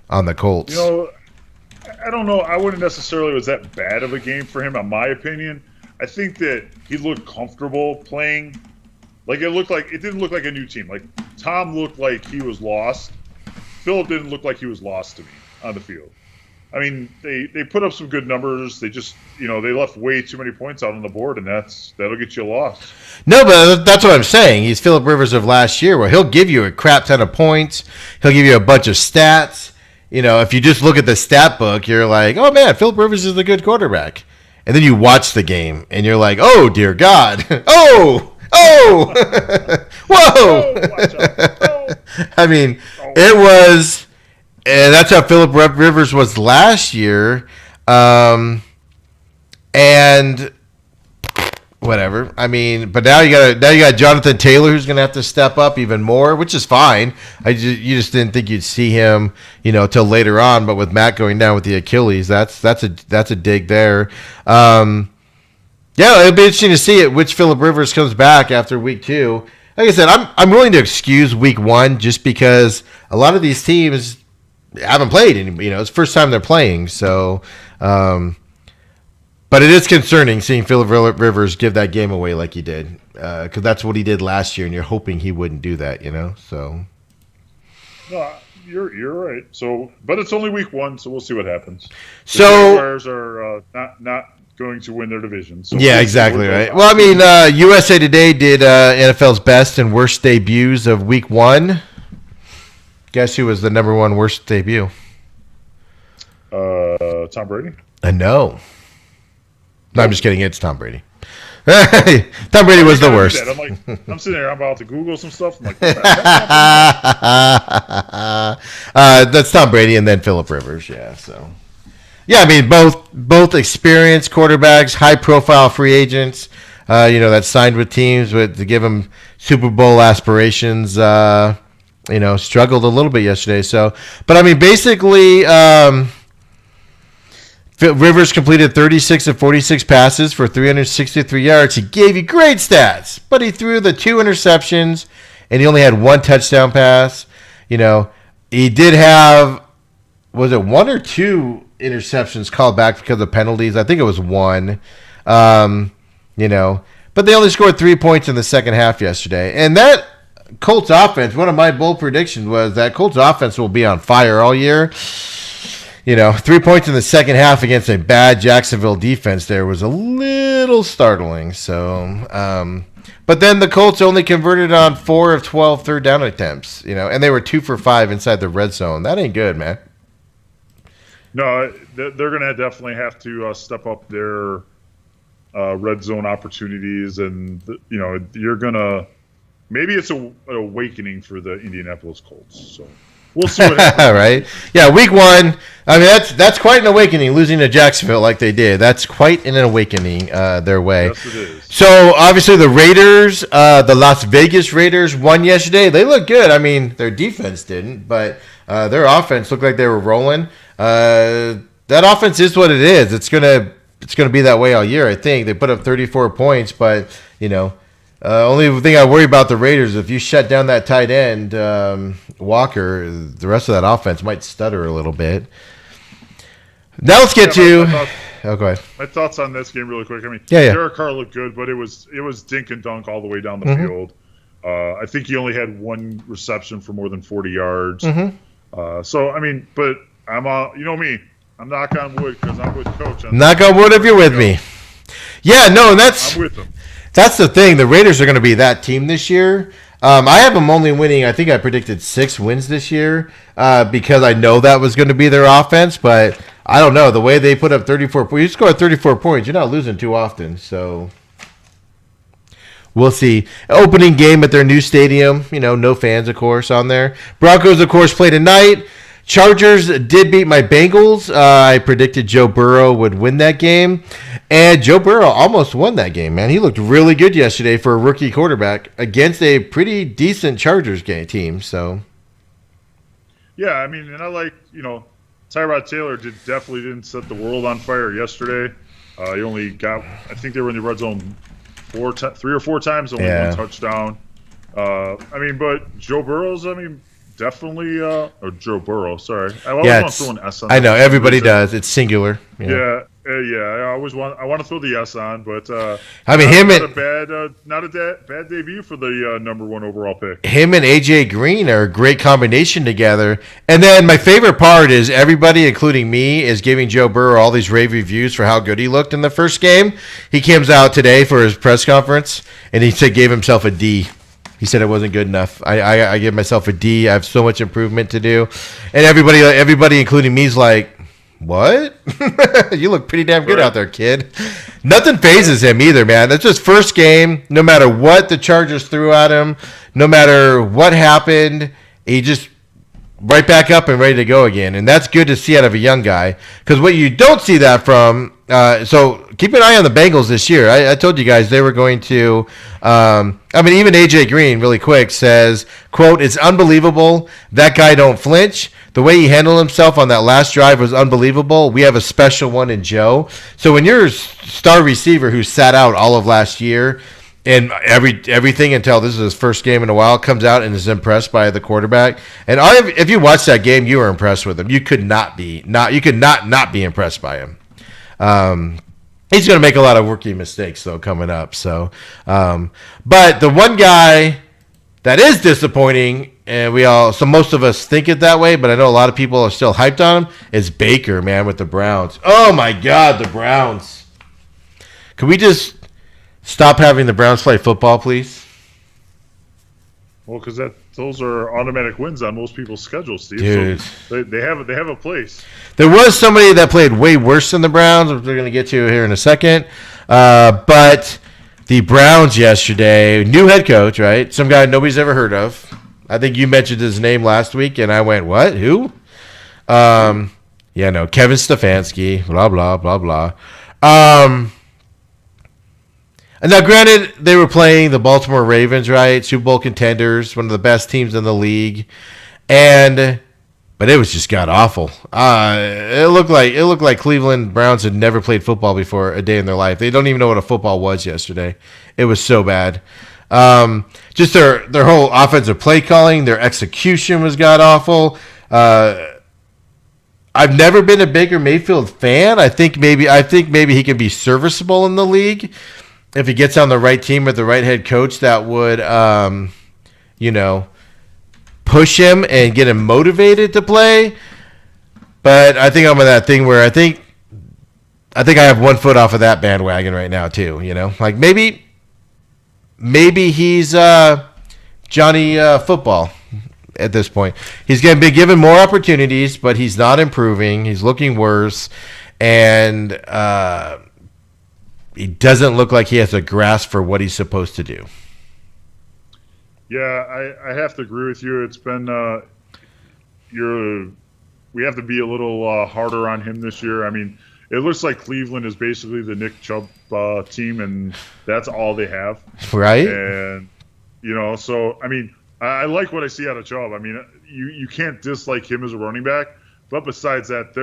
S1: on the Colts.
S2: I don't know. I wouldn't necessarily was that bad of a game for him, in my opinion. I think that he looked comfortable playing Like it didn't look like a new team. Like Tom looked like he was lost. Philip didn't look like he was lost to me on the field. I mean, they put up some good numbers. They just, they left way too many points out on the board, and that'll get you a loss.
S1: No, but that's what I'm saying. He's Philip Rivers of last year, where he'll give you a crap ton of points. He'll give you a bunch of stats. If you just look at the stat book, you're like, oh, man, Philip Rivers is a good quarterback. And then you watch the game, and you're like, oh, dear God. Oh! Whoa!
S2: Oh, watch out. Oh.
S1: I mean, it was... And that's how Philip Rivers was last year. And whatever. I mean, but now you got Jonathan Taylor who's going to have to step up even more, which is fine. You just didn't think you'd see him, till later on. But with Matt going down with the Achilles, that's a dig there. Yeah, it'll be interesting to see which Philip Rivers comes back after week 2. Like I said, I'm willing to excuse week 1 just because a lot of these teams haven't played, and it's the first time they're playing. So, but it is concerning seeing Philip Rivers give that game away like he did, because that's what he did last year, and you're hoping he wouldn't do that, So,
S2: no, you're right. So, but it's only week 1, so we'll see what happens. The
S1: so
S2: Jaguars are not going to win their division. So
S1: yeah, exactly right. Well, I mean, USA Today did NFL's best and worst debuts of week 1. Guess who was the number 1 worst debut?
S2: Tom Brady?
S1: No, I'm just kidding. It's Tom Brady. Tom Brady was the worst.
S2: I'm sitting there. I'm about to Google some stuff. I'm like,
S1: that's Tom Brady and then Philip Rivers. Yeah. So, yeah, I mean, both experienced quarterbacks, high-profile free agents. That signed with teams to give them Super Bowl aspirations. Struggled a little bit yesterday. So, but I mean, basically, Rivers completed 36 of 46 passes for 363 yards. He gave you great stats, but he threw the 2 interceptions, and he only had 1 touchdown pass. He did have, was it 1 or 2 interceptions called back because of penalties? I think it was 1. But they only scored 3 points in the second half yesterday, and that Colts offense, one of my bold predictions was that Colts offense will be on fire all year. 3 points in the second half against a bad Jacksonville defense there was a little startling. So, but then the Colts only converted on 4 of 12 third down attempts, and they were 2 for 5 inside the red zone. That ain't good, man.
S2: No, they're going to definitely have to step up their red zone opportunities, and you're going to. Maybe it's an awakening for the Indianapolis Colts. So we'll see what happens.
S1: Right? Yeah, week 1. I mean, that's quite an awakening, losing to Jacksonville like they did. That's quite an awakening their way.
S2: Yes, it is.
S1: So, obviously, the Raiders, the Las Vegas Raiders won yesterday. They look good. I mean, their defense didn't, but their offense looked like they were rolling. That offense is what it is. It's gonna be that way all year, I think. They put up 34 points, but, only thing I worry about the Raiders, if you shut down that tight end, Walker, the rest of that offense might stutter a little bit. Now let's get to... go ahead.
S2: My thoughts on this game really quick. I mean,
S1: yeah.
S2: Derek Carr looked good, but it was dink and dunk all the way down the field. I think he only had 1 reception for more than 40 yards. So, I mean, but I'm me. I'm knock on wood because I'm with Coach.
S1: Knock on wood if you're with me. Yeah, no, that's...
S2: I'm with him.
S1: That's the thing. The Raiders are going to be that team this year. I have them only winning, I think I predicted 6 wins this year because I know that was going to be their offense. But I don't know. The way they put up 34 points, you score 34 points, you're not losing too often. So we'll see. Opening game at their new stadium. No fans, of course, on there. Broncos, of course, play tonight. Chargers did beat my Bengals. I predicted Joe Burrow would win that game. And Joe Burrow almost won that game, man. He looked really good yesterday for a rookie quarterback against a pretty decent Chargers team. So,
S2: yeah, I mean, and I like, Tyrod Taylor definitely didn't set the world on fire yesterday. He only got, I think they were in the red zone 3 or 4 times, only 1 touchdown. I mean, but Joe Burrow's, definitely, or Joe Burrow, sorry. I always want to throw an S on
S1: I know, everybody does. It's singular.
S2: Yeah, Yeah, I want to throw the S on, but
S1: I mean,
S2: not a bad debut for the number 1 overall pick.
S1: Him and AJ Green are a great combination together. And then my favorite part is everybody, including me, is giving Joe Burrow all these rave reviews for how good he looked in the first game. He comes out today for his press conference, and he gave himself a D. He said it wasn't good enough. I give myself a D. I have so much improvement to do. And everybody, including me, is like, what? You look pretty damn good out there, kid. Nothing phases him either, man. That's his first game. No matter what the Chargers threw at him, no matter what happened, he just right back up and ready to go again. And that's good to see out of a young guy. Because what you don't see that from, so keep an eye on the Bengals this year. I told you guys they were going to, even AJ Green, really quick, says, quote, "It's unbelievable. That guy don't flinch. The way he handled himself on that last drive was unbelievable. We have a special one in Joe." So when you're a star receiver who sat out all of last year and everything until this is his first game in a while, comes out and is impressed by the quarterback. And if you watched that game, you were impressed with him. You could not be impressed by him. He's going to make a lot of rookie mistakes though coming up. So, but the one guy that is disappointing, and most of us think it that way, but I know a lot of people are still hyped on him, is Baker, man, with the Browns. Oh my God, the Browns. Can we just stop having the Browns play football, please?
S2: Well, because those are automatic wins on most people's schedules, Steve.
S1: Dude.
S2: So they have a place.
S1: There was somebody that played way worse than the Browns, which we're going to get to here in a second. But the Browns yesterday, new head coach, right? Some guy nobody's ever heard of. I think you mentioned his name last week, and I went, what? Who? Kevin Stefanski, blah, blah, blah, blah. And now, granted, they were playing the Baltimore Ravens, right? Super Bowl contenders, one of the best teams in the league. But it was just god awful. It looked like Cleveland Browns had never played football before a day in their life. They don't even know what a football was yesterday. It was so bad. Just their whole offensive play calling, their execution was god awful. I've never been a Baker Mayfield fan. I think maybe he can be serviceable in the league if he gets on the right team with the right head coach that would push him and get him motivated to play. But I think I'm in that thing where I think I have one foot off of that bandwagon right now too. Like maybe he's Johnny Football at this point. He's going to be given more opportunities, but he's not improving. He's looking worse, and he doesn't look like he has a grasp for what he's supposed to do.
S2: Yeah, I have to agree with you. It's been we have to be a little harder on him this year. I mean, it looks like Cleveland is basically the Nick Chubb team, and that's all they have.
S1: Right.
S2: And so I mean, I like what I see out of Chubb. I mean, you can't dislike him as a running back, but besides that,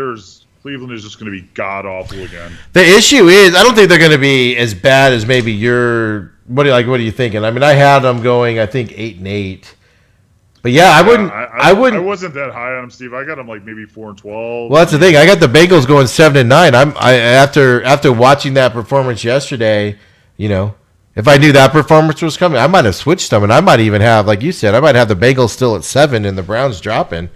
S2: Cleveland is just going to be god awful again.
S1: The issue is, I don't think they're going to be as bad as maybe you're. What are you thinking? I mean, I had them going, I think 8-8, but yeah, I wouldn't. I
S2: wasn't that high on them, Steve. I got them like maybe 4-12.
S1: Well, that's the thing. I got the Bengals going 7-9. After watching that performance yesterday, if I knew that performance was coming, I might have switched them, and I might even have, like you said, I might have the Bengals still at 7 and the Browns dropping.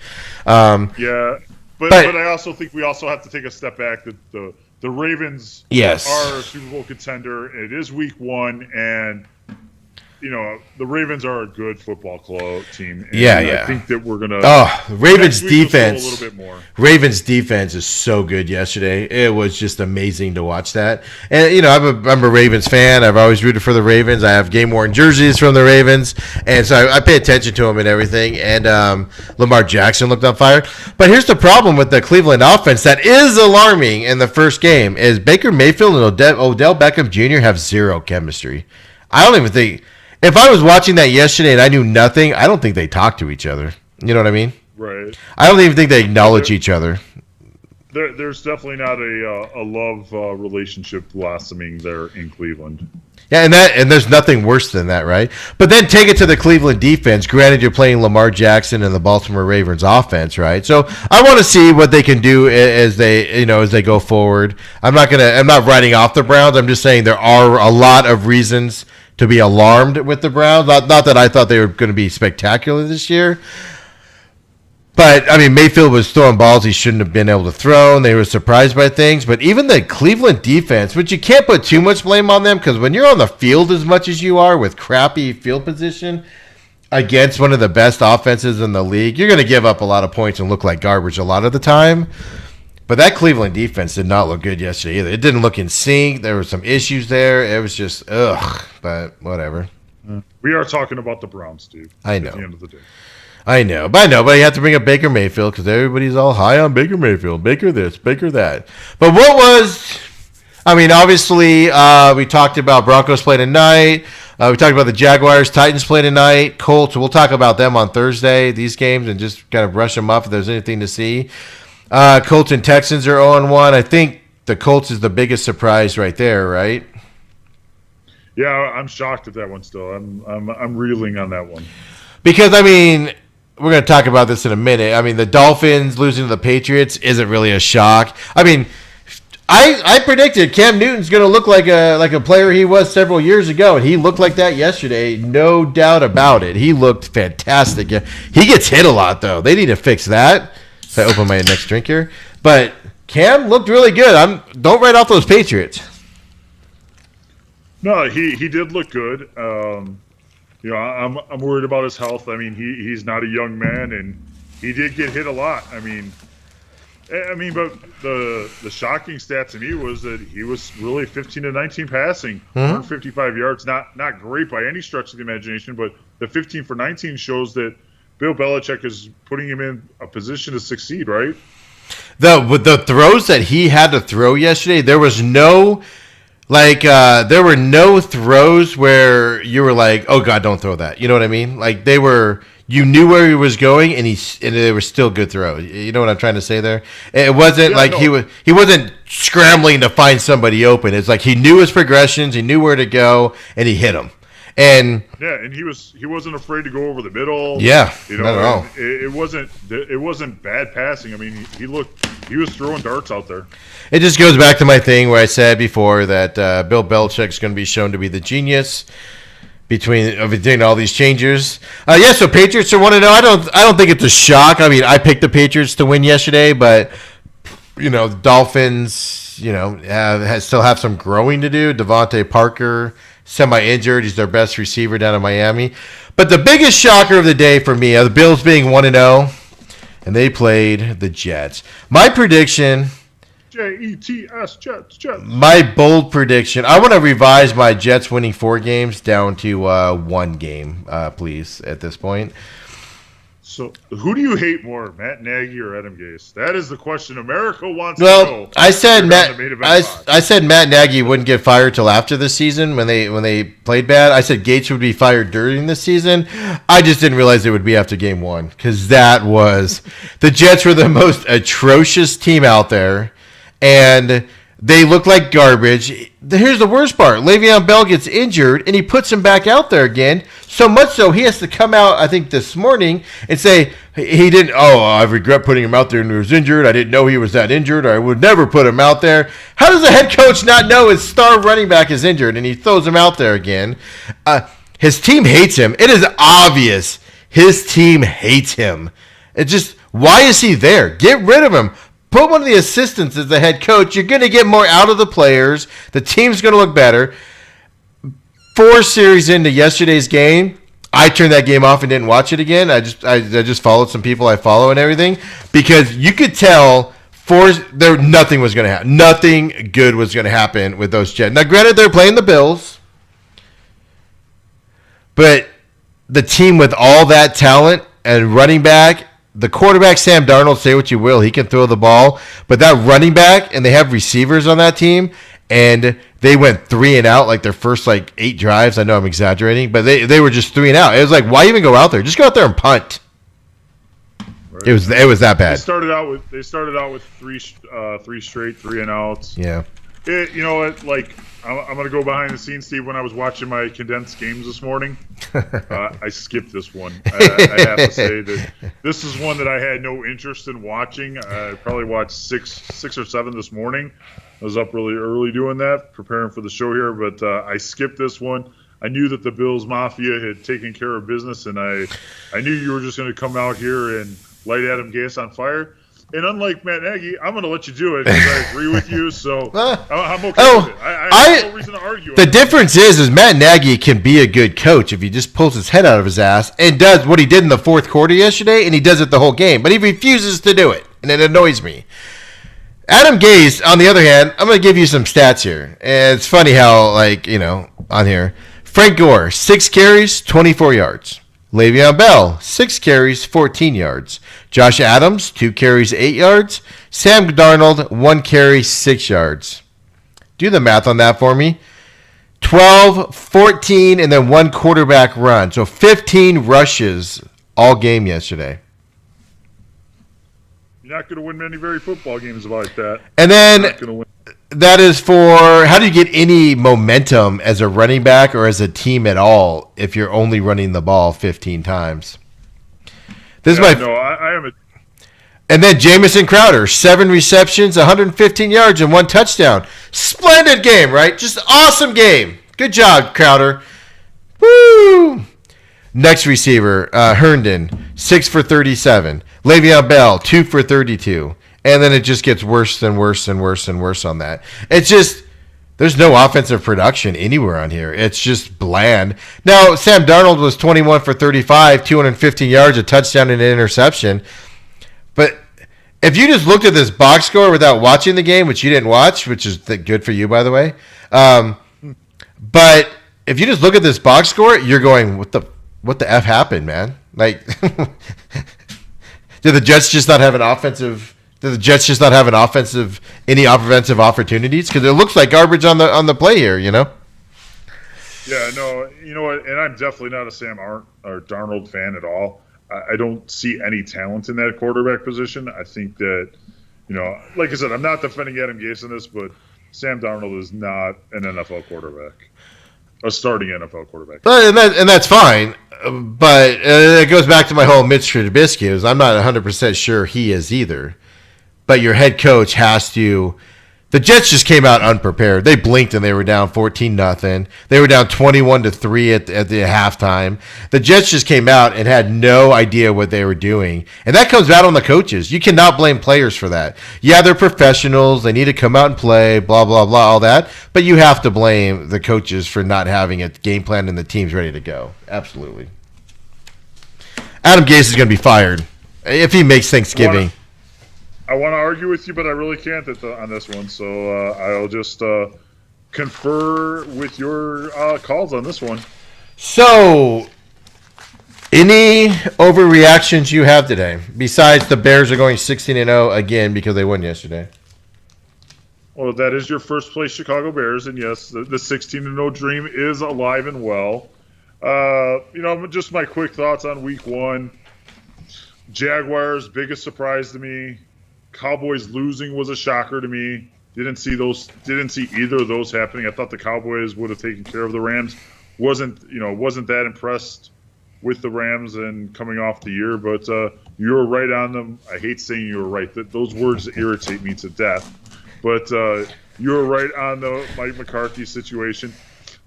S2: Yeah. But I also think we also have to take a step back. That the Ravens are a Super Bowl contender. It is Week 1, and the Ravens are a good football club team. And I think that we're gonna. Oh,
S1: Ravens defense!
S2: A little bit more.
S1: Ravens defense is so good yesterday. It was just amazing to watch that. And I'm a Ravens fan. I've always rooted for the Ravens. I have game worn jerseys from the Ravens, and so I pay attention to them and everything. And Lamar Jackson looked on fire. But here's the problem with the Cleveland offense that is alarming in the first game: is Baker Mayfield and Odell Beckham Jr. have zero chemistry. I don't even think. If I was watching that yesterday and I knew nothing, I don't think they talk to each other. You know what I mean?
S2: Right.
S1: I don't even think they acknowledge each other.
S2: There's definitely not a love relationship blossoming there in Cleveland.
S1: Yeah, and there's nothing worse than that, right? But then take it to the Cleveland defense. Granted, you're playing Lamar Jackson and the Baltimore Ravens offense, right? So I want to see what they can do as they go forward. I'm not writing off the Browns. I'm just saying there are a lot of reasons to be alarmed with the Browns. Not that I thought they were going to be spectacular this year. But, I mean, Mayfield was throwing balls he shouldn't have been able to throw, and they were surprised by things. But even the Cleveland defense, which you can't put too much blame on them, because when you're on the field as much as you are with crappy field position against one of the best offenses in the league, you're going to give up a lot of points and look like garbage a lot of the time. But that Cleveland defense did not look good yesterday either. It didn't look in sync. There were some issues there. It was just, but whatever.
S2: We are talking about the Browns, Steve.
S1: I know.
S2: At the end of the day.
S1: I know, but you have to bring up Baker Mayfield because everybody's all high on Baker Mayfield. Baker this, Baker that. But obviously, we talked about Broncos play tonight. We talked about the Jaguars, Titans play tonight. Colts, we'll talk about them on Thursday, these games, and just kind of brush them up if there's anything to see. Colts and Texans are 0-1. I think the Colts is the biggest surprise right there, right?
S2: Yeah, I'm shocked at that one still. I'm reeling on that one.
S1: Because, we're going to talk about this in a minute. The Dolphins losing to the Patriots isn't really a shock. I predicted Cam Newton's going to look like a player he was several years ago, and he looked like that yesterday, no doubt about it. He looked fantastic. He gets hit a lot, though. They need to fix that. So I open my next drink here. But Cam looked really good. Don't write off those Patriots.
S2: No, he did look good. I'm worried about his health. He's not a young man, and he did get hit a lot. But the shocking stat to me was that he was really 15 to 19 passing, 155 yards. Not great by any stretch of the imagination, but the 15 for 19 shows that Bill Belichick is putting him in a position to succeed, right?
S1: With the throws that he had to throw yesterday, there was no. There were no throws where you were like, "Oh God, don't throw that." You know what I mean? You knew where he was going, and they were still good throws. You know what I'm trying to say there? It wasn't he wasn't scrambling to find somebody open. It's like he knew his progressions, he knew where to go, and he hit them. And
S2: he wasn't afraid to go over the middle.
S1: Yeah, not at all.
S2: It wasn't bad passing. He was throwing darts out there.
S1: It just goes back to my thing where I said before that Bill Belichick's going to be shown to be the genius between all these changes. So Patriots are 1-0. I don't think it's a shock. I picked the Patriots to win yesterday, but the Dolphins, still have some growing to do. Devontae Parker, semi-injured. He's their best receiver down in Miami. But the biggest shocker of the day for me are the Bills being 1-0, and they played the Jets. My prediction.
S2: Jets, Jets.
S1: My bold prediction. I want to revise my Jets winning 4 games down to 1 game, please, at this point.
S2: So, who do you hate more, Matt Nagy or Adam Gase? That is the question America wants to know.
S1: I said Matt Nagy wouldn't get fired till after the season when they played bad. I said Gates would be fired during the season. I just didn't realize it would be after game 1 because the Jets were the most atrocious team out there. And they look like garbage. Here's the worst part. Le'Veon Bell gets injured, and he puts him back out there again. So much so, he has to come out, I think, this morning and say, he didn't, I regret putting him out there when he was injured. I didn't know he was that injured. I would never put him out there. How does the head coach not know his star running back is injured, and he throws him out there again? His team hates him. It is obvious his team hates him. It's just, why is he there? Get rid of him. Put one of the assistants as the head coach. You're going to get more out of the players. The team's going to look better. 4 series into yesterday's game, I turned that game off and didn't watch it again. I just followed some people I follow and everything because you could tell nothing was going to happen. Nothing good was going to happen with those Jets. Now, granted, they're playing the Bills, but the team with all that talent and running back. The quarterback, Sam Darnold, say what you will, he can throw the ball. But that running back, and they have receivers on that team, and they went 3 and out like their first 8 drives. I know I'm exaggerating, but they were just 3 and out. It was like, why even go out there? Just go out there and punt.
S2: Right?
S1: It was that
S2: They
S1: bad.
S2: started out with three straight 3-and-outs.
S1: Yeah.
S2: You know what? Like, I'm going to go behind the scenes, Steve. When I was watching my condensed games this morning, I skipped this one. I have to say that this is one that I had no interest in watching. I probably watched six or seven this morning. I was up really early doing that, preparing for the show here, but I skipped this one. I knew that the Bills Mafia had taken care of business, and I knew you were just going to come out here and light Adam Gase on fire. And unlike Matt Nagy, I'm going to let you do it because I agree with you. So I'm okay with it. I have no reason to argue.
S1: The difference is Matt Nagy can be a good coach if he just pulls his head out of his ass and does what he did in the fourth quarter yesterday, and he does it the whole game. But he refuses to do it, and it annoys me. Adam Gase, on the other hand, I'm going to give you some stats here. And it's funny how, on here. Frank Gore, 6 carries, 24 yards. Le'Veon Bell, 6 carries, 14 yards. Josh Adams, 2 carries, 8 yards. Sam Darnold, 1 carry, 6 yards. Do the math on that for me. 12, 14, and then 1 quarterback run. So 15 rushes all game yesterday.
S2: You're not going to win many very football games like that.
S1: And then that is for how do you get any momentum as a running back or as a team at all if you're only running the ball 15 times?
S2: I am.
S1: And then Jamison Crowder, 7 receptions, 115 yards, and 1 touchdown. Splendid game, right? Just awesome game. Good job, Crowder. Woo! Next receiver, Herndon, 6 for 37. Le'Veon Bell, 2 for 32. And then it just gets worse and worse and worse and worse on that. It's just, there's no offensive production anywhere on here. It's just bland. Now, Sam Darnold was 21 for 35, 215 yards, a touchdown and an interception. But if you just looked at this box score without watching the game, which you didn't watch, which is good for you, by the way. But if you just look at this box score, you're going, what the F happened, man? Like, did the Jets just not have an offensive? Did the Jets just not have any offensive opportunities? Because it looks like garbage on the play here, you know.
S2: Yeah, no, you know what? And I'm definitely not a Sam or Darnold fan at all. I don't see any talent in that quarterback position. I think that, like I said, I'm not defending Adam Gase in this, but Sam Darnold is not an NFL quarterback, a starting NFL quarterback.
S1: And that's fine. But it goes back to my whole Mitch Trubisky. I'm not 100% sure he is either. But your head coach has to. The Jets just came out unprepared. They blinked and they were down 14-0. They were down 21-3 at the halftime. The Jets just came out and had no idea what they were doing. And that comes out on the coaches. You cannot blame players for that. Yeah, they're professionals. They need to come out and play, blah, blah, blah, all that. But you have to blame the coaches for not having a game plan and the team's ready to go. Absolutely. Adam Gase is going to be fired if he makes Thanksgiving.
S2: I want to argue with you, but I really can't on this one. So I'll just confer with your calls on this one.
S1: So, any overreactions you have today, besides the Bears are going 16-0 again because they won yesterday?
S2: Well, that is your first place Chicago Bears, and yes, the 16-0 dream is alive and well. Just my quick thoughts on week 1. Jaguars, biggest surprise to me. Cowboys losing was a shocker to me. Didn't see either of those happening. I thought the Cowboys would have taken care of the Rams. Wasn't that impressed with the Rams and coming off the year, but you were right on them. I hate saying you were right. Those words irritate me to death. But you were right on the Mike McCarthy situation.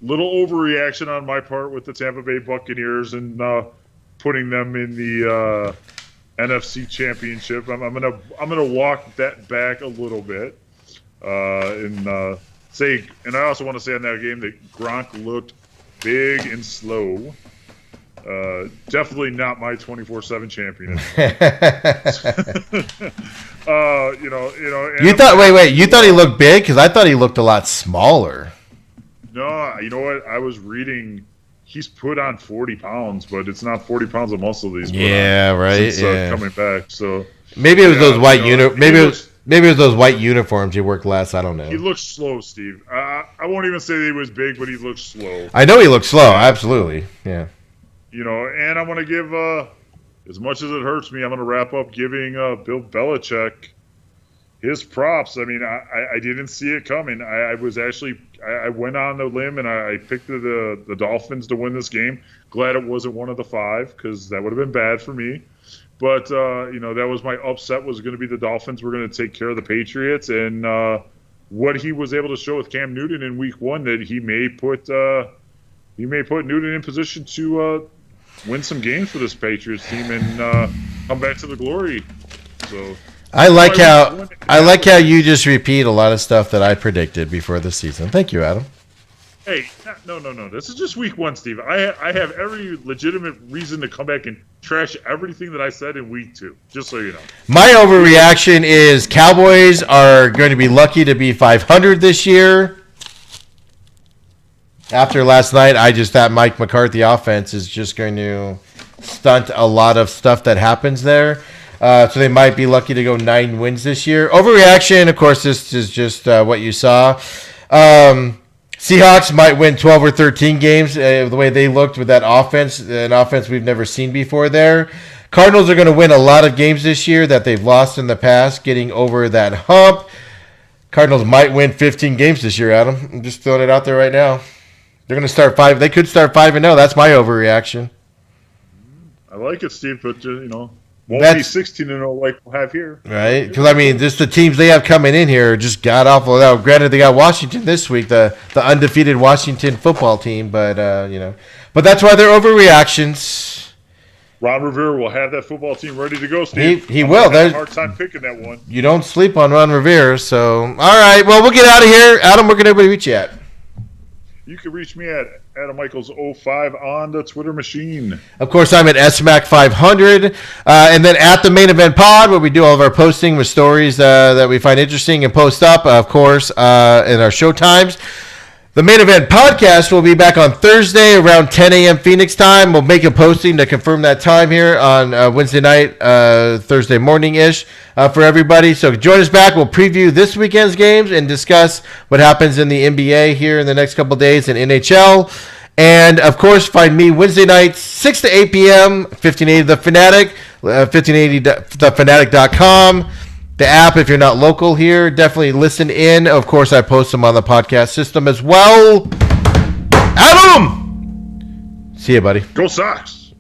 S2: Little overreaction on my part with the Tampa Bay Buccaneers and putting them in the NFC Championship. I'm gonna walk that back a little bit and say, and I also want to say on that game that Gronk looked big and slow. Definitely not my 24/7 champion.
S1: You thought you thought he looked big? Because I thought he looked a lot smaller.
S2: No, you know what? I was reading. He's put on 40 pounds, but it's not 40 pounds of muscle that he's put on
S1: right.
S2: Since coming back. So
S1: maybe it was those white maybe it was those white uniforms he worked less. I don't know.
S2: He looked slow, Steve. I won't even say that he was big, but he looked slow.
S1: I know he looked slow. Absolutely, yeah.
S2: And I want to give as much as it hurts me, I'm going to wrap up giving Bill Belichick his props. I mean, I didn't see it coming. I was actually I went on the limb and I picked the Dolphins to win this game. Glad it wasn't one of the 5 because that would have been bad for me. But that was my upset, was going to be the Dolphins were going to take care of the Patriots, and what he was able to show with Cam Newton in Week 1, that he may put Newton in position to win some games for this Patriots team and come back to the glory. So.
S1: I like how you just repeat a lot of stuff that I predicted before the season. Thank you, Adam.
S2: Hey, no. This is just Week 1, Steve. I have every legitimate reason to come back and trash everything that I said in Week 2, just so you know.
S1: My overreaction is Cowboys are going to be lucky to be 500 this year. After last night, I just thought Mike McCarthy offense is just going to stunt a lot of stuff that happens there. So they might be lucky to go 9 wins this year. Overreaction, of course, this is just what you saw. Seahawks might win 12 or 13 games the way they looked with that offense, an offense we've never seen before there. Cardinals are going to win a lot of games this year that they've lost in the past, getting over that hump. Cardinals might win 15 games this year, Adam. I'm just throwing it out there right now. They're going to start 5. They could start 5-0. That's my overreaction.
S2: I like it, Steve, but won't be 16-0 like we'll have here.
S1: Right? Because, I mean, just the teams they have coming in here are just god-awful. Now, granted, they got Washington this week, the undefeated Washington football team, but, But that's why they're overreactions.
S2: Ron Rivera will have that football team ready to go, Steve.
S1: He will.
S2: There's a hard time picking that one.
S1: You don't sleep on Ron Rivera, so... All right, well, we'll get out of here. Adam, where can everybody reach you at?
S2: You can reach me at Adam Michaels05 on the Twitter machine.
S1: Of course, I'm at SMAC500. And then at the Main Event Pod, where we do all of our posting with stories that we find interesting and post up, of course, in our show times. The Main Event Podcast will be back on Thursday around 10 a.m. Phoenix time. We'll make a posting to confirm that time here on Wednesday night, Thursday morning-ish for everybody. So join us back. We'll preview this weekend's games and discuss what happens in the NBA here in the next couple days in NHL. And, of course, find me Wednesday nights, 6 to 8 p.m., 1580 The Fanatic, 1580thefanatic.com. The app, if you're not local here, definitely listen in. Of course, I post them on the podcast system as well. Adam! See you, buddy.
S2: Go Sox!